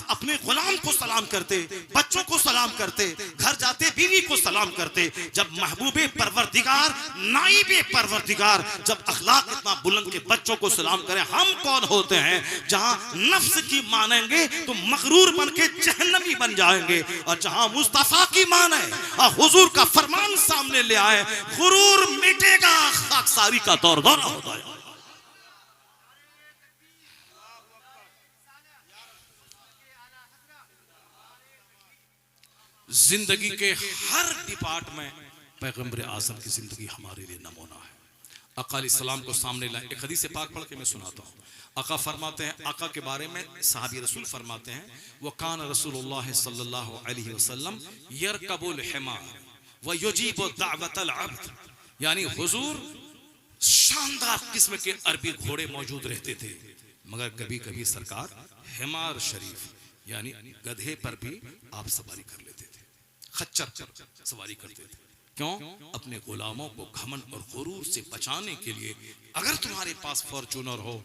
अपने गुलाम को सलाम करते, बच्चों को सलाम करते, घर जाते बीवी को सलाम करते, जब महबूबे परवरदिगार, नाइबे परवरदिगार, जब अखलाक इतना बुलंद के बच्चों को सलाम करें, हम कौन होते हैं जहां नफ्स की मानेंगे तो मगरूर बन के जहन्नमी बन जाएंगे, और जहां मुस्तफा की माने और हुजूर का फरमान सामने ले आए, गुरूर मिटेगा, खाकसारी का दौर दौरा होता है। जिंदगी के हर डिपार्ट में पैगंबर आज़म की जिंदगी हमारे लिए नमूना है। आका अलैहिस्सलाम को सामने लाए, एक हदीस पाक पढ़ के मैं सुनाता हूँ। आका फरमाते हैं, आका के बारे में सहाबी रसूल फरमाते हैं, वो कान रसूलुल्लाह सल्लल्लाहु अलैहि वसल्लम यरकबुल हिमार व युजीबु दावतल अब्द, यानी हुजूर शानदार किस्म के अरबी घोड़े मौजूद रहते थे, मगर कभी कभी सरकार हिमार शरीफ यानी गधे पर भी आप सवारी कर लेते थे, खच्चर पर सवारी करते थे। क्यों? अपने गुलामों को घमंड और गुरूर से बचाने के लिए। अगर तुम्हारे पास फॉर्च्यूनर हो,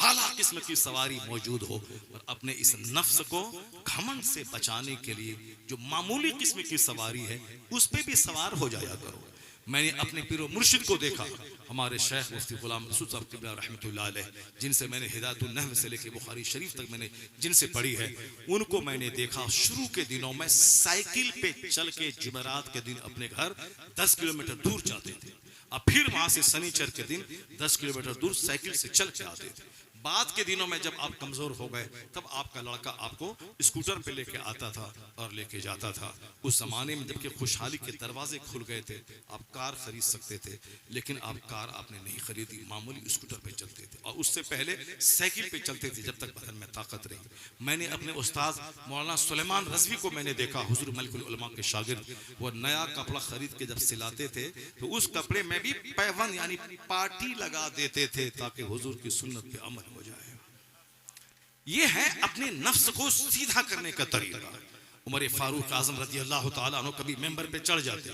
आला किस्म की सवारी मौजूद हो, और अपने इस नफ्स को घमंड से बचाने के लिए जो मामूली किस्म की सवारी है उस पे भी सवार हो जाया करो। मैंने अपने पीरो मुर्शिद को देखा, हमारे शेख मुफ्ती गुलाम रसूल साहब क़िबला रहमतुल्लाह अलैह, जिनसे मैंने हिदायतुन नहव से लेकर बुखारी शरीफ तक मैंने जिनसे पढ़ी है, उनको मैंने देखा शुरू के दिनों में साइकिल पे चल के जुमेरात के दिन अपने घर 10 किलोमीटर दूर जाते थे, और फिर वहां से शनिचर के दिन 10 किलोमीटर दूर साइकिल से चल के आते थे। बाद के दिनों में जब आप कमजोर हो गए, तब आपका लड़का आपको स्कूटर पे लेके आता था और लेके जाता था। उस जमाने में जबकि खुशहाली के दरवाजे खुल गए थे, आप कार खरीद सकते थे, लेकिन आप कार आपने नहीं खरीदी, मामूली स्कूटर पे चलते थे, और उससे पहले साइकिल पे चलते थे जब तक बदन में ताकत रही। मैंने अपने उस्ताद मौलाना सुलेमान रज़वी को मैंने देखा, हुजूर मलिकुल उलमा के शागिर्द, वो नया कपड़ा खरीद के जब सिलाते थे तो उस कपड़े में भी पैवन यानी पार्टी लगा देते थे ताकि हुजूर की सुन्नत पे अमल हो जाए। ये है अपने नफ्स को सीधा करने का तरीका। उमर फारूक आजम रज़ी अल्लाह ताला अन्हु कभी मेंबर पे चढ़ जाते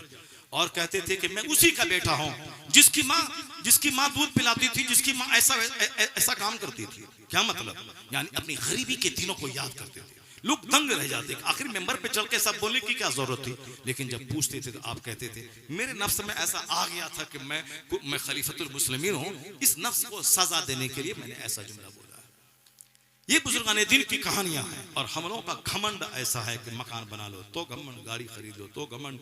और कहते थे कि मैं उसी का बेटा हूं जिसकी माँ दूध पिलाती थी, जिसकी माँ ऐसा काम करती थी। क्या मतलब? यानी अपनी गरीबी के दिनों को याद करते थे। लोग दंग रह जाते, आखिर मेंबर पे चल के सब बोलने की क्या जरूरत थी। लेकिन जब पूछते थे तो आप कहते थे मेरे नफ्स में ऐसा आ गया था कि मैं खलीफतुल मुस्लिमीन हूं, इस नफ्स को सजा देने के लिए मैंने ऐसा जुमला बोला। ये बुजुर्गाने दिन की कहानियां हैं। और हम लोगों का घमंड ऐसा है कि मकान बना लो तो घमंड, गाड़ी खरीद लो तो घमंड,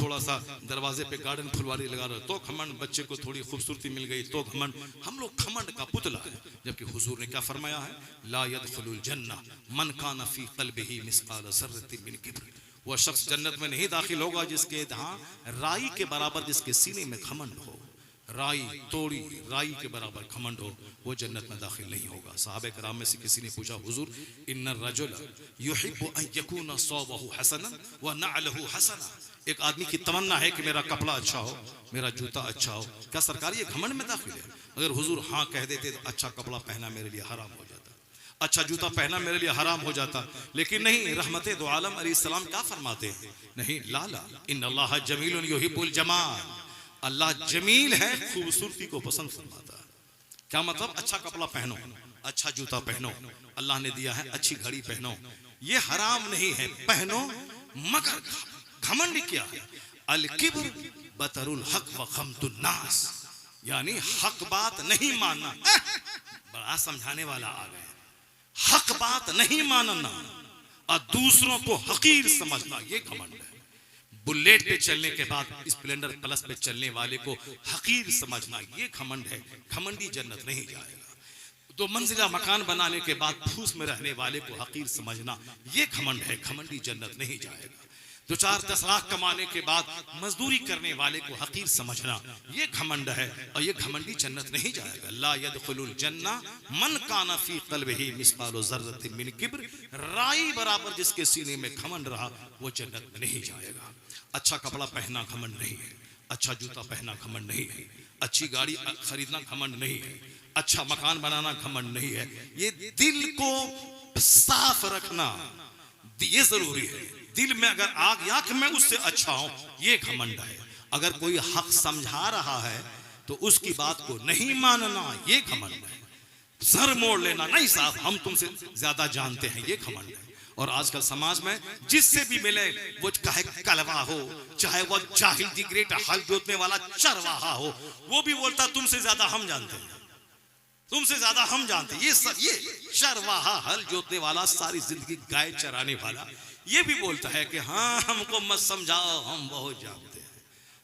थोड़ा सा दरवाजे पे गार्डन फुलवारी लगा लो तो घमंड, बच्चे को थोड़ी खूबसूरती मिल गई तो घमंड। हम लोग घमंड का पुतला है। जबकि हुजूर ने क्या फरमाया है, ला यदखुलुल जन्नह मन कान फी क़ल्बिही मिस्क़ाल ज़र्रतिन मिन किब्र। वह शख्स जन्नत में नहीं दाखिल होगा जिसके यहाँ राई के बराबर जिसके सीने में घमंड हो। राई तोड़ी राई के बराबर घमंड हो, वो जन्नत में दाखिल नहीं होगा। साहबे कराम में से किसी ने पूछा, हुजूर इन्नर रजुल युहिब्बु अन यकूना सौबहु हसनन व नअलहु हसना। एक आदमी की तमन्ना है कि मेरा कपड़ा अच्छा हो, मेरा जूता अच्छा हो। क्या सरकार ये घमंड में दाखिल है? अगर हुजूर हाँ कह देते तो अच्छा कपड़ा पहना मेरे लिए हराम हो जाता, अच्छा जूता पहना मेरे लिए हराम हो जाता। लेकिन नहीं, रहमते दो आलम अलैहिस्सलाम क्या फरमाते हैं, नहीं लाला इन्नल्लाह जमीलुन युहिब्बुल जमाल। अल्लाह जमील है, खूबसूरती को पसंद फरमाता है। क्या मतलब? अच्छा कपड़ा पहनो, अच्छा जूता पहनो, अल्लाह ने दिया है अच्छी घड़ी पहनो, ये हराम नहीं है, पहनो। मगर घमंड क्या है? अल किब्र बतरुल हक व खमतुन नास, यानी हक बात नहीं मानना। बड़ा समझाने वाला आ गया। हक बात नहीं मानना और दूसरों को हकीर समझना, ये घमंड है। बुलेट पे चलने के बाद स्प्लेंडर प्लस पे चलने वाले को हकीर समझना, ये घमंड है। घमंडी जन्नत नहीं जाएगा। 2 मंजिला मकान बनाने के बाद फूस में रहने वाले को हकीर समझना, ये घमंड है। घमंडी जन्नत नहीं जाएगा। 2-4-10 लाख कमाने के बाद मजदूरी करने वाले को हकीर समझना, ये घमंड है। और ये घमंडी जन्नत नहीं जाएगा। ला यदखुलुल जन्नह मन काना फी क़ल्बिही मिस्क़ाल ज़र्रतिन मिन किब्र। राई बराबर जिसके सीने में घमंड रहा, वो जन्नत में नहीं जाएगा। अच्छा कपड़ा पहनना घमंड नहीं है, अच्छा जूता पहनना घमंड नहीं है, अच्छी गाड़ी खरीदना घमंड नहीं है, अच्छा मकान बनाना घमंड नहीं है। ये दिल को साफ रखना ये जरूरी है। दिल में अगर आ गया कि मैं उससे अच्छा हूं, ये घमंड है। अगर कोई हक समझा रहा है तो उसकी बात को नहीं मानना, ये घमंड है। सर मोड़ लेना, नहीं साहब हम तुमसे ज्यादा जानते हैं, ये घमंड है। और आजकल समाज में जिससे भी मिले, वो चाहे कलवा हो, चाहे वो जाहिल दी ग्रेट हल जोतने वाला चरवाहा हो, वो भी बोलता तुमसे ज्यादा हम जानते हैं, तुमसे ज्यादा हम जानते हैं। ये चरवाहा हल जोतने वाला, सारी जिंदगी गाय चराने वाला, ये भी बोलता है कि हाँ हमको मत समझाओ हम बहुत जानते हैं,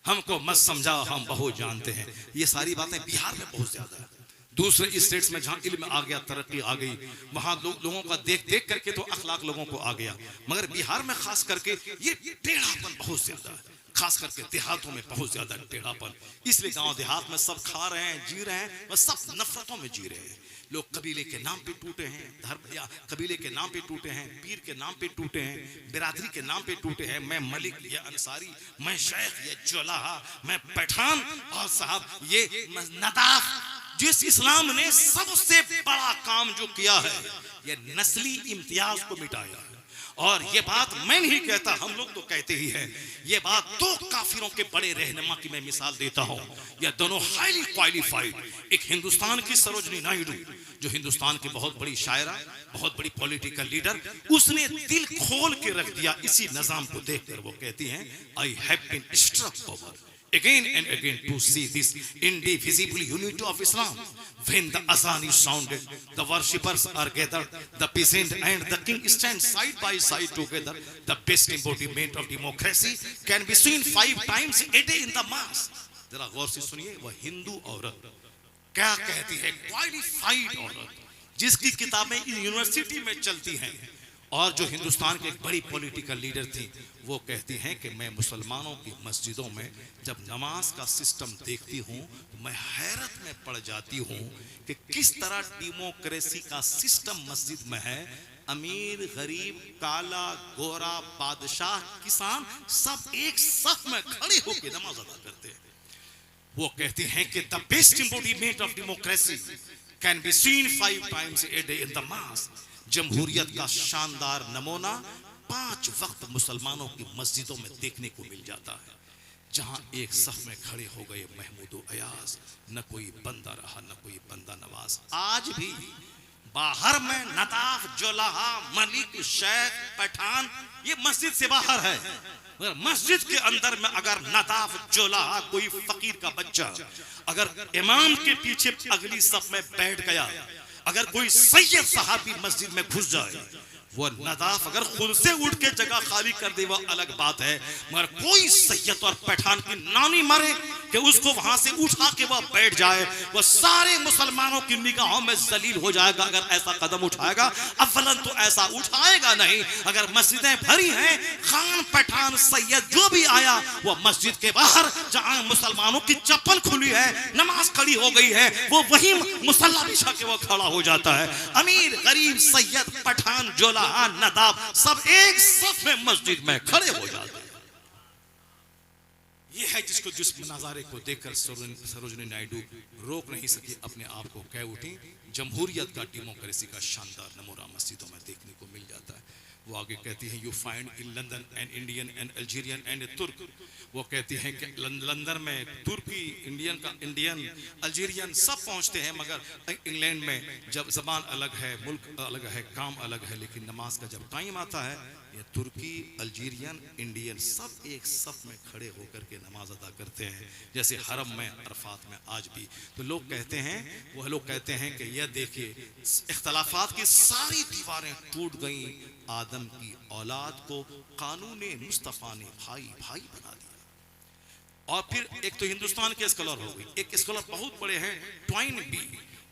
हमको मत समझाओ हम बहुत जानते हैं। ये सारी बातें बिहार में बहुत ज्यादा है। दूसरे स्टेट्स में जहाँ इल्म आ गया, तरक्की आ गई, वहाँ लोगों का देख देख करके तो अखलाक लोगों को आ गया। मगर बिहार में खास करके ये टेढ़ापन बहुत ज्यादा है, खास करके देहातों में बहुत ज्यादा टेढ़ापन। इसलिए गांव देहात में सब खा रहे हैं, जी रहे हैं, बस सब नफरतों में जी रहे हैं। लोग कबीले के नाम पे टूटे हैं, धर्म या कबीले के नाम पे टूटे हैं, पीर के नाम पे टूटे हैं, बिरादरी के नाम पे टूटे हैं। मैं मलिक या अंसारी, मैं शेख या जोलाहा, मैं पठान, और साहब ये नदाफ। जिस इस्लाम ने सबसे बड़ा काम जो किया है, ये नस्ली इम्तियाज को मिटाया है। और ये बात मैं नहीं कहता, हम लोग तो कहते ही हैं। ये बात 2 काफिरों के बड़े रहनुमा की मैं मिसाल देता हूँ। ये दोनों हाईली क्वालिफाइड। एक हिंदुस्तान की सरोजनी नायडू, जो हिंदुस्तान की बहुत बड़ी शायरा, बहुत बड़ी पॉलिटिकल लीडर, उसने दिल खोल के रख दिया इसी निजाम को देखकर। वो कहती हैं, I have been struck over again and again to see this indivisible unity of Islam. When the azan is sounded, the worshippers are gathered, the peasant and the king stand side by side together. The best embodiment of democracy can be seen 5 times a day in the mass. जरा गौर से सुनिए, वह हिंदू औरत क्या कहती है, क्वालिफाइड औरत, जिसकी किताबें यूनिवर्सिटी में चलती हैं, और जो हिंदुस्तान के एक बड़ी पॉलिटिकल लीडर थी, वो कहती हैं कि मैं मुसलमानों की मस्जिदों में जब नमाज का सिस्टम देखती हूँ तो मैं हैरत में पड़ जाती हूँ कि किस तरह डेमोक्रेसी का सिस्टम मस्जिद में है। अमीर, गरीब, काला, गोरा, बादशाह, किसान, सब एक सफ में खड़े होकर नमाज अदा करते हैं। वो कहती हैं कि the best embodiment of democracy can be seen 5 times a day in the mass. जमहूरियत का शानदार नमूना 5 वक्त मुसलमानों की मस्जिदों में देखने को मिल जाता है, जहां एक सफ में खड़े हो गए महमूद अयाज, न कोई बंदा रहा न कोई बंदा नवाज। आज भी बाहर में नदाफ, जोलाहा, मलिक, शेख, पठान, ये मस्जिद से बाहर है। मगर मस्जिद के अंदर में अगर नदाफ, जोलाहा, कोई फकीर का बच्चा अगर इमाम के पीछे अगली सफ में बैठ गया, अगर कोई सैयद सहाबी मस्जिद में घुस जाए, वो नदाफ अगर खुद से उठ के जगह खाली कर दे वो अलग बात है, मगर कोई सैयद और पठान की नानी मारे कि उसको वहां से उठा के वह बैठ जाए, वह सारे मुसलमानों की निगाहों में जलील हो जाएगा अगर ऐसा कदम उठाएगा। अव्वलन तो ऐसा उठाएगा नहीं। अगर मस्जिदें भरी हैं, खान पठान सैयद जो भी आया वो मस्जिद के बाहर जहां मुसलमानों की चप्पल खुली है, नमाज खड़ी हो गई है, वो वही मुसल्ला बिछा के वो खड़ा हो जाता है। अमीर गरीब सैयद पठान जोला नदाब सब एक सफ में मस्जिद में खड़े हो जाते हैं। ये है जिसको जिस नजारे को देखकर सरोजिनी नायडू रोक नहीं सकी, अपने आप को कह उठी। जमहूरियत का डेमोक्रेसी का शानदार नमूना मस्जिदों में देखने को मिल जाता है। वो आगे कहती हैं, you find in London an Indian and Algerian and a Turk. वो कहती हैं कि लंदन में तुर्की, इंडियन, अल्जीरियन सब पहुंचते हैं, मगर इंग्लैंड में जब जबान अलग है, मुल्क अलग है, काम अलग है, लेकिन नमाज का जब टाइम आता है, ये तुर्की, अल्जीरियन, इंडियन सब एक सफ में खड़े होकर के नमाज अदा करते हैं, जैसे हरम में, अरफात में आज भी। तो लोग कहते हैं, वह लोग कहते हैं कि यह देखिए इख्तलाफात की सारी दीवारें टूट गई, आदम की औलाद को कानून मुस्तफा ने भाई भाई बना दिया। और फिर एक तो हिंदुस्तान के स्कॉलर हो गई, एक स्कॉलर बहुत बड़े हैं ट्वाइन बी,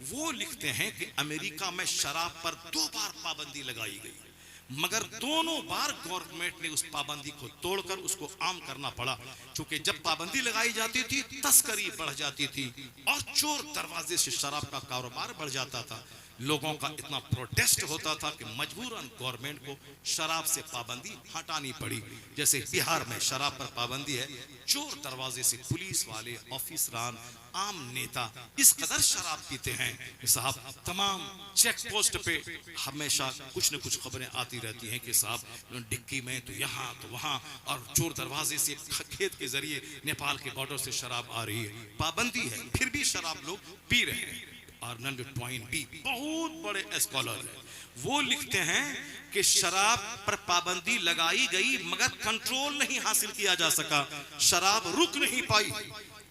वो लिखते हैं कि अमेरिका में शराब पर 2 बार पाबंदी लगाई गई, मगर दोनों बार गवर्नमेंट ने उस पाबंदी को तोड़कर उसको आम करना पड़ा। क्योंकि जब पाबंदी लगाई जाती थी तस्करी बढ़ जाती थी और चोर दरवाजे से शराब का कारोबार बढ़ जाता था। लोगों का इतना प्रोटेस्ट होता था कि मजबूरन गवर्नमेंट को शराब से पाबंदी हटानी पड़ी। जैसे बिहार में शराब पर पाबंदी है, चोर दरवाजे से पुलिस वाले, ऑफिसरान, आम नेता इस कदर शराब पीते हैं कि साहब तमाम चेक पोस्ट पे हमेशा कुछ न कुछ खबरें आती रहती हैं कि साहब डिक्की में तो यहाँ तो वहाँ, और चोर दरवाजे से खेत के जरिए नेपाल के बॉर्डर से शराब आ रही है। पाबंदी है फिर भी शराब लोग पी रहे हैं। आर्नल्ड ट्वाइन बी बहुत बड़े स्कॉलर हैं, वो लिखते हैं कि शराब पर पाबंदी लगाई गई मगर कंट्रोल नहीं हासिल किया जा सका, शराब रुक नहीं पाई।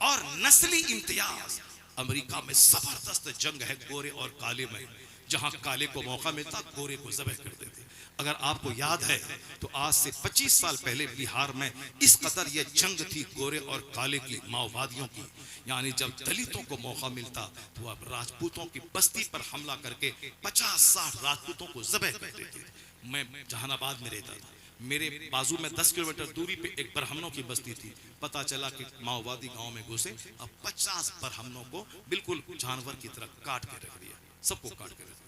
और नस्ली इम्तियाज, अमेरिका में जबरदस्त जंग है गोरे और काले में, जहां काले को मौका मिलता गोरे को ज़बह कर देते। अगर आपको याद है तो आज से 25 साल पहले बिहार में इस कदर ये जंग थी गोरे और काले की, माओवादियों की, यानी जब दलितों को मौका मिलता तो अब राजपूतों की बस्ती पर हमला करके 50-60 राजपूतों को ज़बह कर देते थे। मैं जहानाबाद में रहता था, मेरे बाजू में 10 किलोमीटर दूरी पे एक ब्राह्मणों की बस्ती थी। पता चला कि माओवादी गांव में घुसे, अब 50 ब्राह्मणों को बिल्कुल जानवर की तरह काट के रख दिया, सबको काट के रख दिया।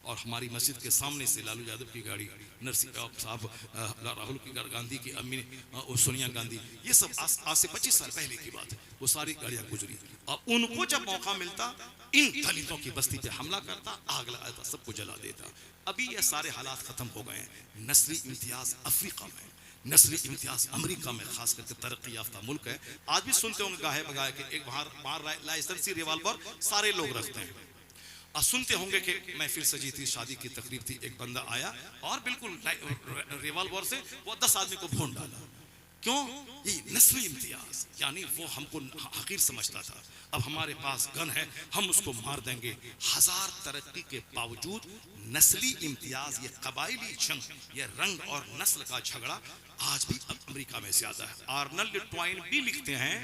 और हमारी मस्जिद के सामने से लालू यादव की गाड़ी, नरसिंह साहब, राहुल की गांधी की अम्मी, सोनिया गांधी, ये सब आज से 25 साल पहले की बात है, वो सारी गाड़ियां गुजरी। और उनको जब मौका मिलता इन दलितों की बस्ती पे हमला करता, आग लगाता, सबको जला देता। अभी ये सारे हालात खत्म हो गए हैं। नस्ली इम्तियाज अफ्रीका में, नस्ली इम्तियाज अमेरिका में, खास करके तरक्की याफ्ता मुल्क है। आज भी सुनते होंगे गाहे बगाए के एक बाहर लाइसेंसी रिवॉल्वर सारे लोग रखते हैं। और सुनते होंगे कि महफिल सजी थी, शादी की तकरीब थी, एक बंदा आया और बिल्कुल रिवॉल्वर से वो 10 आदमी को भून डाला। क्यों? ये नस्ली इम्तियाज, यानी वो हमको हकीर समझता था, अब हमारे पास गन है, हम उसको मार देंगे। हजार तरक्की के बावजूद नस्ली इम्तियाज, ये कबायली जंग, ये रंग और नस्ल का झगड़ा आज भी अमेरिका में ज्यादा है। आर्नल्ड ट्वाइन भी लिखते हैं,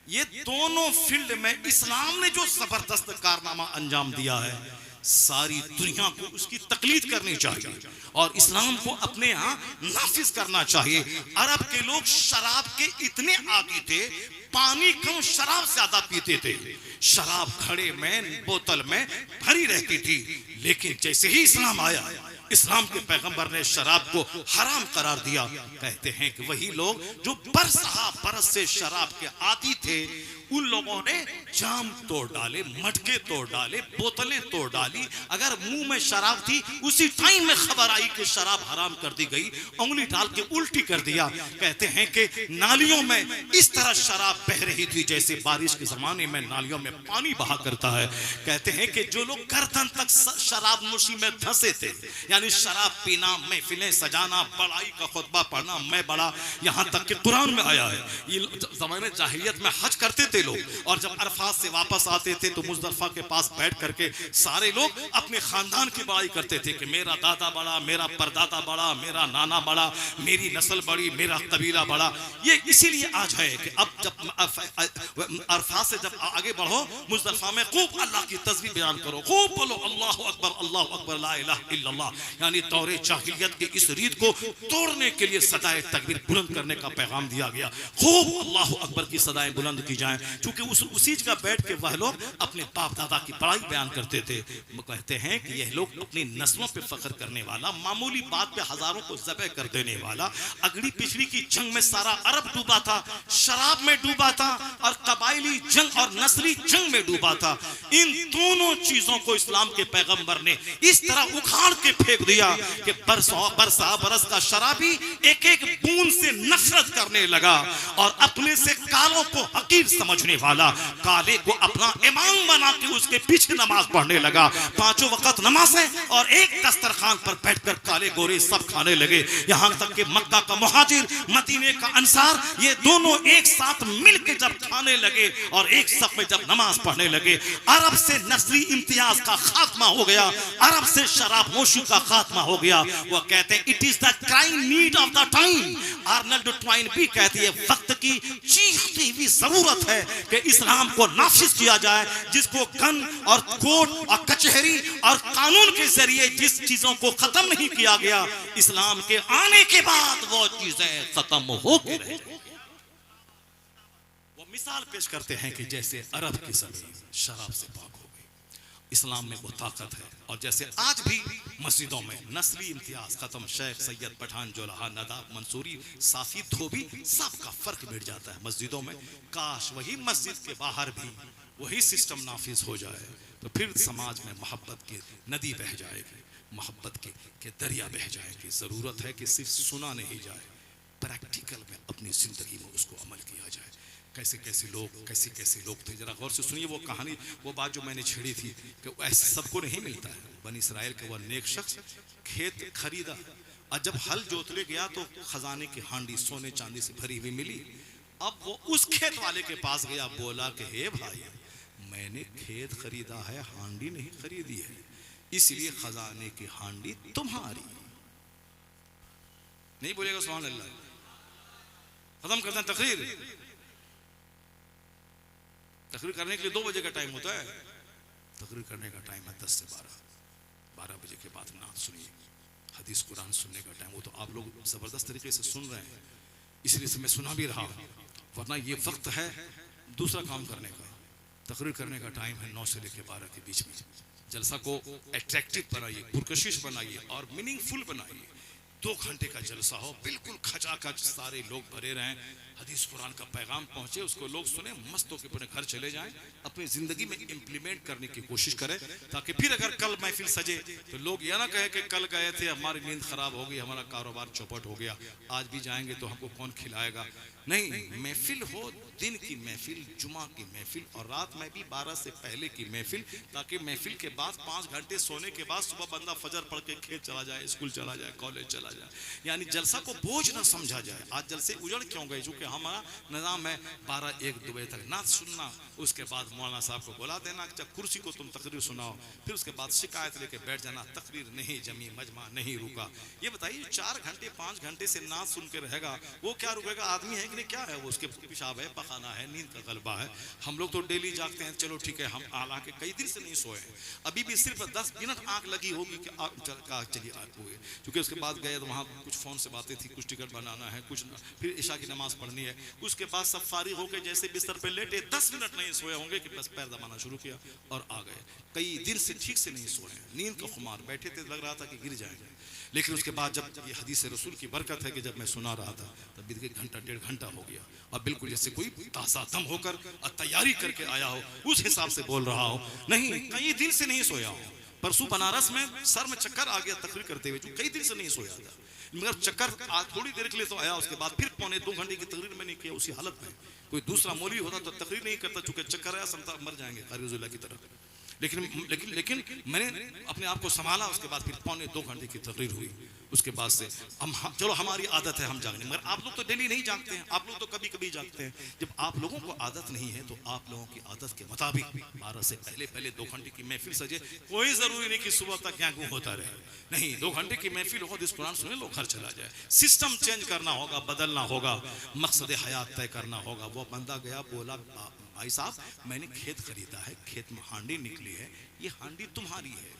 ये दोनों फील्ड में इस्लाम ने जो जबरदस्त कारनामा अंजाम दिया है, सारी दुनिया को उसकी तकलीद करनी चाहिए और इस्लाम को अपने यहाँ नाफिज करना चाहिए। अरब के लोग शराब के इतने आदी थे, पानी कम शराब ज्यादा पीते थे। शराब घड़े में, बोतल में भरी रहती थी, लेकिन जैसे ही इस्लाम आया, इस्लाम के पैगंबर ने शराब को हराम करार दिया। कहते हैं कि वही लोग जो बरस से शराब के आदी थे, उन लोगों ने जाम तोड़ डाले, मटके तोड़ डाले, बोतलें तोड़ डाली। अगर मुंह में शराब थी, उसी टाइम में खबर आई कि शराब हराम कर दी गई, उंगली डाल के उल्टी कर दिया। कहते हैं कि नालियों में इस तरह शराब बह रही थी जैसे बारिश के जमाने में नालियों में पानी बहा करता है। कहते हैं कि जो लोग गर्दन तक शराब नोशी में धंसे थे, यानी शराब पीना, महफिलें सजाना, बड़ाई का खुतबा पढ़ना, मैं बड़ा, यहाँ तक कि कुरान में आया है। ये जमाने जाहिलियत में हज करते थे थे लोग, और जब अरफात से वापस आते थे तो मुजदलिफा के पास बैठ करके सारे लोग अपने खानदान की बड़ाई करते थे कि मेरा दादा बड़ा, मेरा परदादा बड़ा, मेरा नाना बड़ा, मेरी नस्ल बड़ी, मेरा कबीला बड़ा। ये इसीलिए आज है कि अब जब अरफात से जब आगे बढ़ो मुजदलिफा में खूब अल्लाह की तस्बीह बयान करो, खूब बोलो अल्लाह अकबर ला इलाहा इल्लल्लाह, यानी दौरे जाहिलियत के इस रीत को तोड़ने के लिए सदाए तकबीर बुलंद करने का पैगाम दिया गया। खूब अल्लाह अकबर की सदाएं बुलंद की जाएं, क्योंकि उसी जगह बैठ के वह लोग अपने बाप दादा की बड़ाई बयान करते थे। वो कहते हैं कि यह लोग अपनी नस्लों पे फख्र करने वाला, मामूली बात पे हजारों को ज़बह कर देने वाला, अगली पिछली की जंग में सारा अरब डूबा था, शराब में डूबा था, और कबायली जंग और नस्ली जंग में डूबा था। इन दोनों चीजों को इस्लाम के पैगंबर ने इस तरह उखाड़ के फेंक दिया कि बरस का शराबी एक एक बूंद से नफरत करने लगा, और अपने से कालों को हकीर समझने वाला काले को अपना इमाम बना के उसके पीछे नमाज पढ़ने लगा। 5 वक्त नमाजें और एक दस्तरखान पर बैठकर काले गोरे सब खाने लगे। यहां तक कि मक्का का मुहाजिर, मदीने का अंसार, ये दोनों एक साथ मिलकर जब खाने लगे और एक साथ में जब नमाज पढ़ने लगे, अरब से नस्ली इम्तियाज का खात्मा हो गया, अरब से शराबनोशी का खात्मा हो गया। वो कहते हैं it is the crime need of the time. Arnold twine भी कहती है वक्त की चीखती हुई जरूरत है कि इस्लाम को नाफिज किया जाए, जिसको गन और कोर्ट और कचहरी और कानून के जरिए जिस चीजों को खत्म नहीं किया गया, इस्लाम के आने के बाद वो चीजें खत्म हो गई। वो मिसाल पेश करते हैं कि जैसे अरब की जमीन शराब से पाक हो गई, इस्लाम में वो ताकत है। और जैसे आज भी मस्जिदों में नस्ली इम्तियाज खत्म, शेख सैयद पठान जोलाहा नदाब मंसूरी साफी धोबी सबका फर्क मिट जाता है मस्जिदों में। काश वही मस्जिद के बाहर भी वही सिस्टम नाफिज हो जाए, तो फिर समाज में मोहब्बत की नदी बह जाएगी, मोहब्बत के दरिया बह जाएगी। जरूरत है कि सिर्फ सुना नहीं जाए, प्रैक्टिकल में अपनी जिंदगी में उसको अमल किया जाए। कैसे कैसे लोग थे, जरा गौर से सुनिए वो कहानी, वो बात जो मैंने छेड़ी थी कि ऐसे सबको नहीं मिलता है। बनी इसराइल का वह नेक शख्स खेत खरीदा, और जब हल जोतने गया तो खजाने की हांडी सोने चांदी से भरी हुई मिली। अब वो उस खेत वाले के पास गया, बोला कि हे भाई, मैंने खेत खरीदा है, हांडी नहीं खरीदी है, इसलिए खजाने की हांडी तुम्हारी। नहीं बोलेगा सुभान अल्लाह। खत्म करते हैं तकरीर। तकरीर करने के लिए 2 बजे का टाइम होता है, तकरीर करने का टाइम है 10 से 12 बजे के बाद नात सुनिए, हदीस कुरान सुनने का टाइम। वो तो आप लोग जबरदस्त तरीके से सुन रहे हैं, इसलिए से मैं सुना भी रहा हूँ, वरना ये वक्त है दूसरा काम करने का। तकरीर करने का टाइम है 9 से लेकर 12 के बीच में। जलसा को अट्रैक्टिव बनाइए, पुरकशिश बनाइए और मीनिंगफुल बनाइए। 2 घंटे का जलसा हो, बिल्कुल खचाखच सारे लोग भरे रहें, हदीस कुरान का पैगाम पहुंचे, उसको लोग सुने, मस्त होकर अपने घर चले जाएं, अपनी जिंदगी में इंप्लीमेंट करने की कोशिश करें, ताकि फिर अगर कल महफिल सजे तो लोग यह ना कहे कि कल गए थे, हमारी नींद खराब हो गई, हमारा कारोबार चौपट हो गया, आज भी जाएंगे तो हमको कौन खिलाएगा। नहीं, महफिल हो, दिन की महफिल, जुमा की महफिल, और रात में भी 12 से पहले की महफिल, ताकि महफिल के बाद 5 घंटे सोने के बाद सुबह बंदा फजर पढ़ के खेत चला जाए, स्कूल चला जाए, कॉलेज चला जाए। यानी जलसा को बोझ ना समझा जाए। आज जलसे उजड़ क्यों गए? चूंकि हमारा निज़ाम है 12-1-2 बजे तक नाच सुनना, उसके बाद मौलाना साहब को बुला देना, कुर्सी को तुम तकरीर सुनाओ, फिर उसके बाद शिकायत लेके बैठ जाना, तकरीर नहीं जमी, मजमा नहीं रुका। ये बताइए 4 घंटे 5 घंटे से नाच सुन के रहेगा, वो क्या रुकेगा? आदमी है कि नहीं, क्या है वो? उसके पेशाब है, पखाना है, नींद का गलबा है। हम लोग तो डेली जागते हैं, चलो ठीक है, हम हालांकि कई दिन से नहीं सोए हैं, अभी भी सिर्फ 10 मिनट आंख लगी होगी कि चलिए आग हो गए, क्योंकि उसके बाद गए तो वहाँ कुछ फोन से बातें थी, कुछ टिकट बनाना है, कुछ फिर ईशा की नमाज पढ़नी है, उसके बाद सब फारिग होकर जैसे बिस्तर पे लेटे 10 मिनट नहीं सोए होंगे कि बस पैर दबाना शुरू किया और आ गए। कई दिन से ठीक से नहीं सोए, नींद का खुमार, बैठे थे लग रहा था कि गिर जाएंगे। लेकिन उसके बाद जब ये हदीस रसूल की बरकत है कि जब मैं सुना रहा था तब बीत 1-1.5 घंटा हो गया, और बिल्कुल जैसे कोई ताज़ा दम होकर तैयारी करके आया हो, उस हिसाब से बोल रहा हो। नहीं, कई दिन से नहीं सोया हो। परसों बनारस में सर में चक्कर आ गया तकरीर करते हुए, कई दिन से नहीं सोया था, मगर चक्कर आज थोड़ी देर के लिए तो आया, उसके बाद फिर 1.25-2 घंटे की तकरीर में नहीं किया उसी हालत में। कोई दूसरा मौलवी होता तो तकरीर नहीं करता, चूंकि चक्कर आया समता मर जाएंगे कारिजुल्लाह की तरफ। लेकिन मैंने अपने आप को संभाला, उसके बाद फिर 1.25 घंटे की तकरीर हुई। उसके बाद से चलो हमारी आदत है हम जागने, मगर आप लोग तो डेली नहीं जागते हैं, आप लोग तो कभी कभी जागते हैं। जब आप लोगों को आदत नहीं है तो आप लोगों की आदत के मुताबिक 12 से पहले 2 घंटे की महफिल सजे। कोई जरूरी नहीं कि सुबह तक क्या होता रहे, नहीं, 2 घंटे की महफिल हो, जिस कुरान सुने लोग घर चला जाए। सिस्टम चेंज करना होगा, बदलना होगा, मकसद हयात तय करना होगा। वो बंदा गया, बोला भाई साहब मैंने खेत खरीदा है, खेत में हांडी निकली है, ये हांडी तुम्हारी है।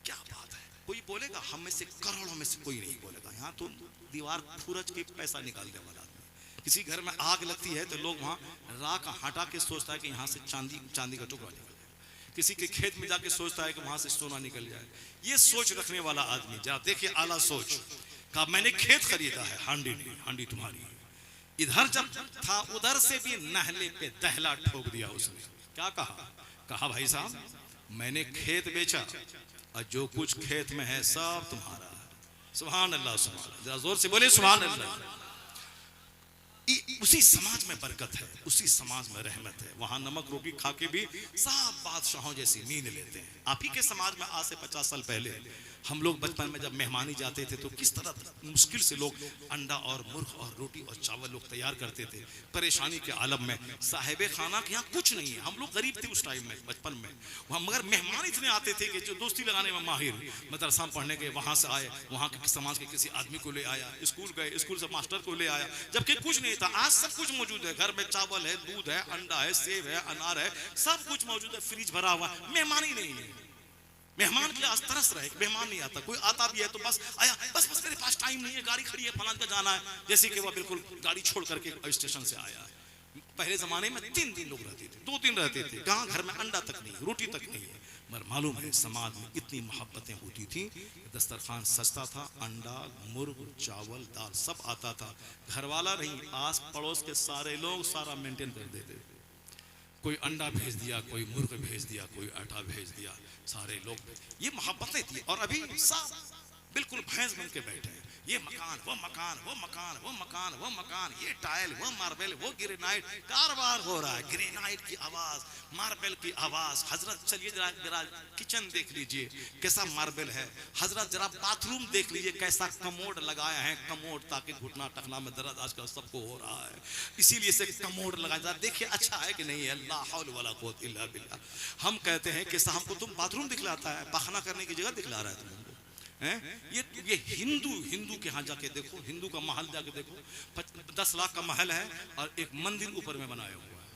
क्या बात है, कोई बोलेगा? हम में से करोड़ों में से कोई नहीं बोलेगा। यहाँ तो दीवार फूरज के पैसा निकालने वाला आदमी। किसी घर में आग लगती है तो लोग वहाँ राख हटा के सोचता है कि यहाँ से चांदी का टुकड़ा निकल जाए। किसी के खेत में जाके सोचता है कि वहां से सोना निकल जाए। ये सोच रखने वाला आदमी, जरा देखिए आला सोच। कहा मैंने खेत खरीदा है, हांडी नहीं, हांडी तुम्हारी है। इधर जब था उधर से भी नहले पे दहला ठोक दिया उसने। क्या कहा भाई साहब मैंने खेत बेचा और जो कुछ खेत में है सब तुम्हारा है। सुभान अल्लाह, सुभान अल्लाह, जरा जोर से बोले सुभान अल्लाह। उसी समाज में बरकत है, उसी समाज में रहमत है। वहां नमक रोटी खा के भी सब बादशाहों जैसी नींद लेते हैं। आप ही के समाज में आज से 50 साल पहले हम लोग बचपन में जब मेहमानी जाते थे तो किस तरह मुश्किल से लोग अंडा और मुर्ग और रोटी और चावल लोग तैयार करते थे, परेशानी के आलम में। साहिबे खाना के यहाँ कुछ नहीं है, हम लोग गरीब थे उस टाइम में, बचपन में। वहाँ मगर मेहमान इतने आते थे कि जो दोस्ती लगाने में माहिर, मदरसा पढ़ने के वहां से आए, वहां के समाज के किसी आदमी को ले आया, स्कूल गए, स्कूल से मास्टर को ले आया, जबकि कुछ नहीं था। आज सब कुछ मौजूद है, घर में चावल है, दूध है, अंडा है, सेब है, अनार है, सब कुछ मौजूद है, फ्रिज भरा हुआ। मेहमान ही नहीं है। मेहमान के आज तरस रहे, मेहमान नहीं आता। कोई आता भी है तो बस आया, बस मेरे पास टाइम नहीं है, गाड़ी खड़ी है, फलां का जाना है, जैसे कि वो बिल्कुल गाड़ी छोड़ करके स्टेशन से आया है। पहले जमाने में 3 दिन लोग रहते थे, 2 दिन रहते थे, कहाँ घर में अंडा तक नहीं, रोटी तक नहीं है। मगर मालूम है समाज में इतनी मोहब्बतें होती थी, दस्तरखान सस्ता था, अंडा, मुर्ग, चावल, दाल सब आता था। घर वाला नहीं, आस पड़ोस के सारे लोग सारा मेंटेन कर देते। कोई अंडा भेज दिया, कोई मुर्ग भेज दिया, कोई आटा भेज दिया, सारे लोग। ये मोहब्बतें थी। और अभी सब बिल्कुल भैंस बन के बैठे हैं। ये मकान, वो मकान, वो मकान, वो मकान, वो मकान, ये टाइल, वो मार्बल, वो ग्रेनाइट, कारोबार हो रहा है। ग्रेनाइट की आवाज, मार्बल की आवाज। हजरत चलिए जरा किचन देख लीजिए कैसा मार्बल है। हजरत जरा बाथरूम देख लीजिए कैसा कमोड लगाया है। कमोड ताकि घुटना टखना में दर्द आजकल सबको हो रहा है, इसीलिए से कमोड लगाया। देखिए अच्छा है कि नहीं है। अल्लाह हौल वला कुव्वत इल्ला बिल्लाह। हम कहते हैं कि साहब को तुम बाथरूम दिखलाता है, पाखना करने की जगह दिखला रहा है तुमको। ये हिंदू के यहाँ जाके देखो, हिंदू का महल जाके देखो, 10 लाख का महल है और एक मंदिर ऊपर में बनाया हुआ है,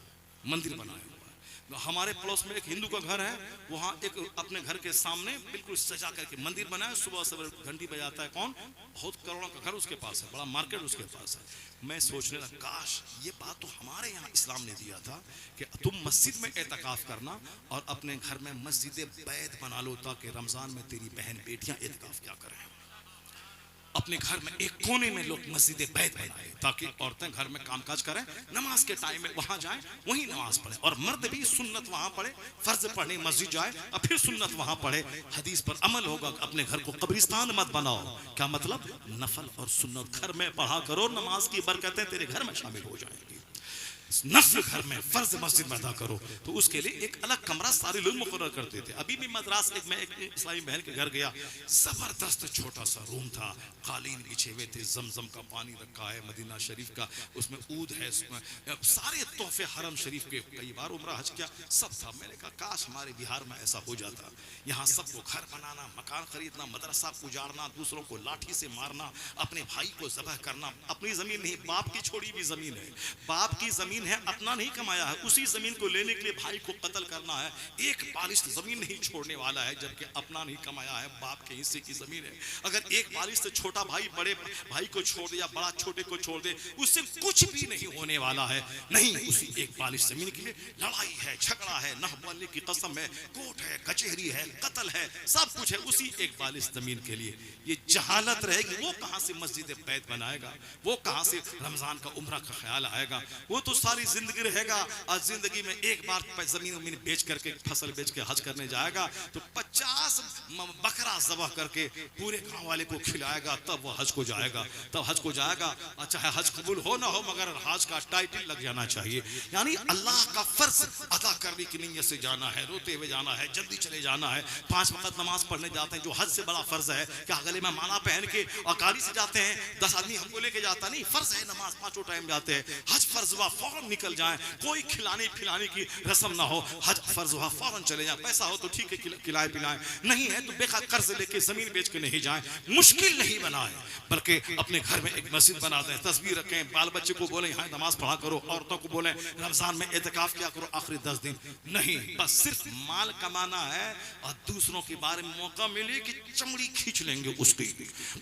मंदिर बनाया हुआ है। हमारे पड़ोस में एक हिंदू का घर है, वहाँ एक अपने घर के सामने बिल्कुल सजा करके मंदिर बनाया। सुबह सुबह घंटी बजाता है कौन? बहुत करोड़ों का घर उसके पास है, बड़ा मार्केट उसके पास है। मैं सोचने लगा काश ये बात तो हमारे यहाँ इस्लाम ने दिया था कि तुम मस्जिद में एतकाफ करना और अपने घर में मस्जिद बैत बना लो, ताकि रमजान में तेरी बहन बेटियां एतकाफ क्या करें। अपने घर में एक कोने में लोग मस्जिद बैत बनाए ताकि औरतें घर में कामकाज करें, नमाज के टाइम में वहां जाएं, वहीं नमाज पढ़े। और मर्द भी सुन्नत वहां पढ़े, फर्ज पढ़ने मस्जिद जाए और फिर सुन्नत वहां पढ़े। हदीस पर अमल होगा। अपने घर को कब्रिस्तान मत बनाओ। क्या मतलब? नफल और सुन्नत घर में पढ़ा करो, नमाज की बरकतें तेरे घर में शामिल हो जाएंगी। नफल घर में, फर्ज मस्जिद में अदा करो। तो उसके लिए एक अलग कमरा सारे लोग मुकर्रर करते थे। अभी भी मद्रास मैं एक इस्लामी बहन के घर गया, जबरदस्त छोटा सा रूम था, कालीन बिछे हुए थे, जमजम का पानी रखा है मदीना शरीफ का, उसमें ऊद है, उसमें सारे तोहफे हरम शरीफ के, कई बार उम्रा हज किया, सब था। मैंने कहा काश हमारे बिहार में ऐसा हो जाता। यहाँ सबको घर बनाना, मकान खरीदना, मदरसा उजाड़ना, दूसरों को लाठी से मारना, अपने भाई को ज़बह करना। अपनी जमीन नहीं, बाप की छोड़ी भी जमीन है, बाप की जमीन है, अपना नहीं कमाया है, उसी जमीन को लेने के लिए भाई को कत्ल करना है। एक बारिश जमीन नहीं छोड़ने वाला है, जबकि अपना नहीं कमाया है, बाप के हिस्से की जमीन है। अगर एक बारिश से छोटा भाई बड़े भाई को छोड़ दे या बड़ा छोटे को छोड़ दे, उससे कुछ भी नहीं होने वाला है। नहीं, उसी एक बारिश जमीन के लिए लड़ाई है, झगड़ा है, न बोलने की कसम है, कोर्ट है, कचहरी है, कत्ल है, सब कुछ है उसी एक बारिश जमीन के लिए। ये जहालत रहेगी, वो कहां से मस्जिद बैत बनाएगा, वो कहां से रमजान का उम्रा का ख्याल आएगा। वो तो सारी जिंदगी रहेगा और जिंदगी में एक बार जमीन बेच करके, फसल बेच के हज करने जाएगा तो 50 बकरा ज़बह करके पूरे गांव वाले को खिलाएगा, तब वो हज को जाएगा, तब हज को जाएगा। अच्छा है हज कबूल हो ना हो, मगर हज का टाइटल लग जाना चाहिए। यानी अल्लाह का फर्ज अदा करने की नीयत से जाना है, रोते हुए जाना है, जल्दी चले जाना है। 5 वक्त नमाज पढ़ने जाते हैं, जो हज से बड़ा फर्ज है। क्या गले में माला पहन के और गाड़ी से जाते हैं, 10 आदमी हमको लेके जाता नहीं, फर्ज है नमाज 5 टाइम जाते हैं। हज फर्ज हुआ फौरन निकल जाए, कोई खिलाने पिलाने की रस्म ना हो। हज फर्ज हुआ फौरन चले जाए। पैसा हो तो ठीक है खिलाए पिलाए, नहीं है तो बेकार कर्ज लेके जमीन बेच के नहीं जाए। मुश्किल नहीं बनाए, बल्कि अपने घर में एक मस्जिद बना दें, तस्वीर रखें, बाल बच्चे को बोले यहाँ नमाज पढ़ा करो, औरतों को बोले रमजान में एतकाफ किया करो आखिरी 10 दिन। नहीं, बस सिर्फ माल कमाना है और दूसरों के बारे में मौका मिले कि चमड़ी खींच लेंगे, उसकी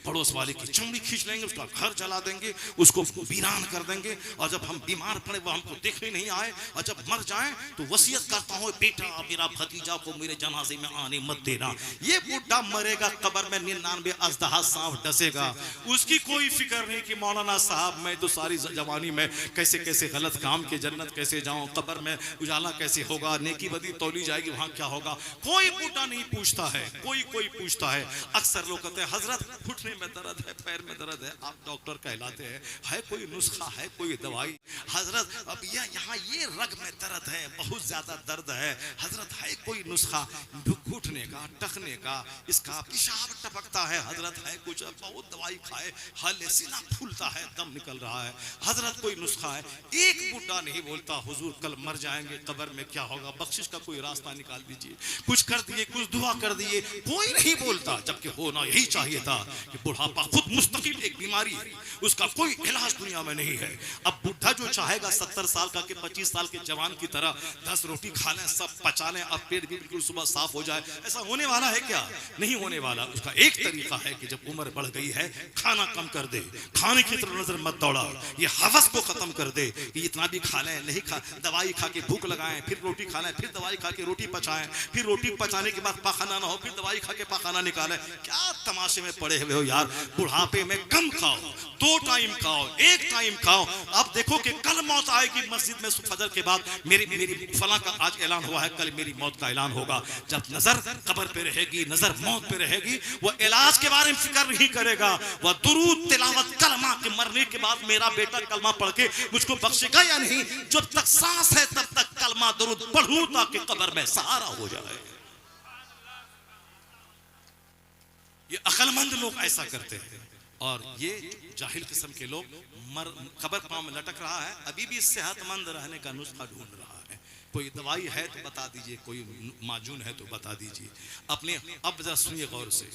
पड़ोस वाले की चमड़ी खींच लेंगे, उसका घर जला देंगे, उसको वीरान कर देंगे। और जब हम बीमार पड़े वो हमको देखने नहीं आए, और जब मर जाए तो वसीयत करता हूँ बेटा मेरा भतीजा को मेरे जनाजे में आने मत देना। ये बुढ़ा मरेगा कब्र में 99 अजदहा सांप डसेगा, उसकी कोई फिक्र नहीं कि मौलाना साहब मैं तो सारी जवानी में कैसे कैसे गलत काम के जन्नत कैसे जाऊं, कब्र में उजाला कैसे होगा, नेकी बदी तौली जाएगी, वहां क्या होगा। कोई बूढ़ा नहीं पूछता है, कोई पूछता है। अक्सर लोग कहते हैं हजरत घुटने में दर्द है, पैर में दर्द है, आप डॉक्टर कहलाते हैं, है कोई नुस्खा, है कोई दवाई? हजरत अब यहाँ ये रग में दर्द है, बहुत ज्यादा दर्द है, हजरत है कोई नुस्खा घुटने का, टखने का, इसका पेशाब टपकता है, हजरत है कुछ, बहुत दवाई खाए, हल सीना फूलता है, दम निकल रहा है, हजरत कोई नुस्खा है? एक बूढ़ा नहीं बोलता हुजूर कल मर जाएंगे, कब्र में क्या होगा, बख्शिश का कोई रास्ता निकाल दीजिए, कुछ कर दिए, कुछ दुआ कर दिए, कोई नहीं बोलता। जबकि होना यही चाहिए था कि बुढ़ापा खुद मुस्तकिल एक बीमारी है, उसका कोई इलाज दुनिया में नहीं है। अब बुढ़ा जो चाहेगा 70 साल का कि 25 साल के जवान की तरह 10 रोटी खा लें, सब पचा लें, अब पेट भी बिल्कुल सुबह साफ हो जाए, ऐसा होने वाला है क्या? नहीं होने वाला। उसका एक तरीका है कि जब उम्र बढ़ गई है खाना कम कर दे, खाने की तरफ नजर मत दौड़ा, ये हवस को खत्म कर दे कि इतना भी खा लें, नहीं खा, दवाई खा के भूख लगाएं, फिर रोटी खा लें, फिर दवाई खा के रोटी पचाएं, फिर रोटी पचाने के बाद पाखाना ना हो, फिर दवाई खा के पाखाना निकालें। क्या तमाशे में पड़े हुए हो यार। बुढ़ापे में कम खाओ, 2 टाइम खाओ, 1 टाइम खाओ। अब देखो कि कल मौत आएगी मस्जिद में फजर के बाद, मेरी फला का आज ऐलान हुआ है, कल मेरी मौत का ऐलान होगा। जब नजर कब्र पे रहेगी, नजर मौत पे रहेगी, वो इलाज के बारे में फिक्र नहीं करेगा, वह दुरूद तिलावत कलमा के मरने के बाद मेरा बेटा कलमा पढ़ के मुझको बख्शेगा या नहीं। जब तक सांस है तब तक कलमा दुरूद पढ़ूं ताकि कब्र में सहारा हो जाए। ये अक्लमंद लोग ऐसा करते हैं, और ये जाहिल किस्म के लोग कब्र पांव में लटक रहा है, अभी भी सेहतमंद रहने का नुस्खा ढूंढ रहा है। कोई दवाई है तो बता दीजिए, कोई माजून है तो बता दीजिए अपने। अब जरा सुनिए गौर से।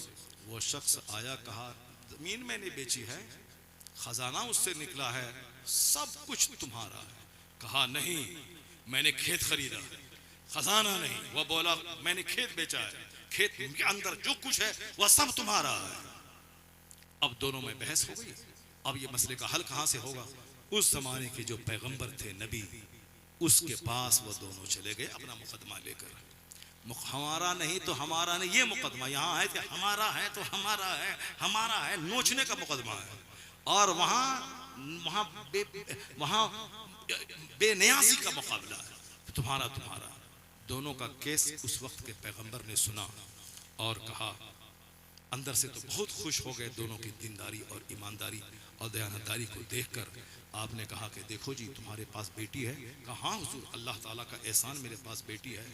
वो शख्स आया, कहा जमीन मैंने बेची है, खजाना उससे निकला है, सब कुछ तुम्हारा है। कहा नहीं, मैंने खेत खरीदा, खजाना नहीं। वह बोला मैंने खेत बेचा है, खेत के अंदर जो कुछ है वह सब तुम्हारा है। अब दोनों में बहस हो गई। अब ये मसले का हल कहां से होगा? उस जमाने के जो पैगंबर थे, नबी, उसके पास वो दोनों चले गए अपना मुकदमा लेकर। हमारा नहीं तो हमारा नहीं, ये मुकदमा यहाँ है कि हमारा है तो हमारा है, हमारा है, नोचने का मुकदमा है। और वहां बेनियाजी का मुकाबला है, तुम्हारा तुम्हारा। दोनों का केस उस वक्त के पैगंबर ने सुना और कहा, अंदर से तो बहुत खुश हो गए दोनों की दीनदारी और ईमानदारी और दयानतदारी को देखकर। आपने कहा कि देखो जी तुम्हारे पास बेटी है। कहा हाँ हुजूर, अल्लाह ताला का एहसान, मेरे पास बेटी है।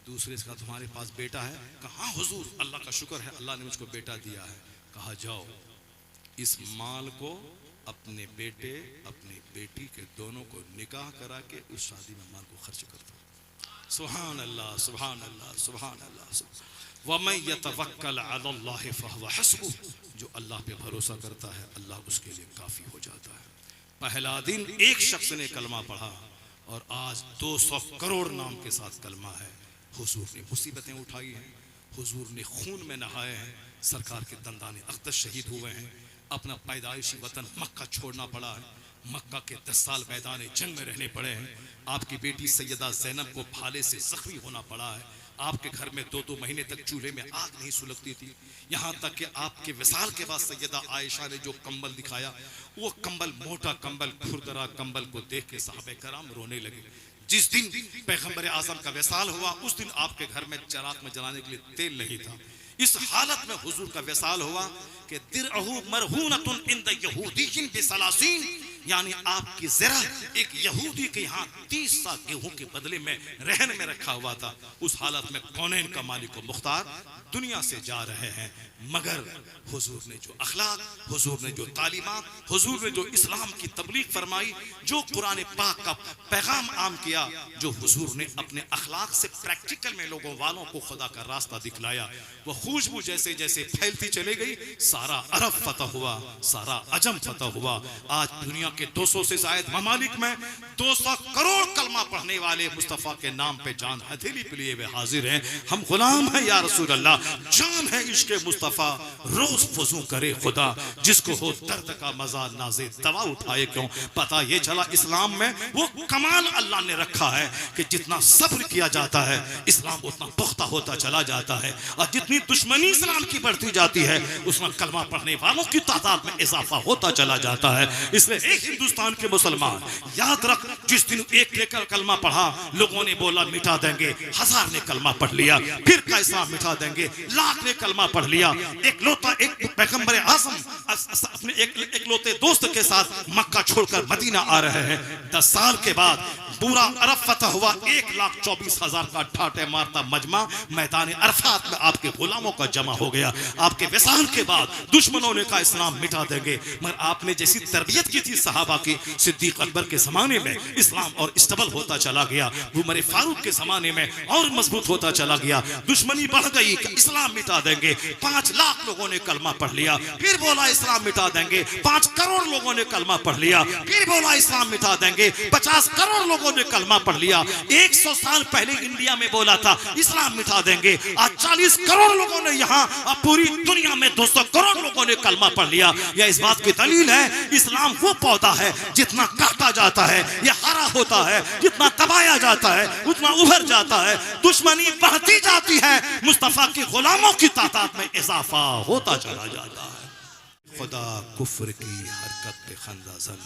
दूसरे का तुम्हारे पास बेटा है। कहा हाँ हुजूर, अल्लाह का शुक्र है, अल्लाह ने मुझको बेटा दिया है। कहा जाओ इस माल को अपने बेटे अपनी बेटी के दोनों को निकाह करा के उस शादी में माल को खर्च कर दो। सुभान अल्लाह, सुभान अल्लाह, सुभान अल्लाह। वमन यतवक्कल अलल्लाह फहुव हस्बुह, जो अल्लाह पे भरोसा करता है अल्लाह उसके लिए काफ़ी हो जाता है। पहला दिन एक शख्स ने कलमा पढ़ा और आज 200 करोड़ नाम के साथ कलमा है। हुजूर ने मुसीबतें उठाई हैं, हुजूर ने खून में नहाए हैं, सरकार के दंदाने अख्तर शहीद हुए हैं, अपना पैदाइशी वतन मक्का छोड़ना पड़ा है, मक्का के 10 साल मैदान जंग में रहने पड़े हैं, आपकी बेटी सैयदा ज़ैनब को भाले से जख्मी होना पड़ा है, आपके घर में 2-2 महीने तक चूल्हे में आग नहीं सुलगती थी, यहाँ तक कि आपके विसाल के बाद सैयदा आयशा ने जो कंबल दिखाया, वो कंबल, मोटा कंबल, खुरदरा कंबल को देख के सहाबे कराम रोने लगे। जिस दिन पैगंबर आजम का विसाल हुआ उस दिन आपके घर में चिराग में जलाने के लिए तेल नहीं था। इस हालत में हुजूर का विसाल हुआ कि दिरअहू मरहूनतुन इंद यहूदिय्यिन बिसलासीन, यानी आपकी ज़रा एक यहूदी के यहाँ 30 सा गेहूं के बदले में रहन में रखा हुआ था। उस हालत में कौनैन का मालिक व मुख्तार दुनिया से जा रहे हैं, मगर हुजूर ने जो अखलाक, हुजूर ने जो तालीमात, हुजूर ने जो इस्लाम की तबलीग फरमाई, जो कुरान पाक का पैगाम आम किया, जो हुजूर ने अपने अखलाक से प्रैक्टिकल में लोगों वालों को खुदा का रास्ता दिखलाया, वह खुशबू जैसे जैसे फैलती चली गई। सारा अरब फतह हुआ, सारा अजम फतह हुआ। आज दुनिया के 200 से जायद ममालिक में 200 करोड़ कलमा पढ़ने वाले मुस्तफ़ा के नाम पे जान हथेली पे लिए वे हाजिर हैं। हम गुलाम हैं या रसूल अल्लाह, जान है इश्क़ मुस्तफ़ा, रोज वज़ू करे खुदा, जिसको हो दर्द का मजा नाज़े दवा उठाए क्यों। पता ये चला इस्लाम में वो कमाल अल्लाह ने रखा है कि जितना सब्र किया जाता है इस्लाम उतना पुख्ता होता चला जाता है, और जितनी दुश्मनी इस्लाम की बढ़ती जाती है उसमें कलमा पढ़ने वालों की तादाद में इजाफा होता चला जाता है। इसलिए एक हिंदुस्तान के मुसलमान याद रख, जिस दिन एक लेकर कलमा पढ़ा लोगों ने बोला मिटा देंगे, 1000 ने कलमा पढ़ लिया, फिर का इस्लाम मिटा देंगे, 1,00,000 ने कलमा पढ़ लिया। एक पैगंबर आज़म अपने एक लोते दोस्त के साथ मक्का छोड़कर मदीना आ रहे हैं। 10 साल के बाद पूरा अरब फतह हुआ, 1,24,000 का ठाटे मारता मजमा मैदान अरफात में आपके गुलामों का जमा हो गया। आपके विसाल के बाद दुश्मनों ने कहा इस्लाम मिटा देंगे, मगर आपने जैसी तरबियत की थी सहाबा की, सिद्दीक अकबर के जमाने में इस्लाम और स्टेबल होता चला गया, उमर फारूक के जमाने में और मजबूत होता चला गया। दुश्मनी बढ़ गई कि इस्लाम मिटा देंगे, 5 लाख लोगों ने कलमा पढ़ लिया, फिर बोला इस्लाम मिटा देंगे, 5 करोड़ लोगों ने कलमा पढ़ लिया, फिर बोला इस्लाम मिटा देंगे, 50 करोड़ लोगों ने कलमा पढ़ लिया। 100 साल पहले इंडिया में बोला था इस्लाम मिटा देंगे, आज 40 करोड़ लोगों ने यहाँ, अब पूरी दुनिया में 200 करोड़ लोगों ने कलमा पढ़ लिया। यह इस बात की दलील है इस्लाम वो पौधा है जितना काटा जाता है यह हरा होता है, जितना दबाया जाता है उतना उभर जाता है। दुश्मनी बढ़ती जाती है, मुस्तफा के गुलामों की तादाद में इजाफा होता चला जाता है। खुदा कुफ्र की हरकत पे खंदाज़न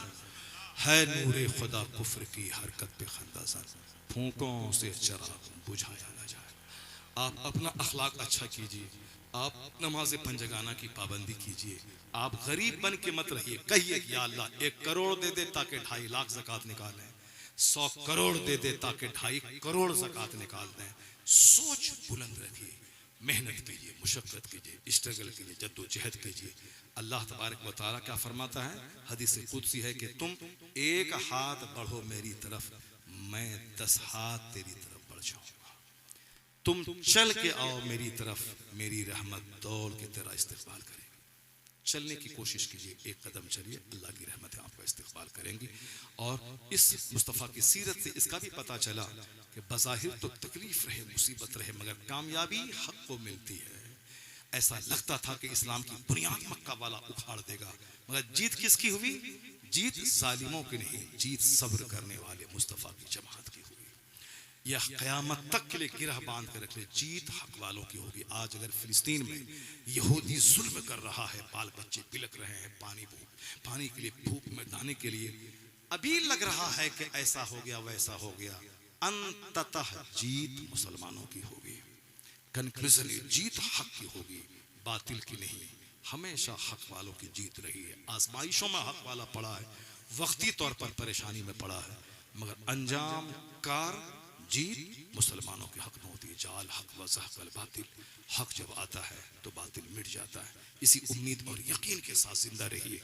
है, नूरे खुदा कुफ्र की हरकत पे खंदाज़न, फूंकों से चराग बुझाया न जाए। आप अपना अखलाक अच्छा कीजिए, आप नमाज पंजगाना की पाबंदी कीजिए, आप गरीब बन के मत रहिए। कहिए या अल्लाह 1 करोड़ दे दे ताकि 2.5 लाख ज़कात निकालें, 100 करोड़ दे दे ताकि 2.5 करोड़ ज़कात निकाल दें। सोच बुलंद रखिए, मेहनत कीजिए, मुशक्क़त कीजिए, स्ट्रगल कीजिए, जद्दोजहद कीजिए। अल्लाह तबारक व तआला क्या फरमाता है, हदीस कुदसी है कि तुम 1 हाथ बढ़ो मेरी तरफ, मैं 10 हाथ तेरी तरफ बढ़ जाऊंगा। तुम चल के आओ मेरी तरफ, मेरी रहमत दौड़ के तेरा इस्तेक़बाल करेगी। चलने की कोशिश कीजिए, 1 कदम चलिए, अल्लाह की रहमतें आपका इस्तेक़बाल करेंगी। और इस मुस्तफ़ा की सीरत से इसका भी पता चला कि बज़ाहिर तो तकलीफ रहे, मुसीबत रहे, मगर कामयाबी हक को मिलती है। ऐसा लगता था कि इस्लाम की बुनियाद मक्का वाला उखाड़ देगा, मगर जीत किसकी हुई? जीत जालिमों की नहीं, जीत सब्र करने वाले मुस्तफ़ा की जमात की हुई। यह क़यामत तक के लिए गिरह बांध कर रख ले, जीत हक वालों की होगी। आज अगर फिलिस्तीन में यहूदी जुल्म कर रहा है, बाल बच्चे बिलक रहे हैं पानी के लिए, भूख मिटाने के लिए, अभी लग रहा है कि ऐसा हो गया वैसा हो गया, अंततः जीत मुसलमानों की होगी। कंक्लूजन जीत हक की होगी, बातिल की नहीं। हमेशा हक वालों की जीत रही है। आजमाइशों में हक वाला पड़ा है, वक्ती तौर पर परेशानी में पड़ा है, मगर अंजाम कार जीत मुसलमानों के हक में होती है। जाल हक व ज़हक़ल बातिल, हक जब आता है तो बातिल मिट जाता है। इसी उम्मीद और यकीन के साथ जिंदा रहिए।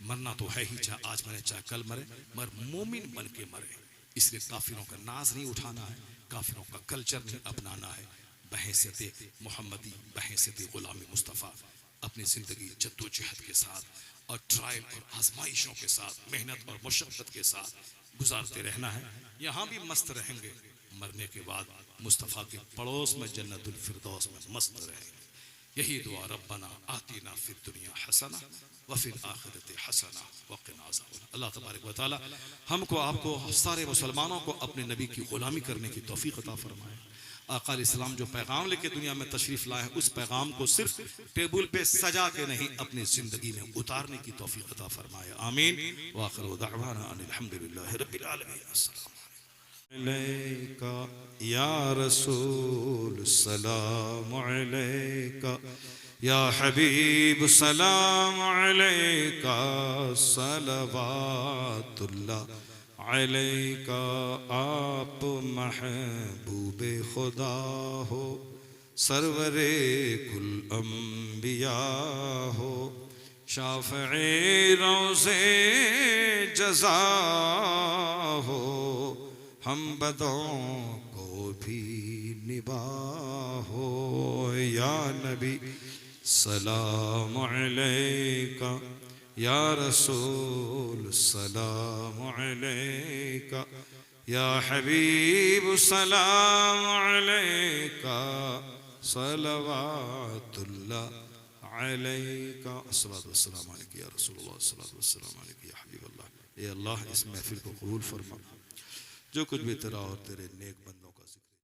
मरना तो है ही, चाहे आज मरे चाहे कल मरे, मगर मोमिन बन के मरे। इसलिए काफिरों का नाज नहीं उठाना है, काफिरों का कल्चर नहीं अपनाना है। बहैसियत मोहम्मदी, बहैसियत गुलामी मुस्तफ़ा अपनी ज़िंदगी जद्दोजहद के साथ और ट्रायल और आजमाइशों के साथ, मेहनत और मुशक्क़त के साथ गुजारते रहना है। यहाँ भी मस्त रहेंगे, मरने के बाद मुस्तफ़ा के पड़ोस में जन्नतुल फिरदौस में मस्त रहेंगे। यही दुआ, रब्बना आतिना फिद दुनिया हसना व फिल आखिरति हसना व क़िना अज़ाबन्नार। अल्लाह तबारक व तआला हमको आपको सारे मुसलमानों को अपने नबी की ग़ुलामी करने की तौफ़ीक़ अता फरमाए। आका अलैहिस्सलाम जो पैगाम लेके दुनिया में तशरीफ़ लाए हैं, उस पैगाम को सिर्फ टेबल पे सजा के नहीं, अपनी ज़िंदगी में उतारने की तौफ़ीक़ अता फरमाए। आमीन। व आखिरु दअवाना अनिल हम्दुलिल्लाहि रब्बिल आलमीन। अस्सलाम। अलैका या रसूल सलाम अलैका या हबीब सलाम अलैका सलवातुल्लाह अलैका। आप महबूबे खुदा हो, सरवरे कुल अंबिया हो, शाफ़े रोज़े जज़ा हो, हम बदों को भी निभाओ। या नबी सलाम अलैका या रसूल सलाम अलैका या हबीब सलाम अलैका सलवातुल्लाह अलैका। अस्सलातु वस्सलाम अलैका या रसूलुल्लाह, अस्सलातु वस्सलाम अलैका या हबीबल्लाह। ए अल्लाह इस महफिल को कबूल फरमा, जो कुछ भी तेरा और तेरे नेक बंदों का